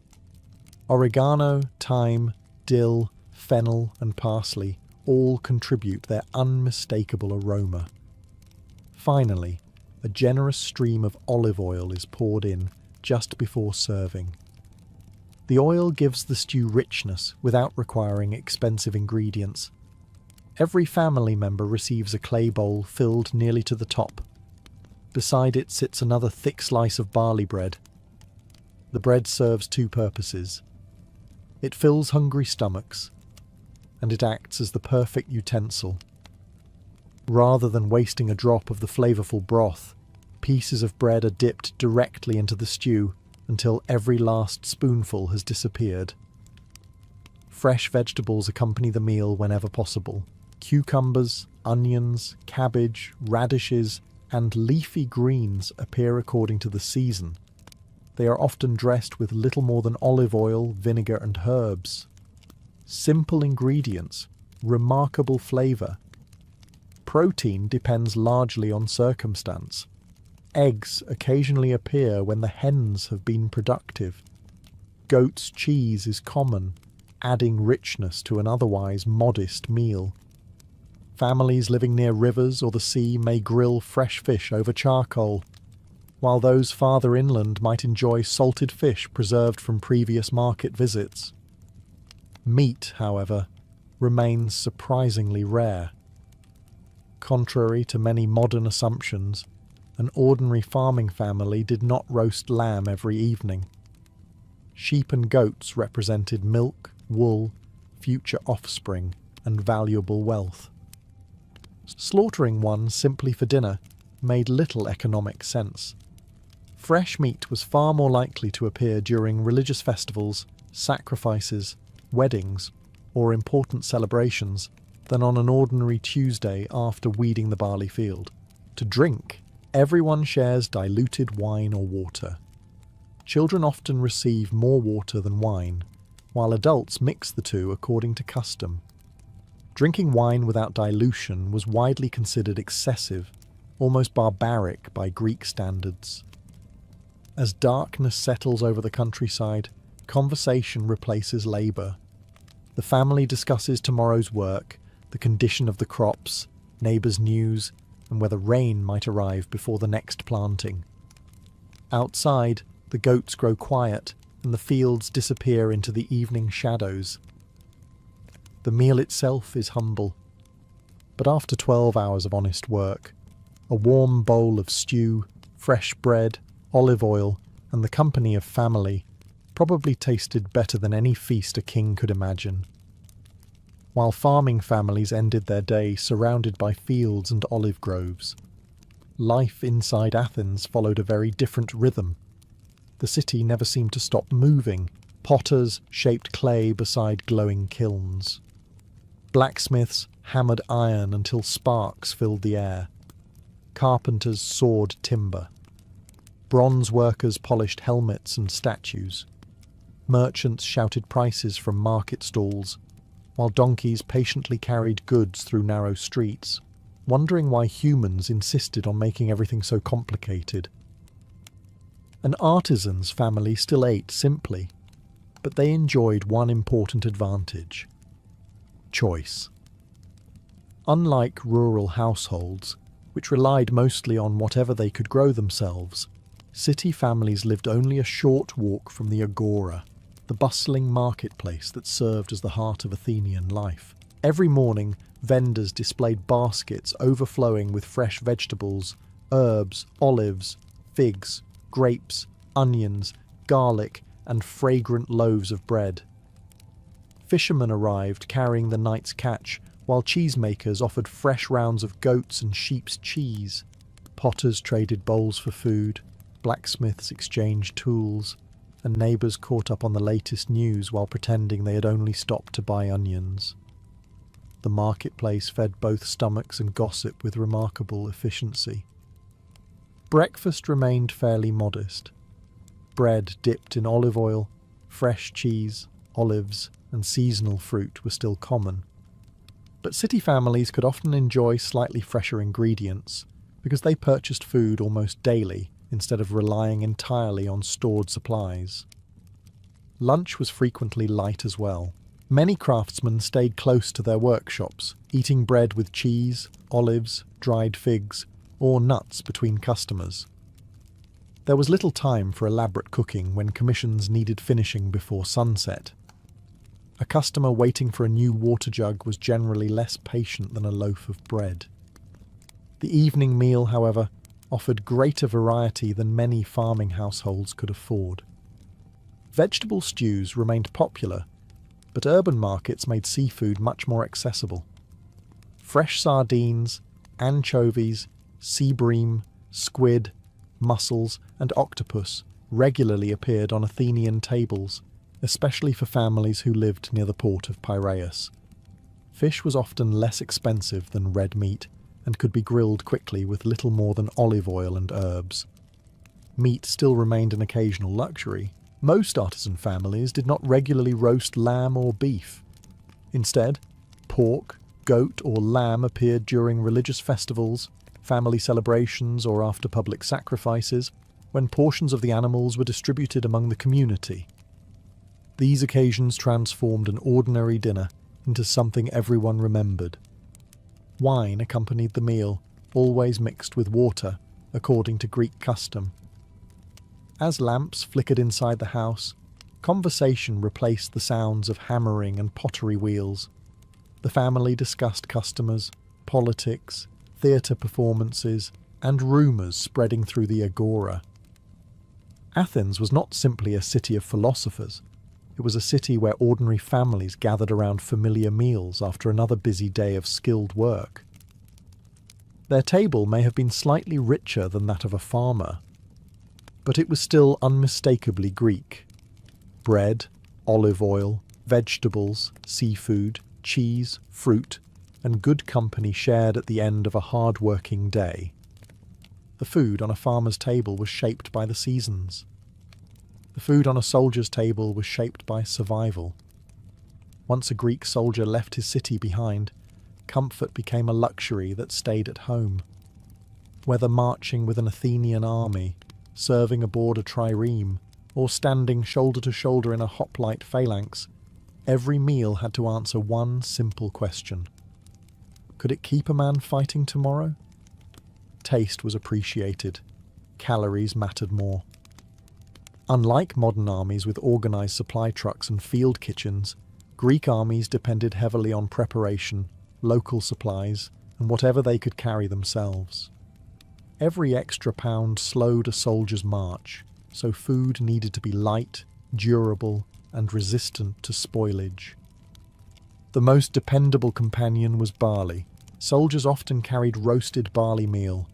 Oregano, thyme, dill, fennel and parsley all contribute their unmistakable aroma. Finally, a generous stream of olive oil is poured in just before serving. The oil gives the stew richness without requiring expensive ingredients. Every family member receives a clay bowl filled nearly to the top. Beside it sits another thick slice of barley bread. The bread serves two purposes. It fills hungry stomachs, and it acts as the perfect utensil. Rather than wasting a drop of the flavourful broth, pieces of bread are dipped directly into the stew until every last spoonful has disappeared. Fresh vegetables accompany the meal whenever possible. Cucumbers, onions, cabbage, radishes, and leafy greens appear according to the season. They are often dressed with little more than olive oil, vinegar, and herbs. Simple ingredients, remarkable flavour. Protein depends largely on circumstance. Eggs occasionally appear when the hens have been productive. Goat's cheese is common, adding richness to an otherwise modest meal. Families living near rivers or the sea may grill fresh fish over charcoal, while those farther inland might enjoy salted fish preserved from previous market visits. Meat, however, remains surprisingly rare. Contrary to many modern assumptions, an ordinary farming family did not roast lamb every evening. Sheep and goats represented milk, wool, future offspring, and valuable wealth. Slaughtering one simply for dinner made little economic sense. Fresh meat was far more likely to appear during religious festivals, sacrifices, weddings, or important celebrations than on an ordinary Tuesday after weeding the barley field. To drink, everyone shares diluted wine or water. Children often receive more water than wine, while adults mix the two according to custom. Drinking wine without dilution was widely considered excessive, almost barbaric by Greek standards. As darkness settles over the countryside, conversation replaces labour. The family discusses tomorrow's work, the condition of the crops, neighbours' news, and whether rain might arrive before the next planting. Outside, the goats grow quiet, and the fields disappear into the evening shadows. The meal itself is humble, but after 12 hours of honest work, a warm bowl of stew, fresh bread, olive oil, and the company of family probably tasted better than any feast a king could imagine. While farming families ended their day surrounded by fields and olive groves, life inside Athens followed a very different rhythm. The city never seemed to stop moving. Potters shaped clay beside glowing kilns. Blacksmiths hammered iron until sparks filled the air. Carpenters sawed timber. Bronze workers polished helmets and statues. Merchants shouted prices from market stalls, while donkeys patiently carried goods through narrow streets, wondering why humans insisted on making everything so complicated. An artisan's family still ate simply, but they enjoyed one important advantage: choice. Unlike rural households, which relied mostly on whatever they could grow themselves, city families lived only a short walk from the agora, the bustling marketplace that served as the heart of Athenian life. Every morning, vendors displayed baskets overflowing with fresh vegetables, herbs, olives, figs, grapes, onions, garlic, and fragrant loaves of bread. Fishermen arrived carrying the night's catch, while cheesemakers offered fresh rounds of goats and sheep's cheese. Potters traded bowls for food, blacksmiths exchanged tools, and neighbours caught up on the latest news while pretending they had only stopped to buy onions. The marketplace fed both stomachs and gossip with remarkable efficiency. Breakfast remained fairly modest. Bread dipped in olive oil, fresh cheese, olives, and seasonal fruit were still common. But city families could often enjoy slightly fresher ingredients because they purchased food almost daily instead of relying entirely on stored supplies. Lunch was frequently light as well. Many craftsmen stayed close to their workshops, eating bread with cheese, olives, dried figs, or nuts between customers. There was little time for elaborate cooking when commissions needed finishing before sunset. A customer waiting for a new water jug was generally less patient than a loaf of bread. The evening meal, however, offered greater variety than many farming households could afford. Vegetable stews remained popular, but urban markets made seafood much more accessible. Fresh sardines, anchovies, sea bream, squid, mussels, and octopus regularly appeared on Athenian tables, especially for families who lived near the port of Piraeus. Fish was often less expensive than red meat and could be grilled quickly with little more than olive oil and herbs. Meat still remained an occasional luxury. Most artisan families did not regularly roast lamb or beef. Instead, pork, goat, or lamb appeared during religious festivals, family celebrations, or after public sacrifices, when portions of the animals were distributed among the community. These occasions transformed an ordinary dinner into something everyone remembered. Wine accompanied the meal, always mixed with water, according to Greek custom. As lamps flickered inside the house, conversation replaced the sounds of hammering and pottery wheels. The family discussed customers, politics, theatre performances, and rumours spreading through the agora. Athens was not simply a city of philosophers. It was a city where ordinary families gathered around familiar meals after another busy day of skilled work. Their table may have been slightly richer than that of a farmer, but it was still unmistakably Greek. Bread, olive oil, vegetables, seafood, cheese, fruit, and good company shared at the end of a hard-working day. The food on a farmer's table was shaped by the seasons. The food on a soldier's table was shaped by survival. Once a Greek soldier left his city behind, comfort became a luxury that stayed at home. Whether marching with an Athenian army, serving aboard a trireme, or standing shoulder to shoulder in a hoplite phalanx, every meal had to answer one simple question. Could it keep a man fighting tomorrow? Taste was appreciated. Calories mattered more. Unlike modern armies with organised supply trucks and field kitchens, Greek armies depended heavily on preparation, local supplies, and whatever they could carry themselves. Every extra pound slowed a soldier's march, so food needed to be light, durable, and resistant to spoilage. The most dependable companion was barley. Soldiers often carried roasted barley meal,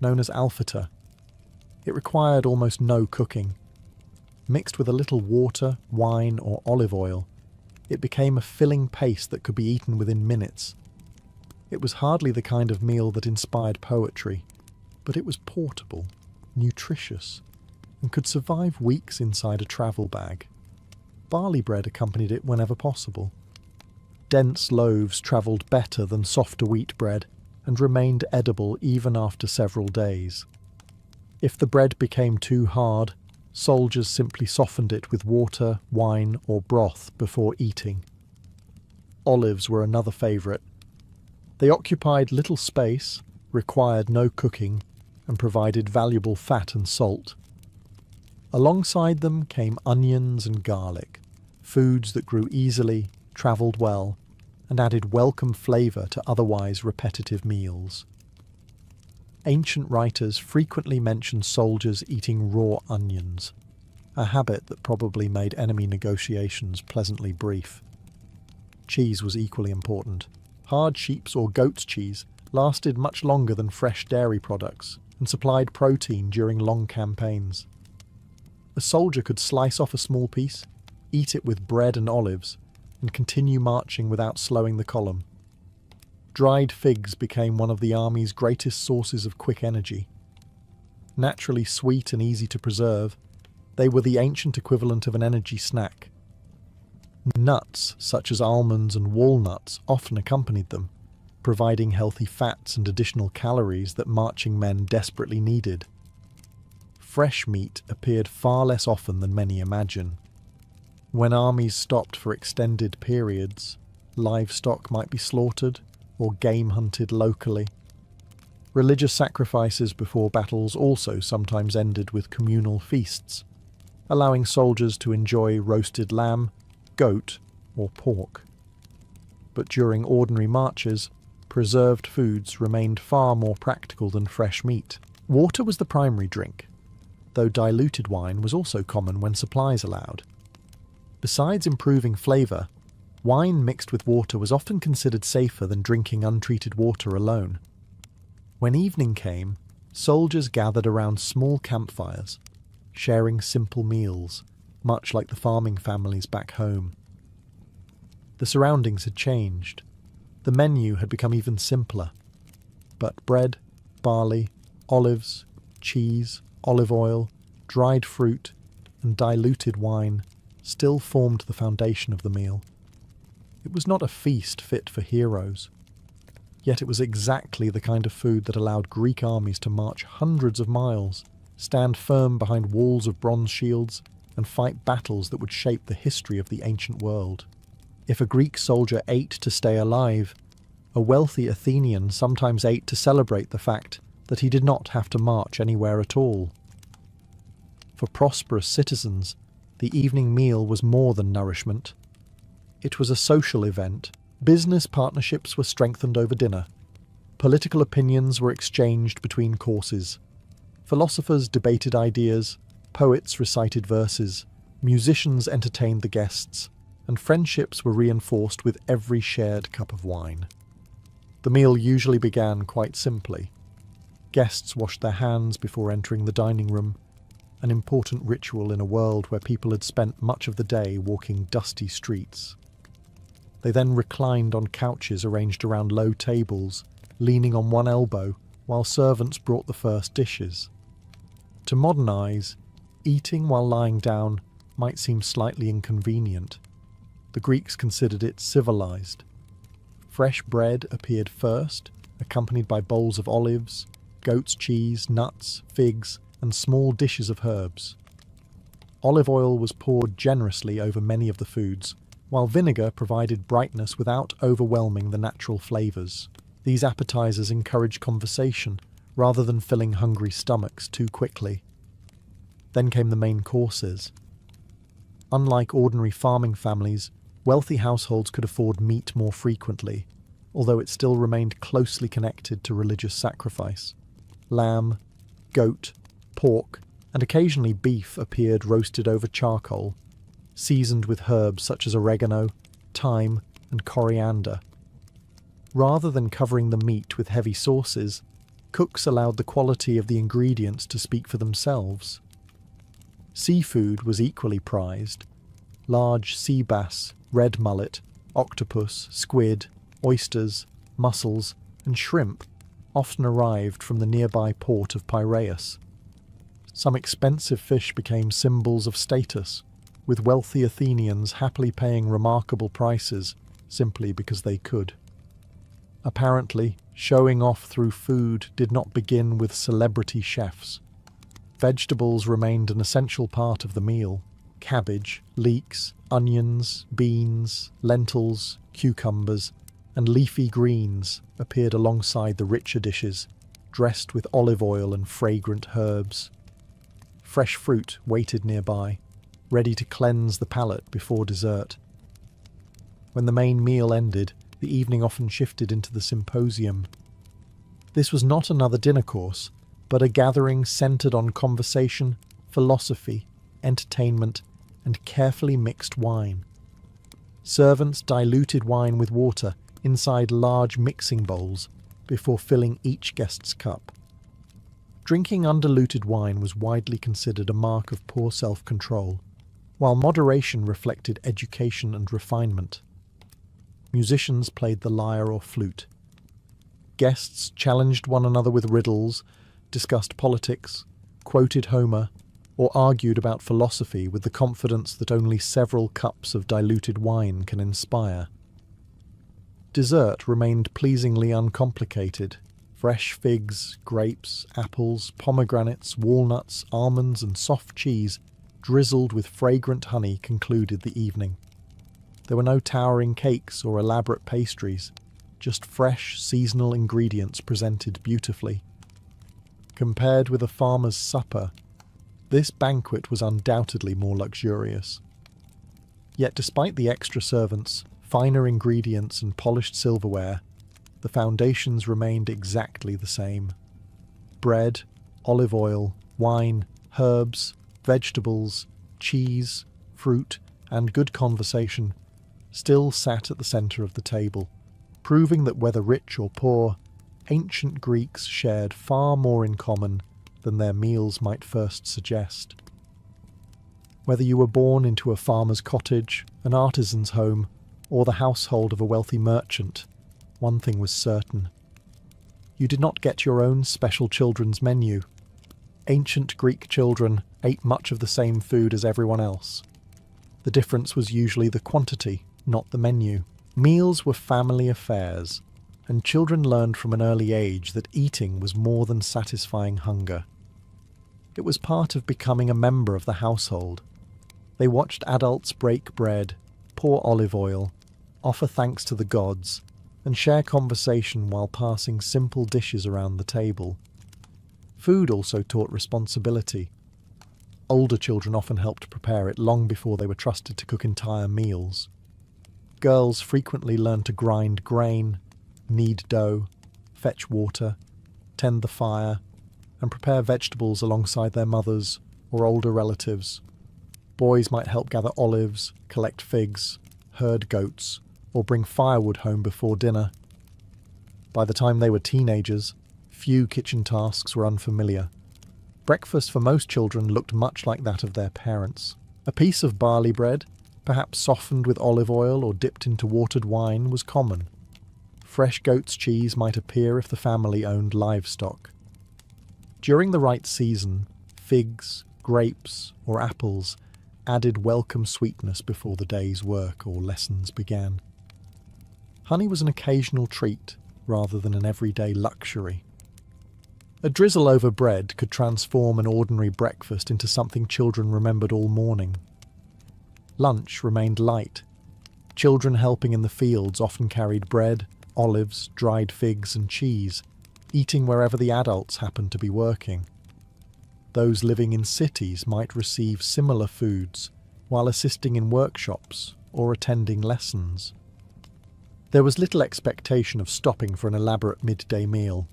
known as alphata. It required almost no cooking. Mixed with a little water, wine, or olive oil, it became a filling paste that could be eaten within minutes. It was hardly the kind of meal that inspired poetry, but it was portable, nutritious, and could survive weeks inside a travel bag. Barley bread accompanied it whenever possible. Dense loaves travelled better than softer wheat bread and remained edible even after several days. If the bread became too hard, soldiers simply softened it with water, wine, or broth before eating. Olives were another favourite. They occupied little space, required no cooking, and provided valuable fat and salt. Alongside them came onions and garlic, foods that grew easily, travelled well, and added welcome flavour to otherwise repetitive meals. Ancient writers frequently mention soldiers eating raw onions, a habit that probably made enemy negotiations pleasantly brief. Cheese was equally important. Hard sheep's or goat's cheese lasted much longer than fresh dairy products and supplied protein during long campaigns. A soldier could slice off a small piece, eat it with bread and olives, and continue marching without slowing the column. Dried figs became one of the army's greatest sources of quick energy. Naturally sweet and easy to preserve, they were the ancient equivalent of an energy snack. Nuts, such as almonds and walnuts, often accompanied them, providing healthy fats and additional calories that marching men desperately needed. Fresh meat appeared far less often than many imagine. When armies stopped for extended periods, livestock might be slaughtered or game hunted locally. Religious sacrifices before battles also sometimes ended with communal feasts, allowing soldiers to enjoy roasted lamb, goat, or pork. But during ordinary marches, preserved foods remained far more practical than fresh meat. Water was the primary drink, though diluted wine was also common when supplies allowed. Besides improving flavour, wine mixed with water was often considered safer than drinking untreated water alone. When evening came, soldiers gathered around small campfires, sharing simple meals, much like the farming families back home. The surroundings had changed. The menu had become even simpler. But bread, barley, olives, cheese, olive oil, dried fruit, and diluted wine still formed the foundation of the meal. It was not a feast fit for heroes. Yet it was exactly the kind of food that allowed Greek armies to march hundreds of miles, stand firm behind walls of bronze shields, and fight battles that would shape the history of the ancient world. If a Greek soldier ate to stay alive, a wealthy Athenian sometimes ate to celebrate the fact that he did not have to march anywhere at all. For prosperous citizens, the evening meal was more than nourishment. It was a social event. Business partnerships were strengthened over dinner. Political opinions were exchanged between courses. Philosophers debated ideas, poets recited verses, musicians entertained the guests, and friendships were reinforced with every shared cup of wine. The meal usually began quite simply. Guests washed their hands before entering the dining room, an important ritual in a world where people had spent much of the day walking dusty streets. They then reclined on couches arranged around low tables, leaning on one elbow, while servants brought the first dishes. To modern eyes, eating while lying down might seem slightly inconvenient. The Greeks considered it civilized. Fresh bread appeared first, accompanied by bowls of olives, goat's cheese, nuts, figs, and small dishes of herbs. Olive oil was poured generously over many of the foods, while vinegar provided brightness without overwhelming the natural flavours. These appetizers encouraged conversation, rather than filling hungry stomachs too quickly. Then came the main courses. Unlike ordinary farming families, wealthy households could afford meat more frequently, although it still remained closely connected to religious sacrifice. Lamb, goat, pork, and occasionally beef appeared roasted over charcoal, seasoned with herbs such as oregano, thyme, and coriander. Rather than covering the meat with heavy sauces, cooks allowed the quality of the ingredients to speak for themselves. Seafood was equally prized. Large sea bass, red mullet, octopus, squid, oysters, mussels, and shrimp often arrived from the nearby port of Piraeus. Some expensive fish became symbols of status, with wealthy Athenians happily paying remarkable prices simply because they could. Apparently, showing off through food did not begin with celebrity chefs. Vegetables remained an essential part of the meal. Cabbage, leeks, onions, beans, lentils, cucumbers, and leafy greens appeared alongside the richer dishes, dressed with olive oil and fragrant herbs. Fresh fruit waited nearby, ready to cleanse the palate before dessert. When the main meal ended, the evening often shifted into the symposium. This was not another dinner course, but a gathering centered on conversation, philosophy, entertainment, and carefully mixed wine. Servants diluted wine with water inside large mixing bowls before filling each guest's cup. Drinking undiluted wine was widely considered a mark of poor self-control, while moderation reflected education and refinement. Musicians played the lyre or flute. Guests challenged one another with riddles, discussed politics, quoted Homer, or argued about philosophy with the confidence that only several cups of diluted wine can inspire. Dessert remained pleasingly uncomplicated. Fresh figs, grapes, apples, pomegranates, walnuts, almonds, and soft cheese drizzled with fragrant honey, concluded the evening. There were no towering cakes or elaborate pastries, just fresh, seasonal ingredients presented beautifully. Compared with a farmer's supper, this banquet was undoubtedly more luxurious. Yet despite the extra servants, finer ingredients and polished silverware, the foundations remained exactly the same. Bread, olive oil, wine, herbs, vegetables, cheese, fruit, and good conversation still sat at the centre of the table, proving that whether rich or poor, ancient Greeks shared far more in common than their meals might first suggest. Whether you were born into a farmer's cottage, an artisan's home, or the household of a wealthy merchant, one thing was certain. You did not get your own special children's menu. Ancient Greek children ate much of the same food as everyone else. The difference was usually the quantity, not the menu. Meals were family affairs, and children learned from an early age that eating was more than satisfying hunger. It was part of becoming a member of the household. They watched adults break bread, pour olive oil, offer thanks to the gods, and share conversation while passing simple dishes around the table. Food also taught responsibility. Older children often helped prepare it long before they were trusted to cook entire meals. Girls frequently learned to grind grain, knead dough, fetch water, tend the fire, and prepare vegetables alongside their mothers or older relatives. Boys might help gather olives, collect figs, herd goats, or bring firewood home before dinner. By the time they were teenagers, few kitchen tasks were unfamiliar. Breakfast for most children looked much like that of their parents. A piece of barley bread, perhaps softened with olive oil or dipped into watered wine, was common. Fresh goat's cheese might appear if the family owned livestock. During the right season, figs, grapes, or apples added welcome sweetness before the day's work or lessons began. Honey was an occasional treat rather than an everyday luxury. A drizzle over bread could transform an ordinary breakfast into something children remembered all morning. Lunch remained light. Children helping in the fields often carried bread, olives, dried figs, and cheese, eating wherever the adults happened to be working. Those living in cities might receive similar foods while assisting in workshops or attending lessons. There was little expectation of stopping for an elaborate midday meal.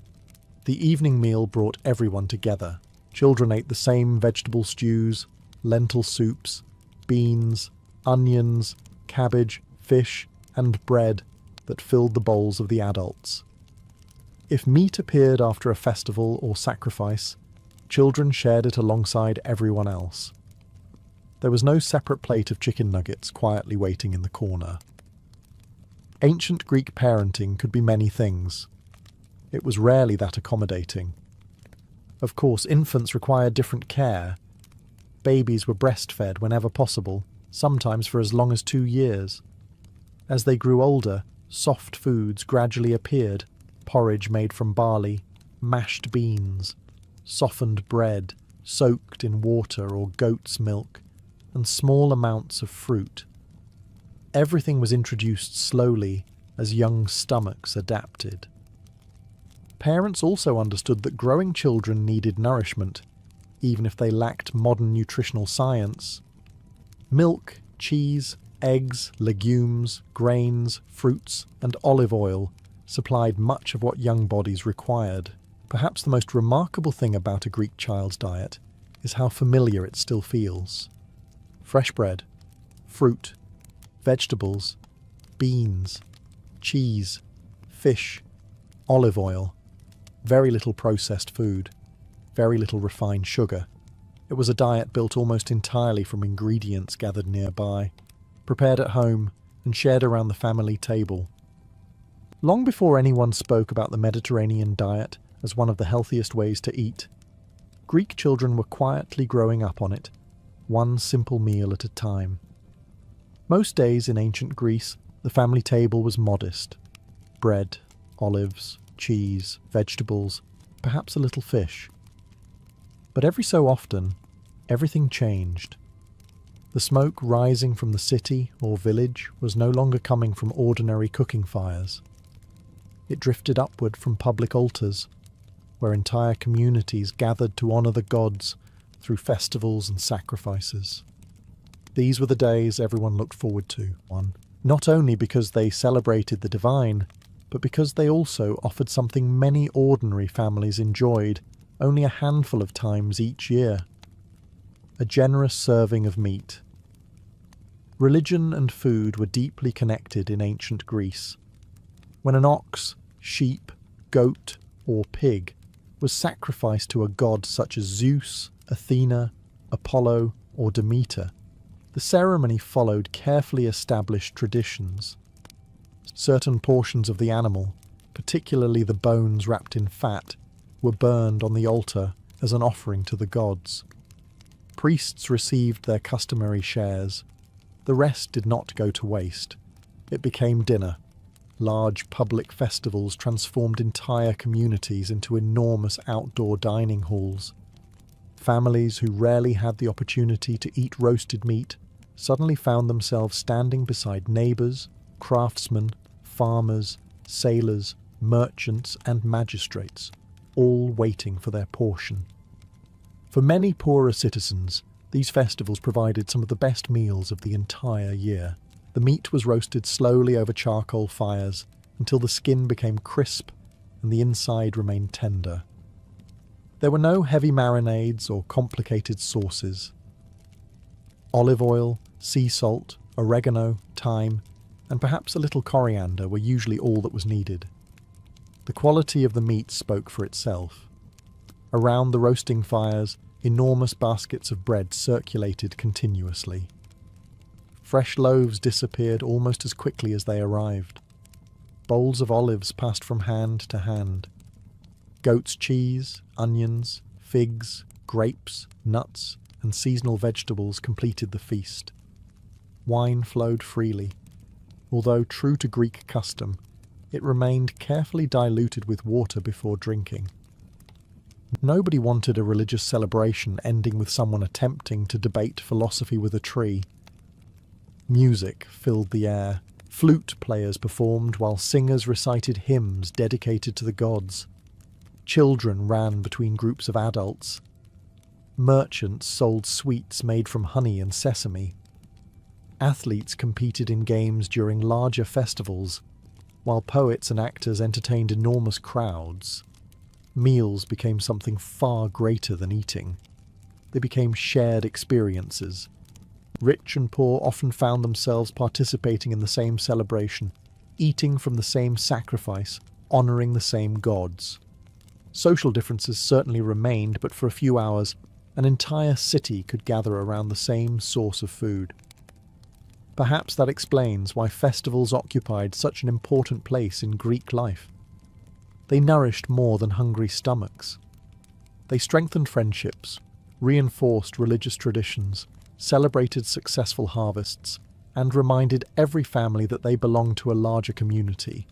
The evening meal brought everyone together. Children ate the same vegetable stews, lentil soups, beans, onions, cabbage, fish, and bread that filled the bowls of the adults. If meat appeared after a festival or sacrifice, children shared it alongside everyone else. There was no separate plate of chicken nuggets quietly waiting in the corner. Ancient Greek parenting could be many things. It was rarely that accommodating. Of course, infants required different care. Babies were breastfed whenever possible, sometimes for as long as 2 years. As they grew older, soft foods gradually appeared: porridge made from barley, mashed beans, softened bread soaked in water or goat's milk, and small amounts of fruit. Everything was introduced slowly as young stomachs adapted. Parents also understood that growing children needed nourishment, even if they lacked modern nutritional science. Milk, cheese, eggs, legumes, grains, fruits, and olive oil supplied much of what young bodies required. Perhaps the most remarkable thing about a Greek child's diet is how familiar it still feels. Fresh bread, fruit, vegetables, beans, cheese, fish, olive oil, very little processed food, very little refined sugar. It was a diet built almost entirely from ingredients gathered nearby, prepared at home and shared around the family table. Long before anyone spoke about the Mediterranean diet as one of the healthiest ways to eat, Greek children were quietly growing up on it, one simple meal at a time. Most days in ancient Greece, the family table was modest: bread, olives, cheese, vegetables, perhaps a little fish. But every so often, everything changed. The smoke rising from the city or village was no longer coming from ordinary cooking fires. It drifted upward from public altars, where entire communities gathered to honour the gods through festivals and sacrifices. These were the days everyone looked forward to, not only because they celebrated the divine, but because they also offered something many ordinary families enjoyed only a handful of times each year: a generous serving of meat. Religion and food were deeply connected in ancient Greece. When an ox, sheep, goat, or pig was sacrificed to a god such as Zeus, Athena, Apollo, or Demeter, the ceremony followed carefully established traditions. Certain portions of the animal, particularly the bones wrapped in fat, were burned on the altar as an offering to the gods. Priests received their customary shares. The rest did not go to waste. It became dinner. Large public festivals transformed entire communities into enormous outdoor dining halls. Families who rarely had the opportunity to eat roasted meat suddenly found themselves standing beside neighbours, craftsmen, farmers, sailors, merchants, and magistrates, all waiting for their portion. For many poorer citizens, these festivals provided some of the best meals of the entire year. The meat was roasted slowly over charcoal fires until the skin became crisp and the inside remained tender. There were no heavy marinades or complicated sauces. Olive oil, sea salt, oregano, thyme, and perhaps a little coriander were usually all that was needed. The quality of the meat spoke for itself. Around the roasting fires, enormous baskets of bread circulated continuously. Fresh loaves disappeared almost as quickly as they arrived. Bowls of olives passed from hand to hand. Goat's cheese, onions, figs, grapes, nuts, and seasonal vegetables completed the feast. Wine flowed freely. Although true to Greek custom, it remained carefully diluted with water before drinking. Nobody wanted a religious celebration ending with someone attempting to debate philosophy with a tree. Music filled the air. Flute players performed while singers recited hymns dedicated to the gods. Children ran between groups of adults. Merchants sold sweets made from honey and sesame. Athletes competed in games during larger festivals, while poets and actors entertained enormous crowds. Meals became something far greater than eating. They became shared experiences. Rich and poor often found themselves participating in the same celebration, eating from the same sacrifice, honouring the same gods. Social differences certainly remained, but for a few hours, an entire city could gather around the same source of food. Perhaps that explains why festivals occupied such an important place in Greek life. They nourished more than hungry stomachs. They strengthened friendships, reinforced religious traditions, celebrated successful harvests, and reminded every family that they belonged to a larger community.